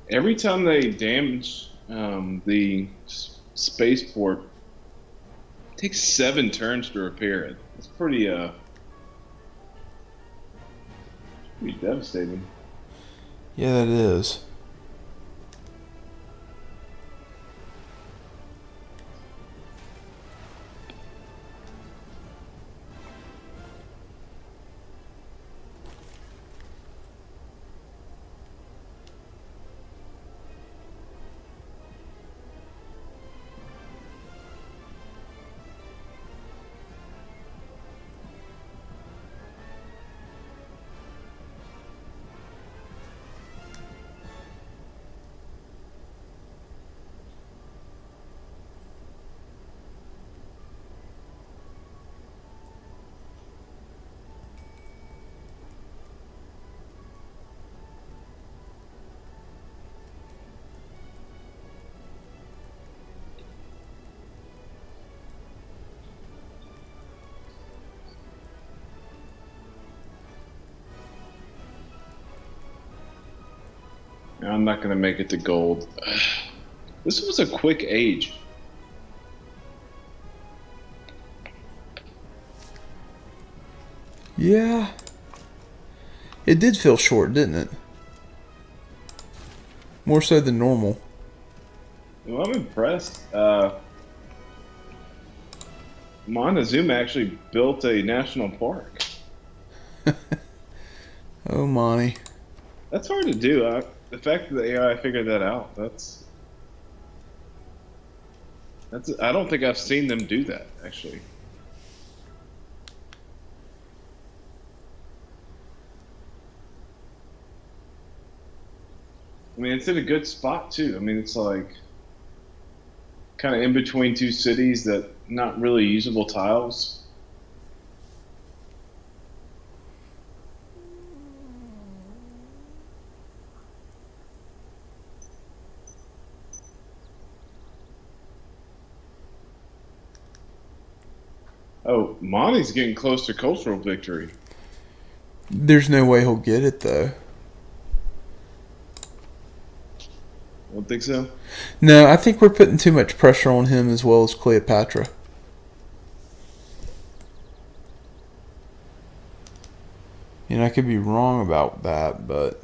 Every time they damage the spaceport, it takes 7 turns to repair it. It's pretty devastating. Yeah, that is. I'm not going to make it to gold. This was a quick age. Yeah. It did feel short, didn't it? More so than normal. Well, I'm impressed. Montezuma actually built a national park. Oh, Monty. That's hard to do. The fact that the AI figured that out, that's. I don't think I've seen them do that, actually. I mean, it's in a good spot, too. I mean, it's like kind of in between two cities that not really usable tiles. Oh, Monty's getting close to cultural victory. There's no way he'll get it, though. Don't think so? No, I think we're putting too much pressure on him as well as Cleopatra. You know, I could be wrong about that, but...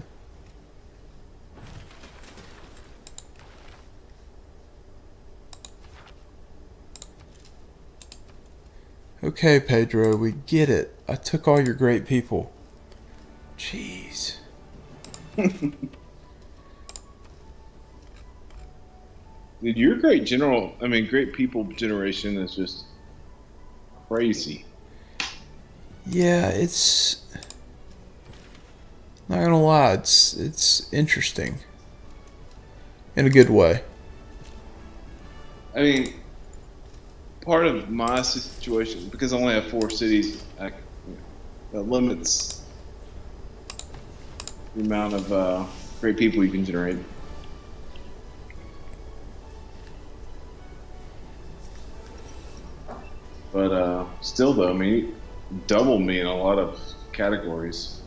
Okay, Pedro, we get it. I took all your great people. Jeez. Dude, your great general, I mean, great people generation is just crazy. Yeah, it's... Not gonna lie, it's interesting. In a good way. I mean, part of my situation, because I only have 4 cities, that limits the amount of great people you can generate. But still, though, I mean, you double me in a lot of categories.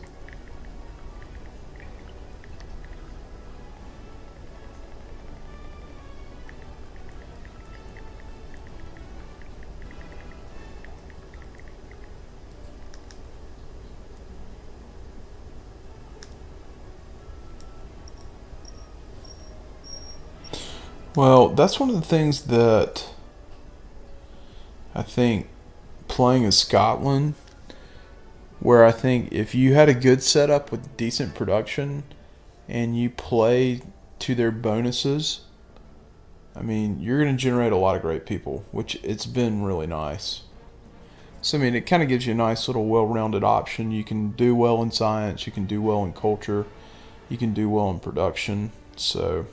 Well, that's one of the things that I think playing as Scotland, where I think if you had a good setup with decent production and you play to their bonuses, I mean, you're going to generate a lot of great people, which it's been really nice. So, I mean, it kind of gives you a nice little well-rounded option. You can do well in science, you can do well in culture, you can do well in production. So,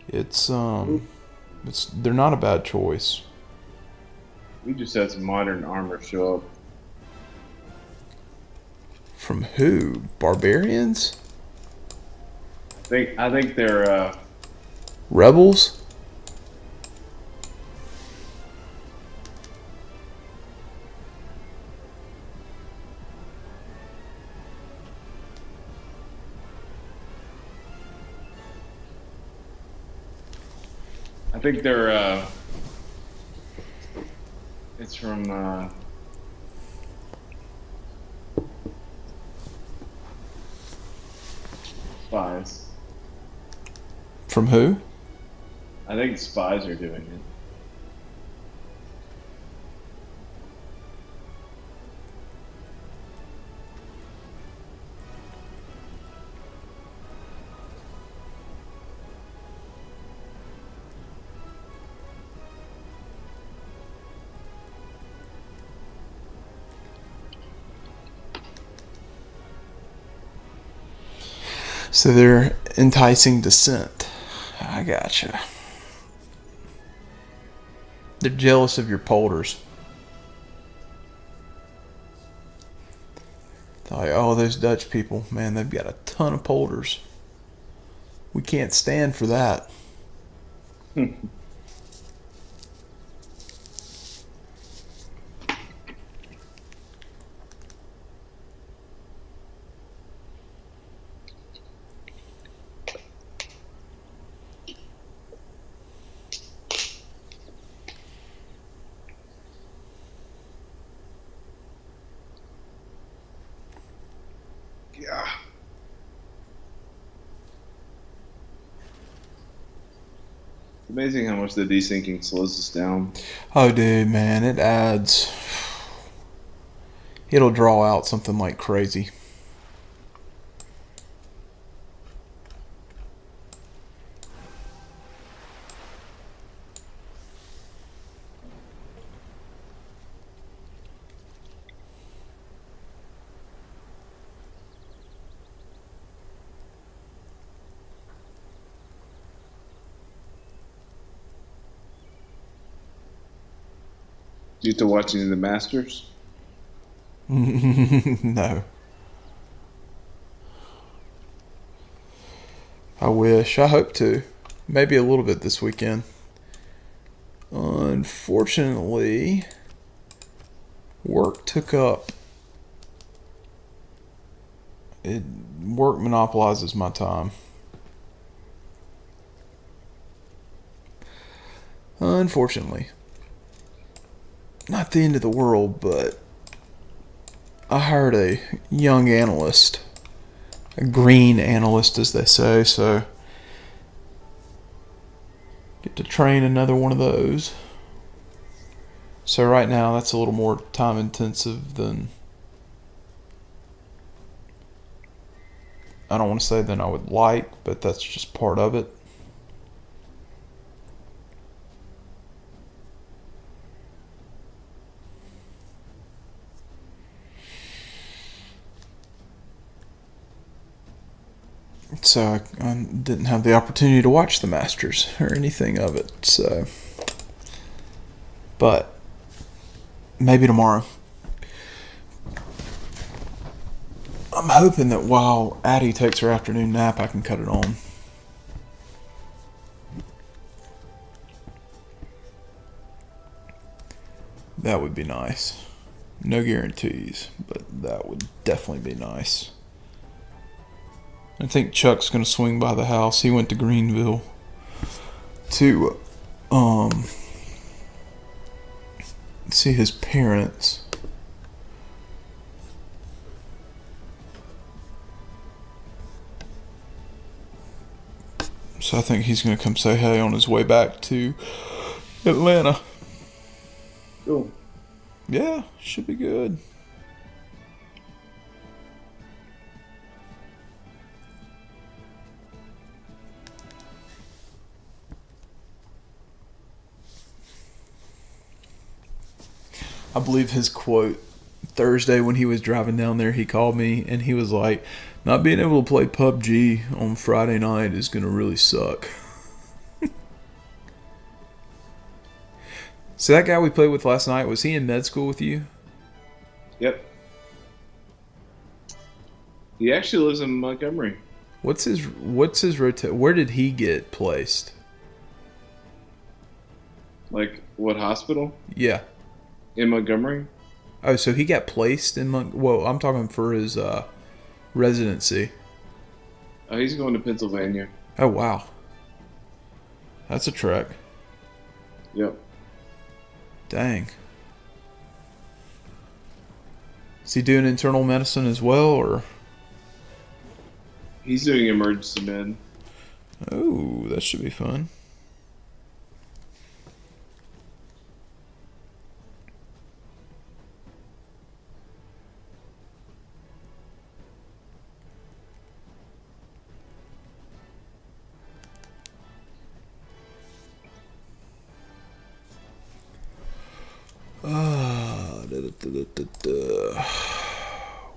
it's they're not a bad choice. We just had some modern armor show up. From who? Barbarians? I think they're Rebels? it's from Spies. From who? I think Spies are doing it. So they're enticing dissent. I gotcha. They're jealous of your polders. They're like, oh, those Dutch people, man, they've got a ton of polders. We can't stand for that. Amazing how much the desyncing slows us down. Oh, dude, man, it adds. It'll draw out something like crazy. Due to watching the Masters. No. I wish. I hope to. Maybe a little bit this weekend. Unfortunately, work took up. Work monopolizes my time. Unfortunately. Not the end of the world, but I hired a young analyst. A green analyst, as they say, so get to train another one of those. So right now, that's a little more time intensive than, I don't want to say than I would like, but that's just part of it. So I didn't have the opportunity to watch the Masters or anything of it. So, but maybe tomorrow. I'm hoping that while Addie takes her afternoon nap, I can cut it on. That would be nice. No guarantees, but that would definitely be nice. I think Chuck's gonna swing by the house. He went to Greenville to see his parents. So I think he's gonna come say hey on his way back to Atlanta. Cool. Yeah, should be good. I believe his quote Thursday when he was driving down there, he called me and he was like, not being able to play PUBG on Friday night is going to really suck. So that guy we played with last night, was he in med school with you? Yep. He actually lives in Montgomery. What's his where did he get placed? Like, what hospital? Yeah. In Montgomery? Oh, so he got placed in well, I'm talking for his residency. Oh, he's going to Pennsylvania. Oh, wow. That's a trek. Yep. Dang. Is he doing internal medicine as well, or? He's doing emergency med. Oh, that should be fun.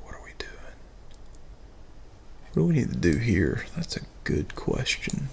What are we doing? What do we need to do here? That's a good question.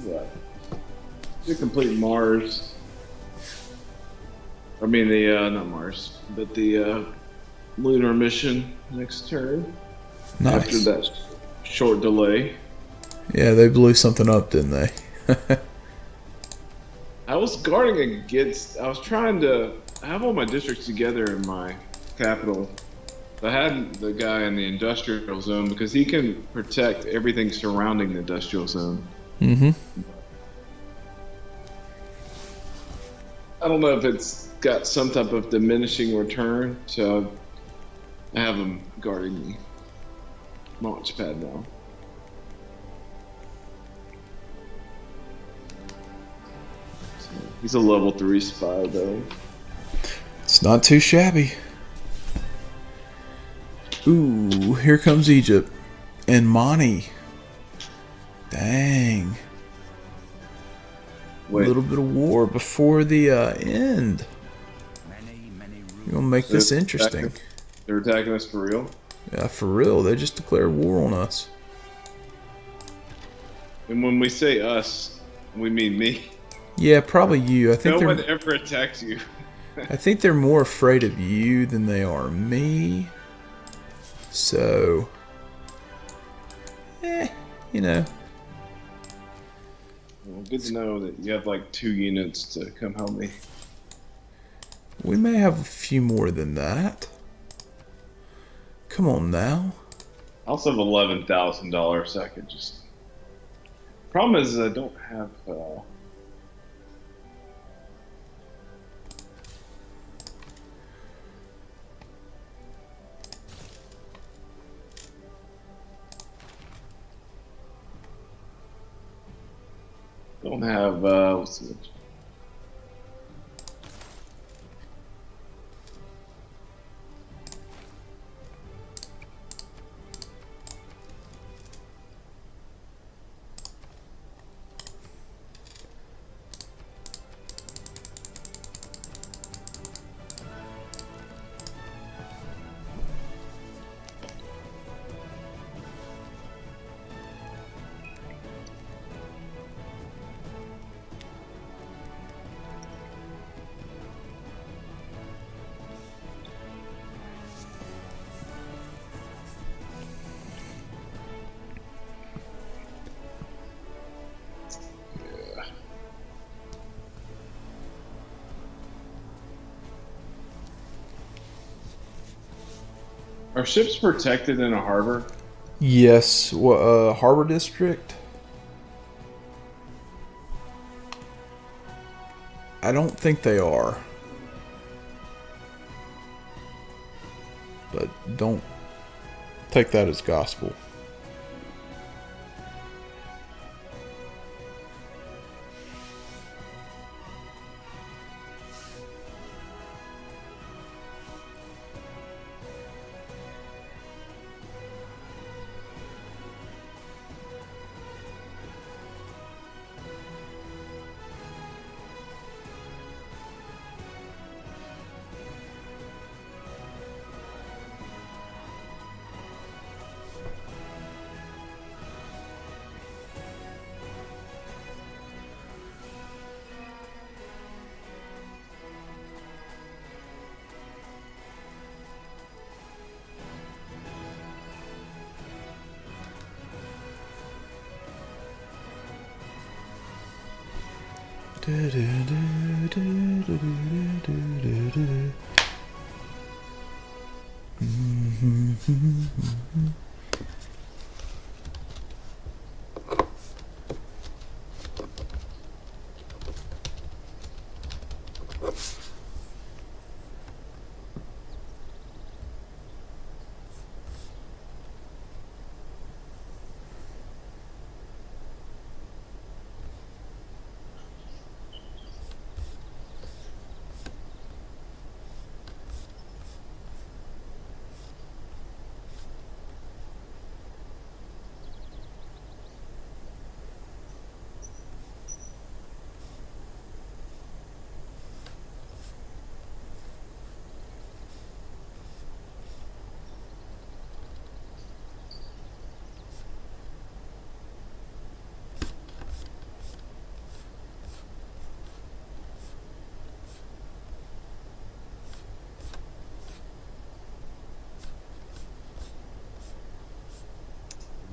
Yeah. To complete Mars. I mean the not Mars, but the lunar mission next turn. After Nice. that short delay. Yeah, they blew something up, didn't they? I was guarding against. I was trying to. I have all my districts together in my capital. I had the guy in the industrial zone because he can protect everything surrounding the industrial zone. Mm-hmm. I don't know if it's got some type of diminishing return, so I have him guarding the launch pad now. So he's a level 3 spy though. It's not too shabby. Ooh, here comes Egypt. And Monty. Dang. A Wait, little bit of war before the end. Many You're gonna make this They're interesting. they're attacking us for real? Yeah, for real. They just declared war on us. And when we say us, we mean me. Yeah, probably you. I think No one they're. ever attacks you. I think they're more afraid of you than they are me. So, you know. Well, good to know that you have like 2 units to come help me. We may have a few more than that. Come on now. I also have $11,000, so I could just. Problem is, I don't have. Don't have. What's the. Are ships protected in a harbor? Yes, Harbor District. I don't think they are. But don't take that as gospel.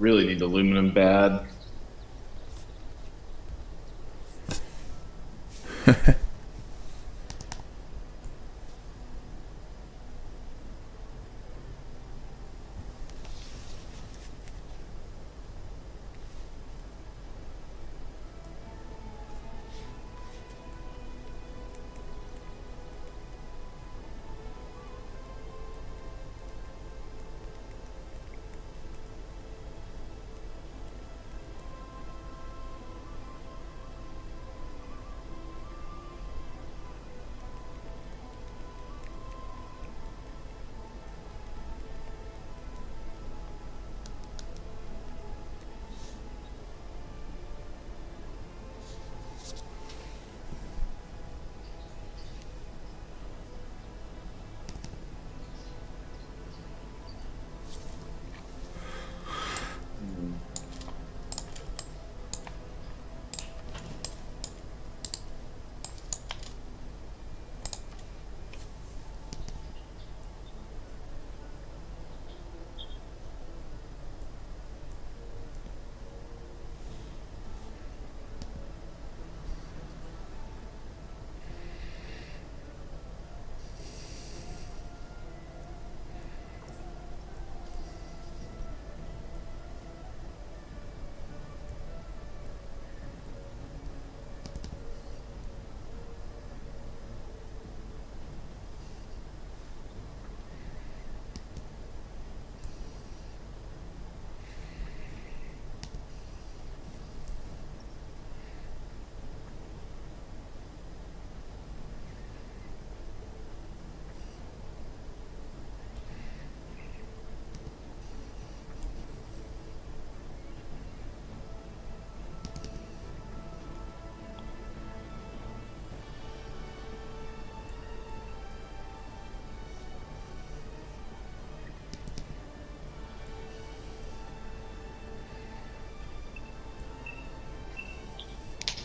really need aluminum bad.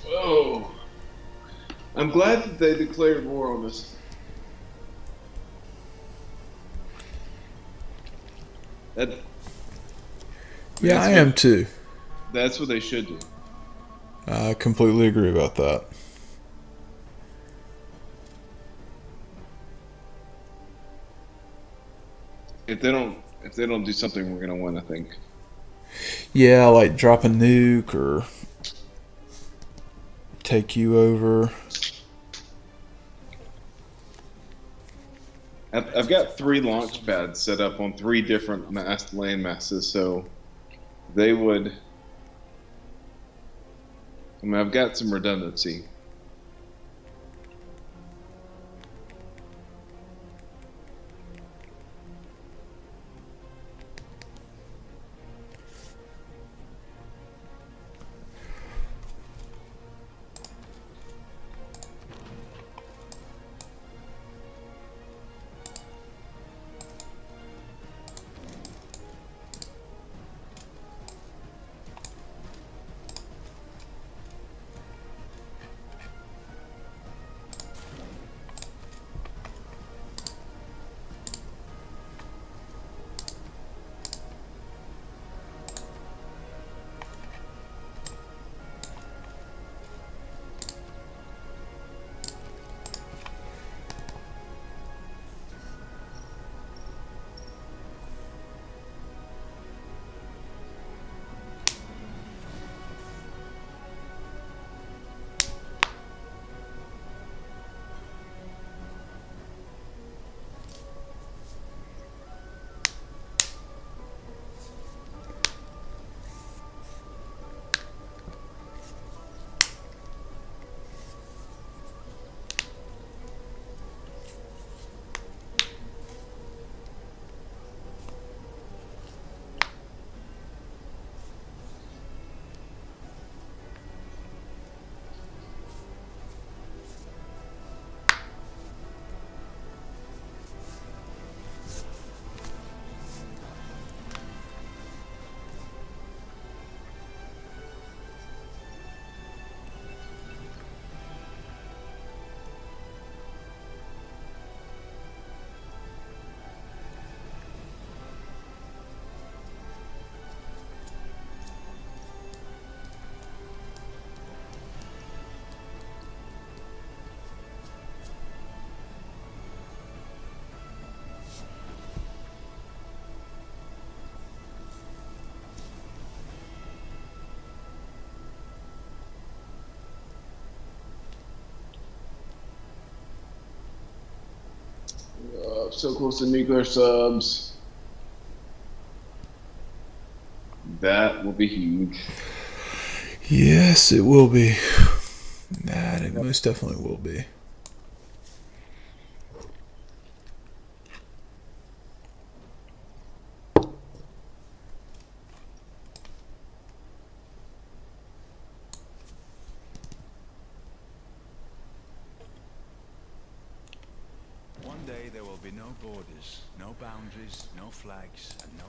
Oh, I'm glad that they declared war on us. That Yeah, I That's am what- too. that's what they should do. I completely agree about that. If they don't do something, we're gonna win. I think. Yeah, like drop a nuke or take you over. I've got 3 launch pads set up on 3 different land masses, so they would. I mean, I've got some redundancy. So close to nuclear subs. That will be huge. Yes, it will be. That it most definitely will be. One day there will be no borders, no boundaries, no flags, and no...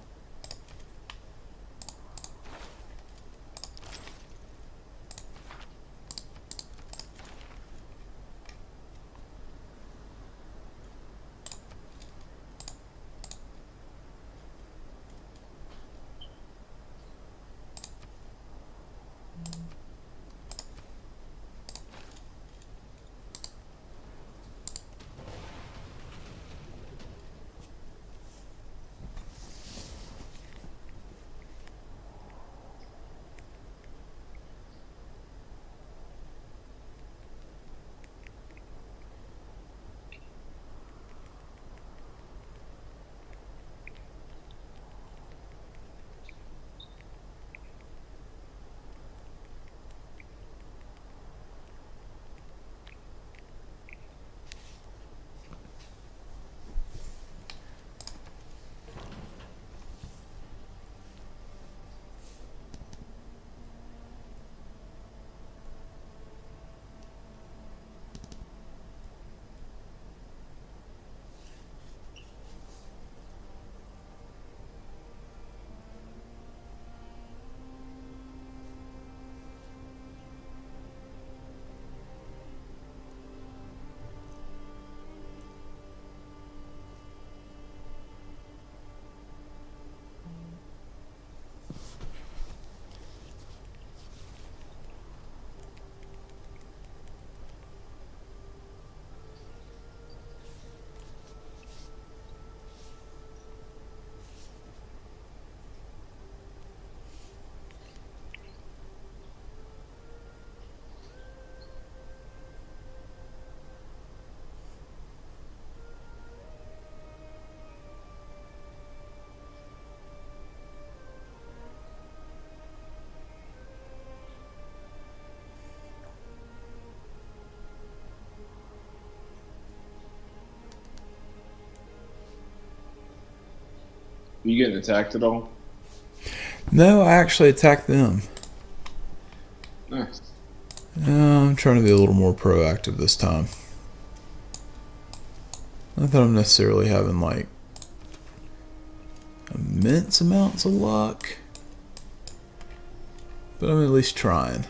You getting attacked at all? No, I actually attacked them. Nice. I'm trying to be a little more proactive this time. Not that I'm necessarily having like immense amounts of luck, but I'm at least trying.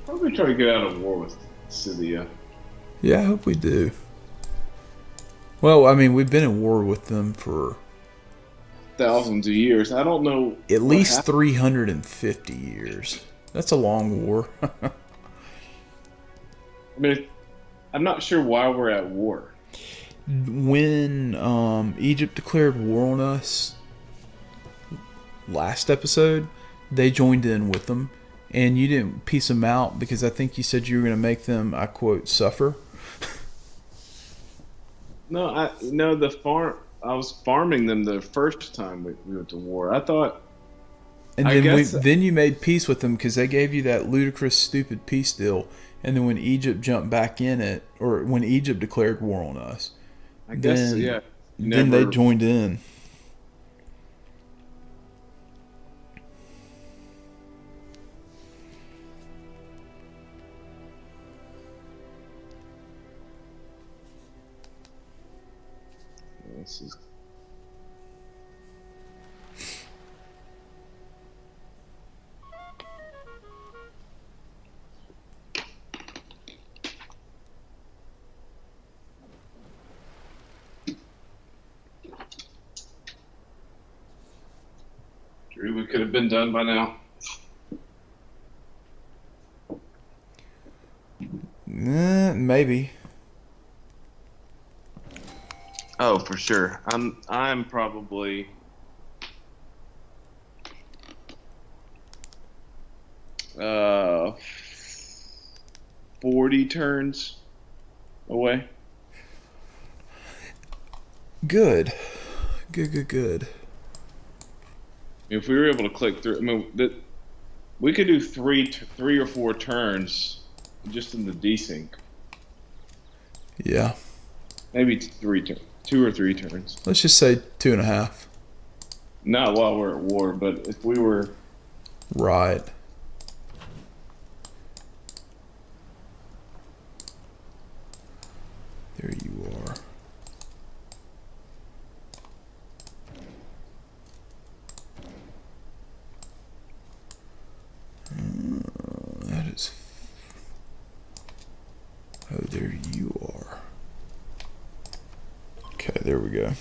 Probably try to get out of war with Scythia. Yeah, I hope we do. Well, I mean, we've been at war with them for Thousands of years. I don't know. at what least happened. 350 years. That's a long war. I mean, I'm not sure why we're at war. When Egypt declared war on us last episode, they joined in with them, and you didn't piece them out because I think you said you were going to make them, I quote, suffer. No, I no the farm. I was farming them the first time we went to war. I thought. And I then guess. then you made peace with them because they gave you that ludicrous, stupid peace deal. And then when Egypt jumped back in it, or when Egypt declared war on us, I guess. then Yeah. You then they never. joined in. This is. Drew, we could have been done by now. Maybe. Oh, for sure. I'm probably uh 40 turns away. Good. Good. If we were able to click through, I mean, we could do three or four turns just in the desync. Yeah. Maybe two or three turns. Let's just say 2.5. Not while we're at war, but if we were. Right. There you are. That is. Oh, there you are. Okay, there we go.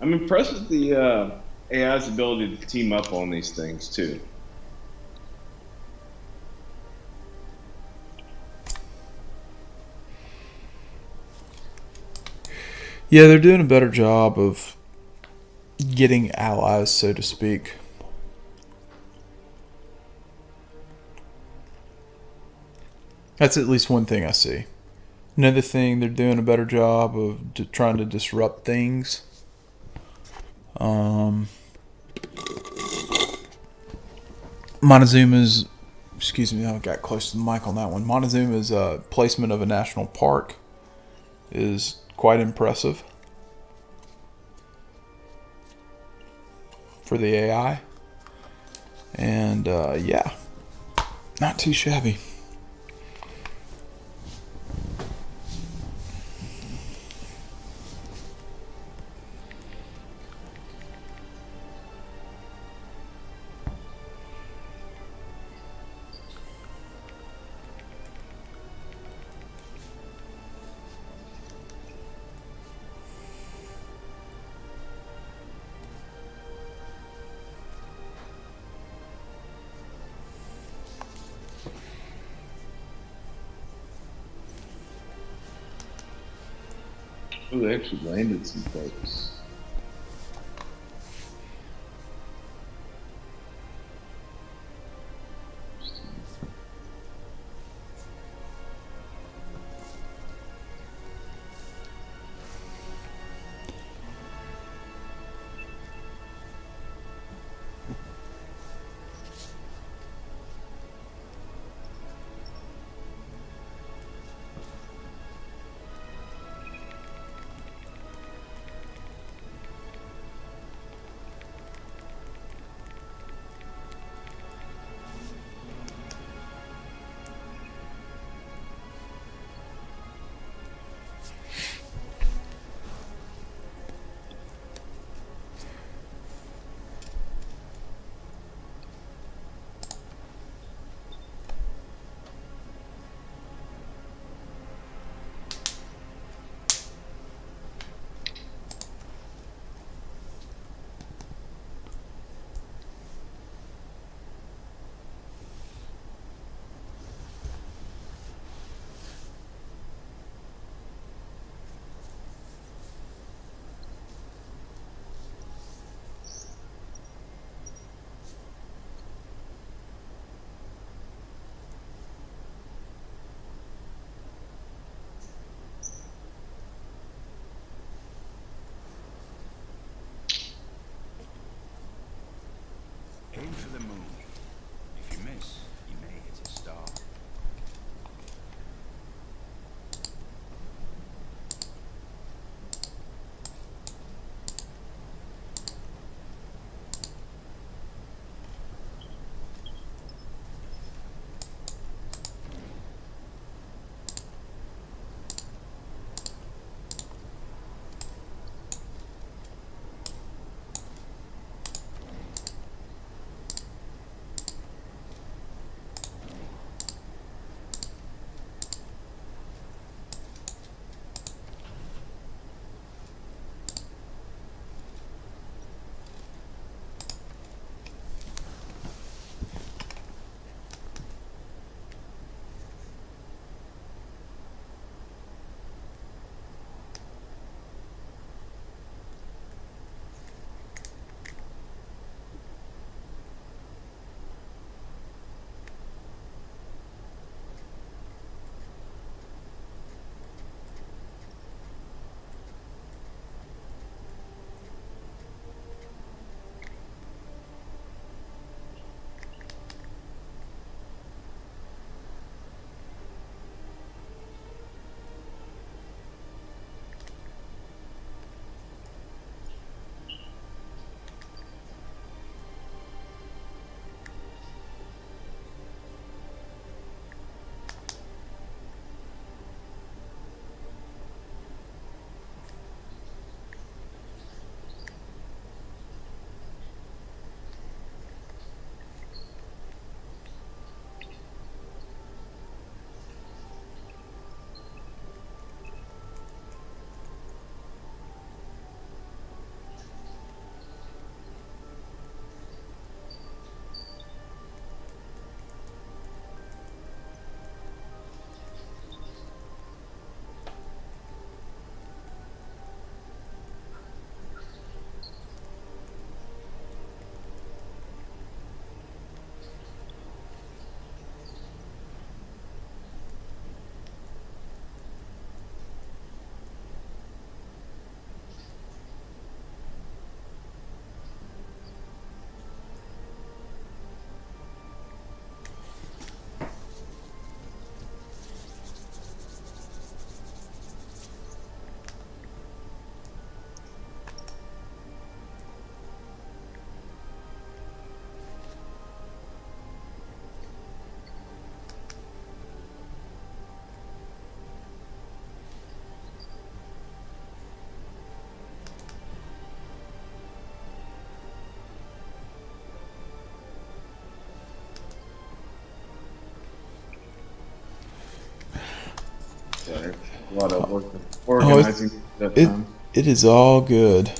I'm impressed with the AI's ability to team up on these things too. Yeah, they're doing a better job of getting allies, so to speak. That's at least one thing I see. Another thing, they're doing a better job of trying to disrupt things. Montezuma's, excuse me, I got close to the mic on that one. Montezuma's placement of a national park is quite impressive for the AI. And yeah, not too shabby. Oh, they actually landed some folks. Sorry. A lot of work Oh, organizing that it time. it is all good.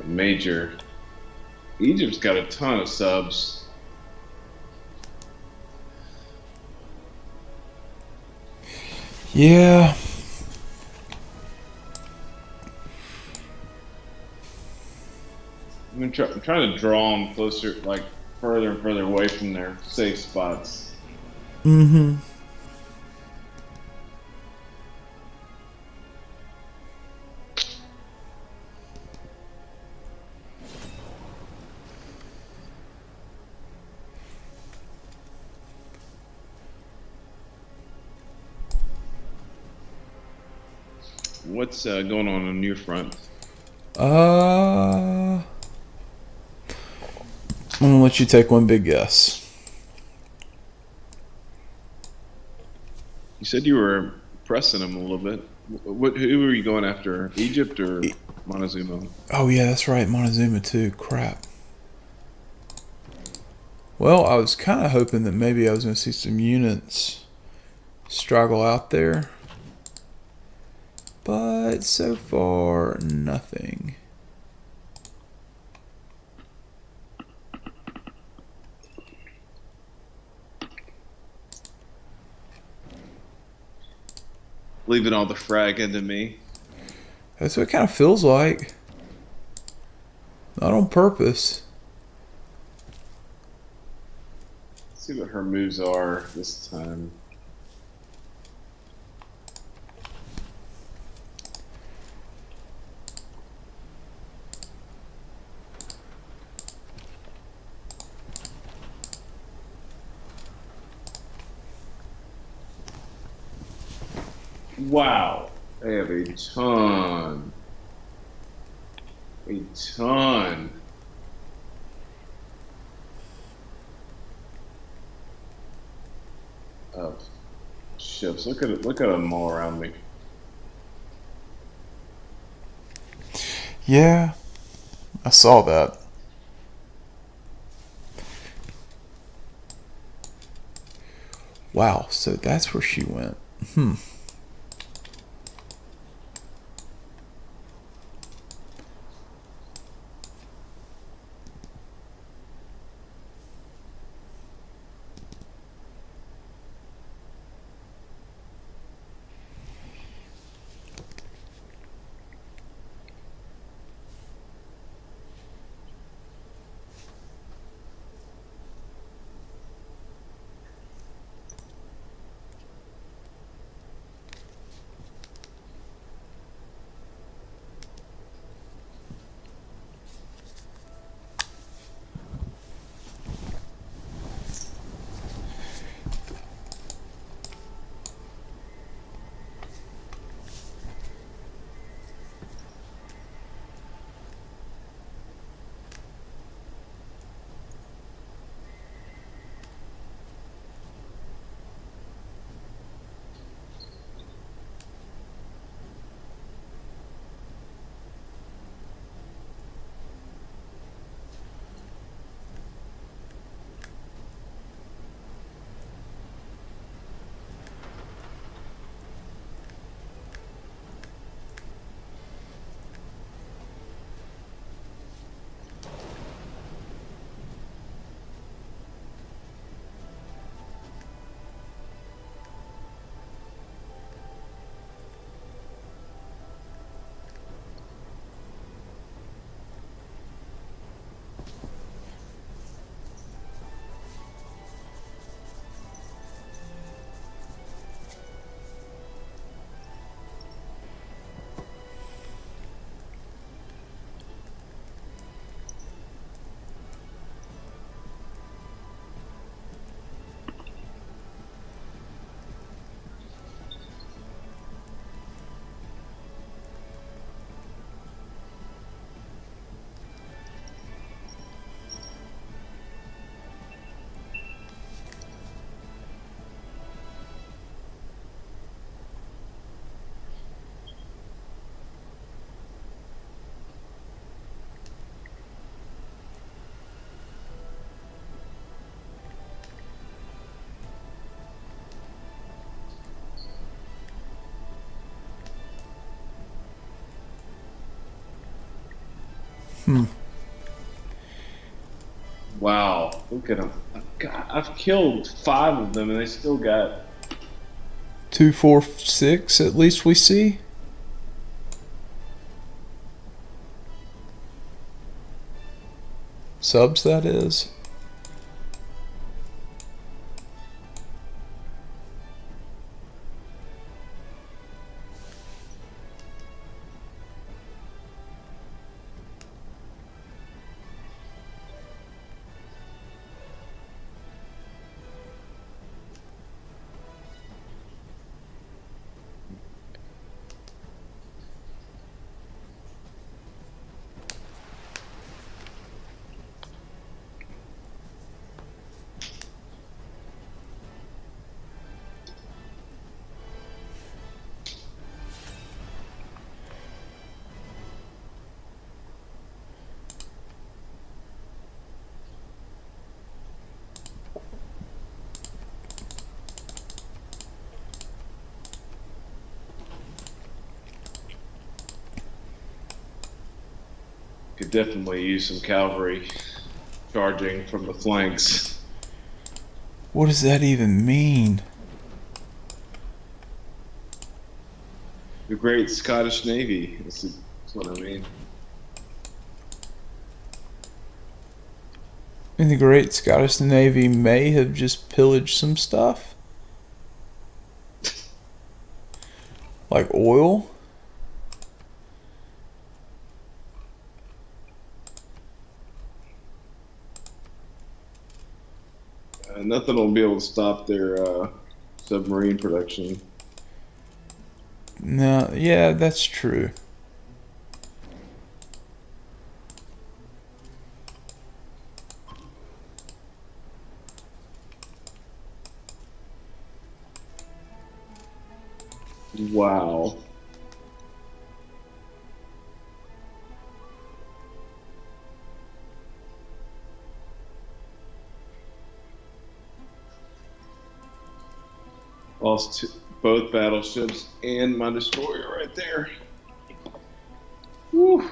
Major. Egypt's got a ton of subs. Yeah. I'm trying to draw them closer, like further and further away from their safe spots. Mm-hmm. What's going on your front? I'm gonna let you take one big guess. You said you were pressing them a little bit. Who were you going after? Egypt or Montezuma? Oh yeah, that's right, Montezuma too. Crap. Well, I was kind of hoping that maybe I was gonna see some units struggle out there, but so far nothing. Leaving all the fragging to me. That's what it kind of feels like. Not on purpose. Let's see what her moves are this time. Wow. They have a ton. A ton. Of ships. Look at it. Look at them all around me. Yeah, I saw that. Wow, so that's where she went. Wow, look at them. God, I've killed 5 of them and they still got. 2, 4, 6 at least we see. Subs, that is. Could definitely use some cavalry charging from the flanks. What does that even mean? The great Scottish Navy. That's what I mean. And the Great Scottish Navy may have just pillaged some stuff. Like oil. Nothing will be able to stop their submarine production. No, yeah, that's true. Wow. Lost both battleships and my destroyer right there. Whew.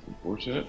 Unfortunate.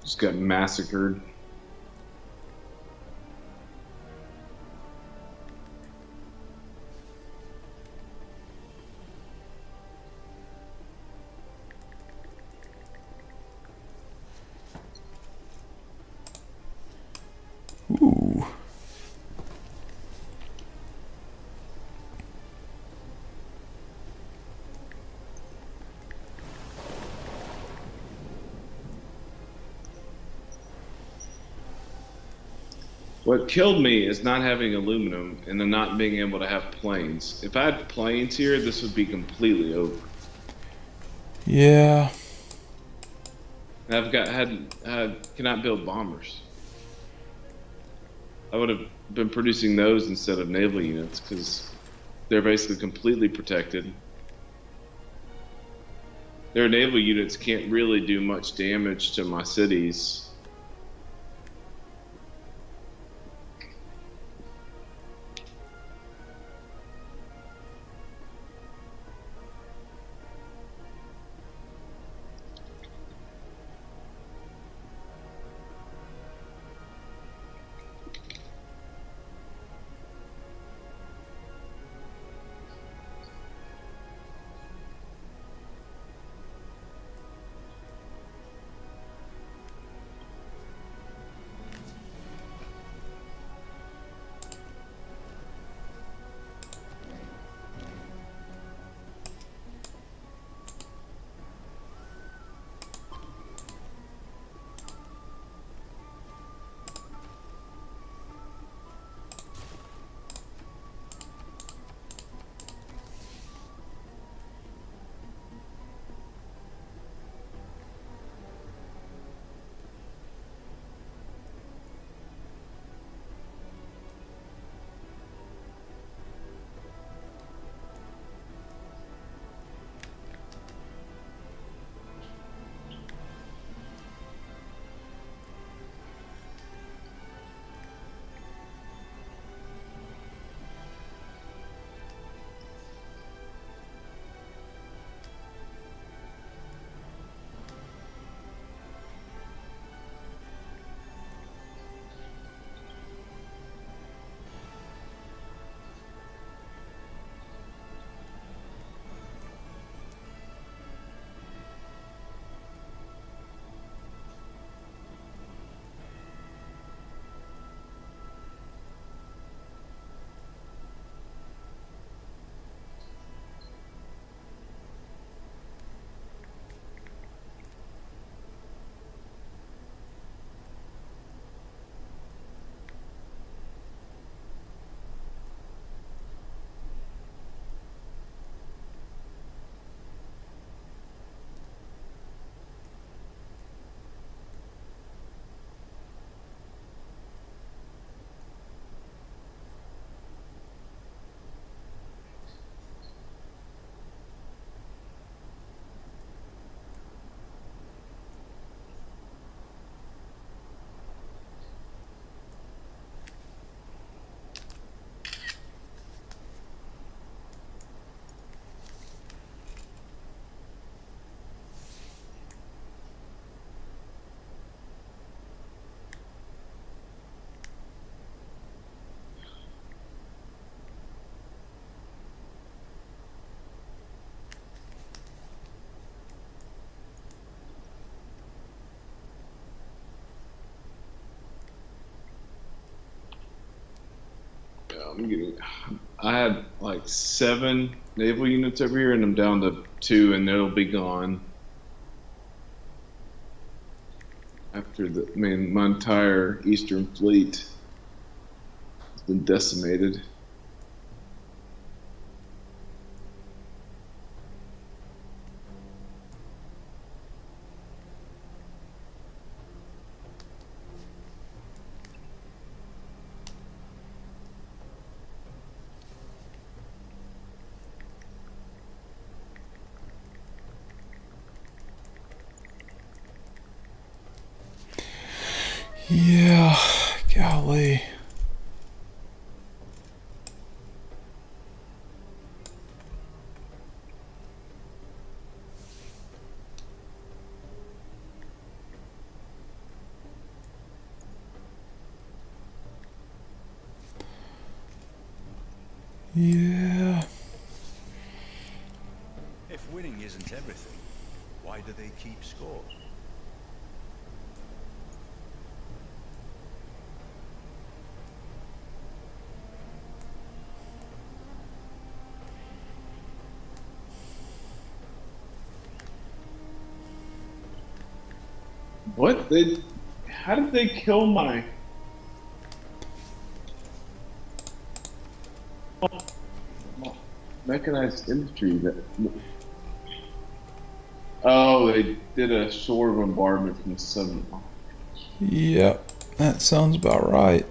Just got massacred. Ooh. What killed me is not having aluminum and then not being able to have planes. If I had planes here, this would be completely over. Yeah. I've got cannot build bombers. I would have been producing those instead of naval units because they're basically completely protected. Their naval units can't really do much damage to my cities. I'm getting. I had like 7 naval units over here, and I'm down to 2, and they'll be gone after the. I mean, my entire Eastern Fleet has been decimated. Yeah. Golly. Yeah. If winning isn't everything, why do they keep score? What? How did they kill my? mechanized infantry that. Oh, they did a shore bombardment from the southern. Yep, that sounds about right.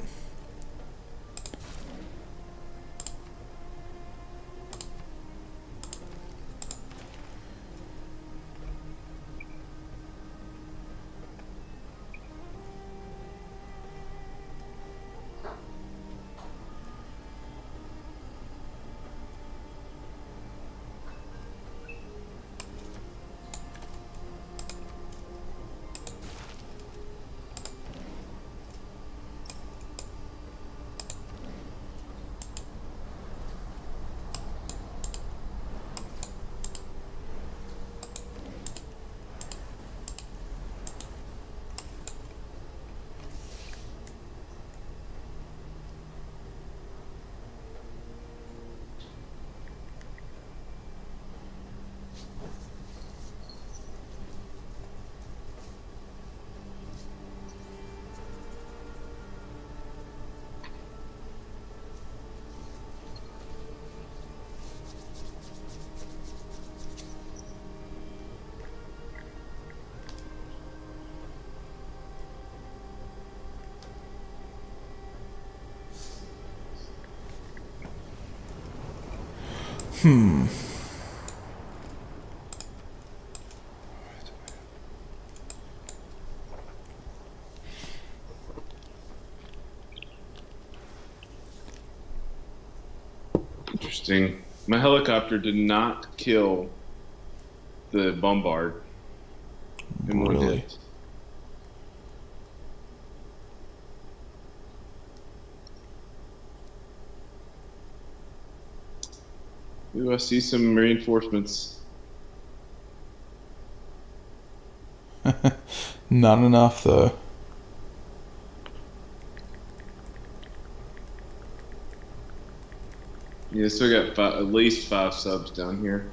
Interesting. My helicopter did not kill the bombard in one Really? hit. Ooh, I see some reinforcements. Not enough, though. Yeah, so I got at least 5 subs down here.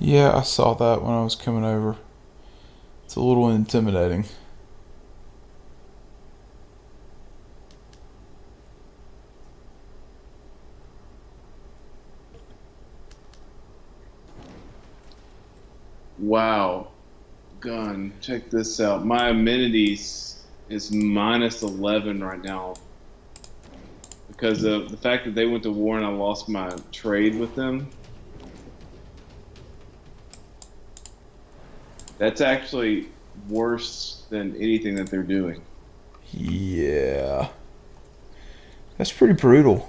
Yeah, I saw that when I was coming over. It's a little intimidating. Wow. Gun, check this out. My amenities is -11 right now because of the fact that they went to war and I lost my trade with them. That's actually worse than anything that they're doing. Yeah. That's pretty brutal.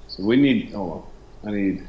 So we need. Oh, I need.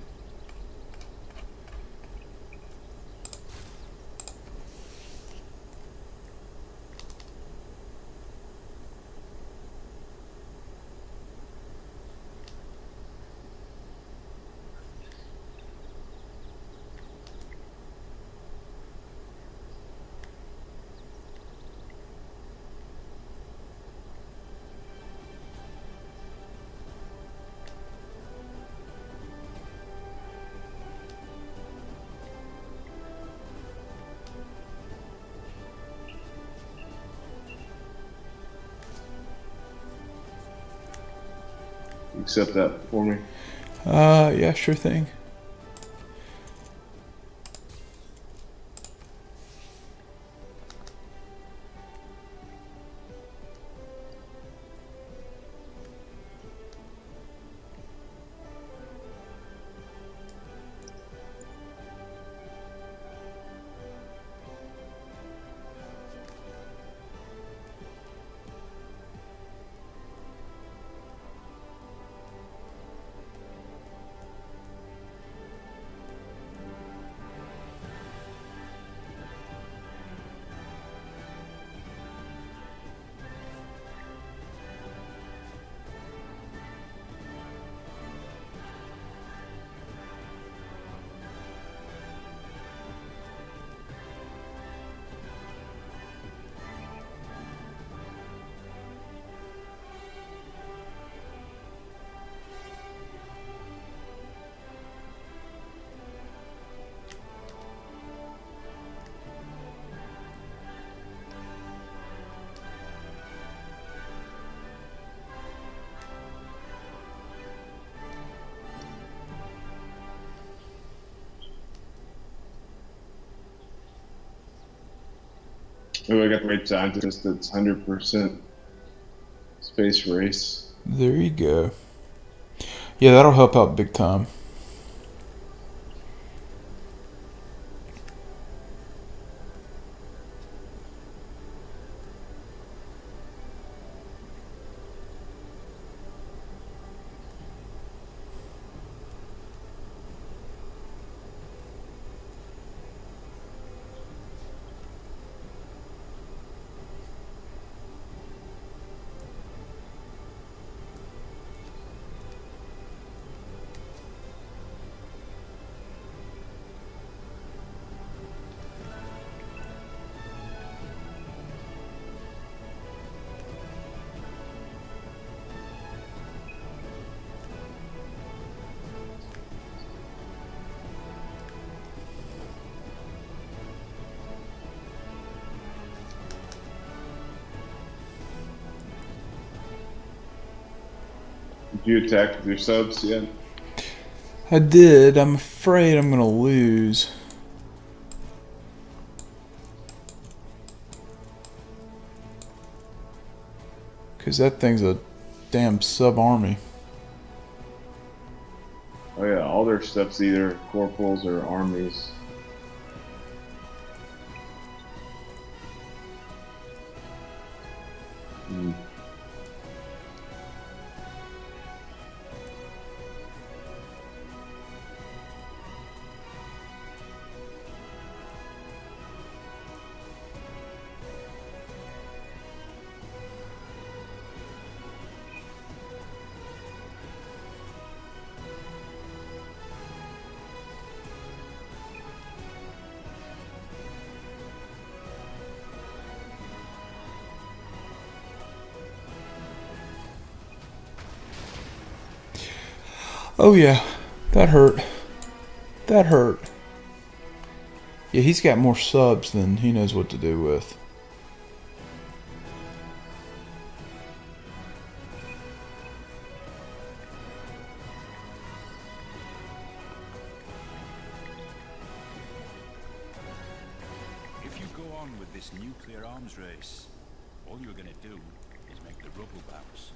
Accept that for me. Yeah, sure thing. Oh, I got the right scientist. That's 100% space race. There you go. Yeah, that'll help out big time. Did you attack with your subs yet? I did. I'm afraid I'm gonna lose. Because that thing's a damn sub-army. Oh yeah, all their stuff's either corporals or armies. Hmm. Oh yeah, that hurt. That hurt. Yeah, he's got more subs than he knows what to do with. If you go on with this nuclear arms race, all you're gonna do is make the rubble bounce.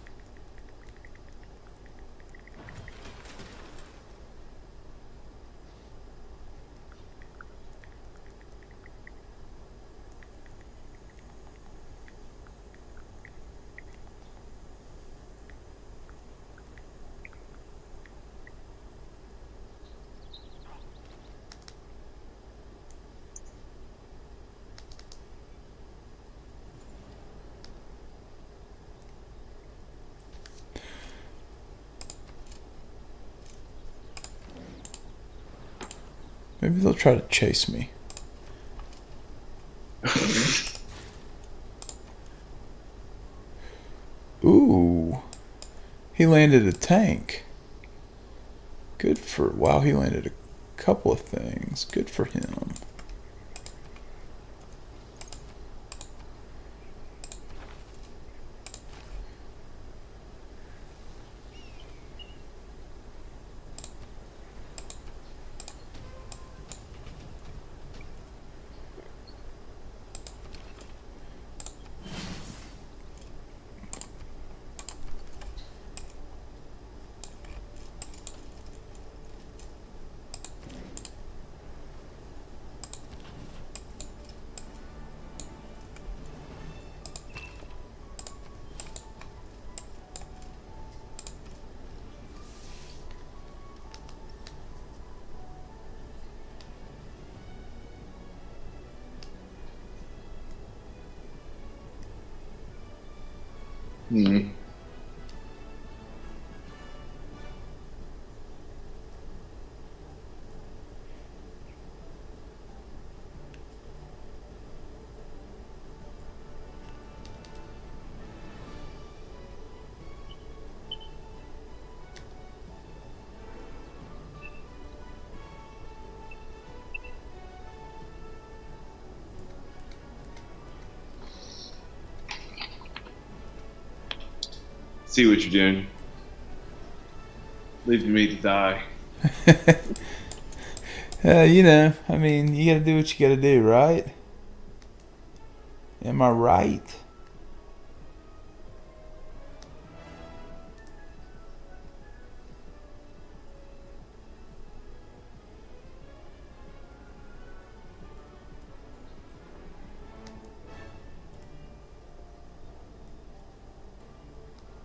Maybe they'll try to chase me. Ooh. He landed a tank. Good for... Wow, he landed a couple of things. Good for him. Hmm. See what you're doing. Leaving me to die. You know, I mean, you gotta do what you gotta do, right? Am I right?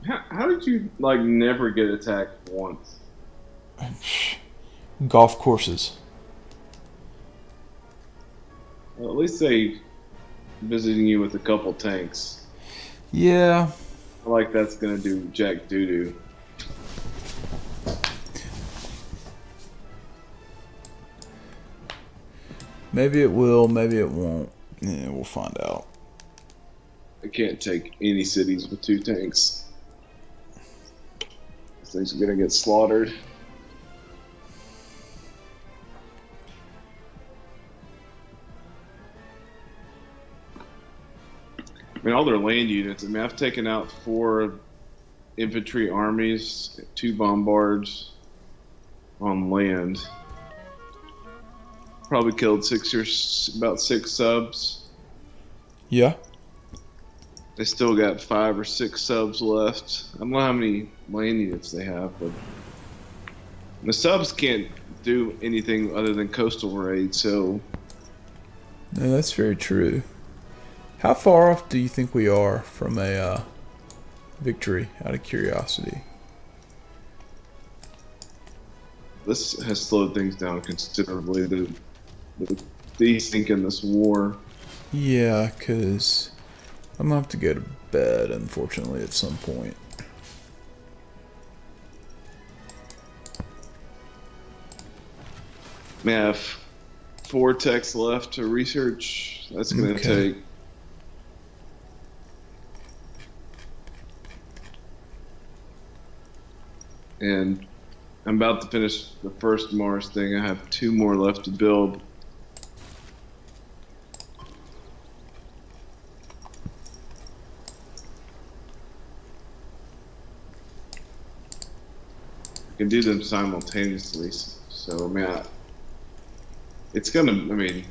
How did you like never get attacked once? Golf courses. Well, at least they visiting you with a couple tanks. Yeah. I like that's gonna do jack doo doo. Maybe it will, maybe it won't. Yeah, we'll find out. I can't take any cities with 2 tanks. These things are gonna get slaughtered. I mean, all their land units. I mean, I've taken out 4 infantry armies, 2 bombards on land. Probably killed about 6 subs. Yeah. They still got 5 or 6 subs left. I don't know how many land units they have, but the subs can't do anything other than coastal raids. So No, that's very true. How far off do you think we are from a victory, out of curiosity? this has slowed things down considerably. The desync in this war. Yeah, because I'm going to have to go to bed, unfortunately, at some point. We have 4 techs left to research. That's going to Okay. take. And I'm about to finish the first Mars thing. I have 2 more left to build. I can do them simultaneously. So, I mean, it's gonna. I mean,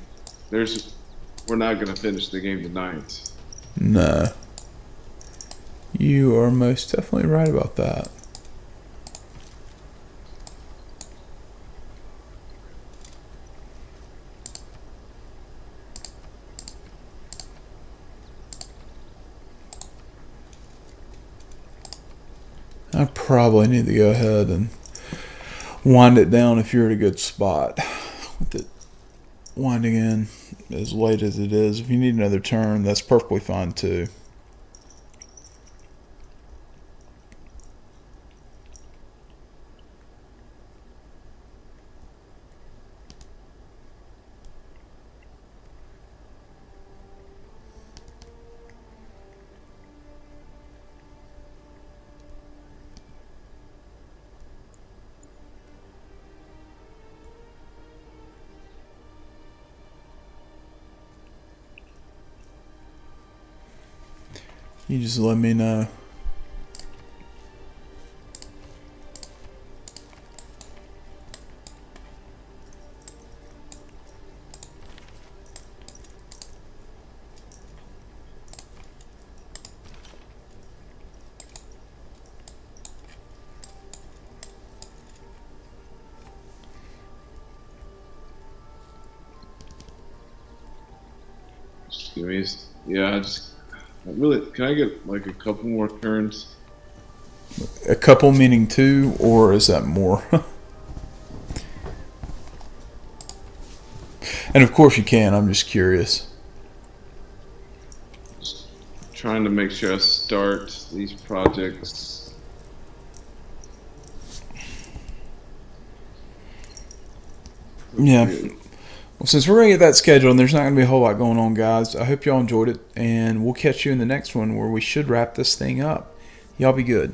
we're not gonna finish the game tonight. No. You are most definitely right about that. I probably need to go ahead and wind it down if you're at a good spot with it winding in as late as it is. If you need another turn, that's perfectly fine too. You just let me know. Just give me. Yeah, really. Can I get like a couple more turns? A couple meaning 2, or is that more? And of course you can, I'm just curious. Just trying to make sure I start these projects. Yeah. Well, since we're going to get that scheduled and there's not going to be a whole lot going on, guys, I hope y'all enjoyed it, and we'll catch you in the next one where we should wrap this thing up. Y'all be good.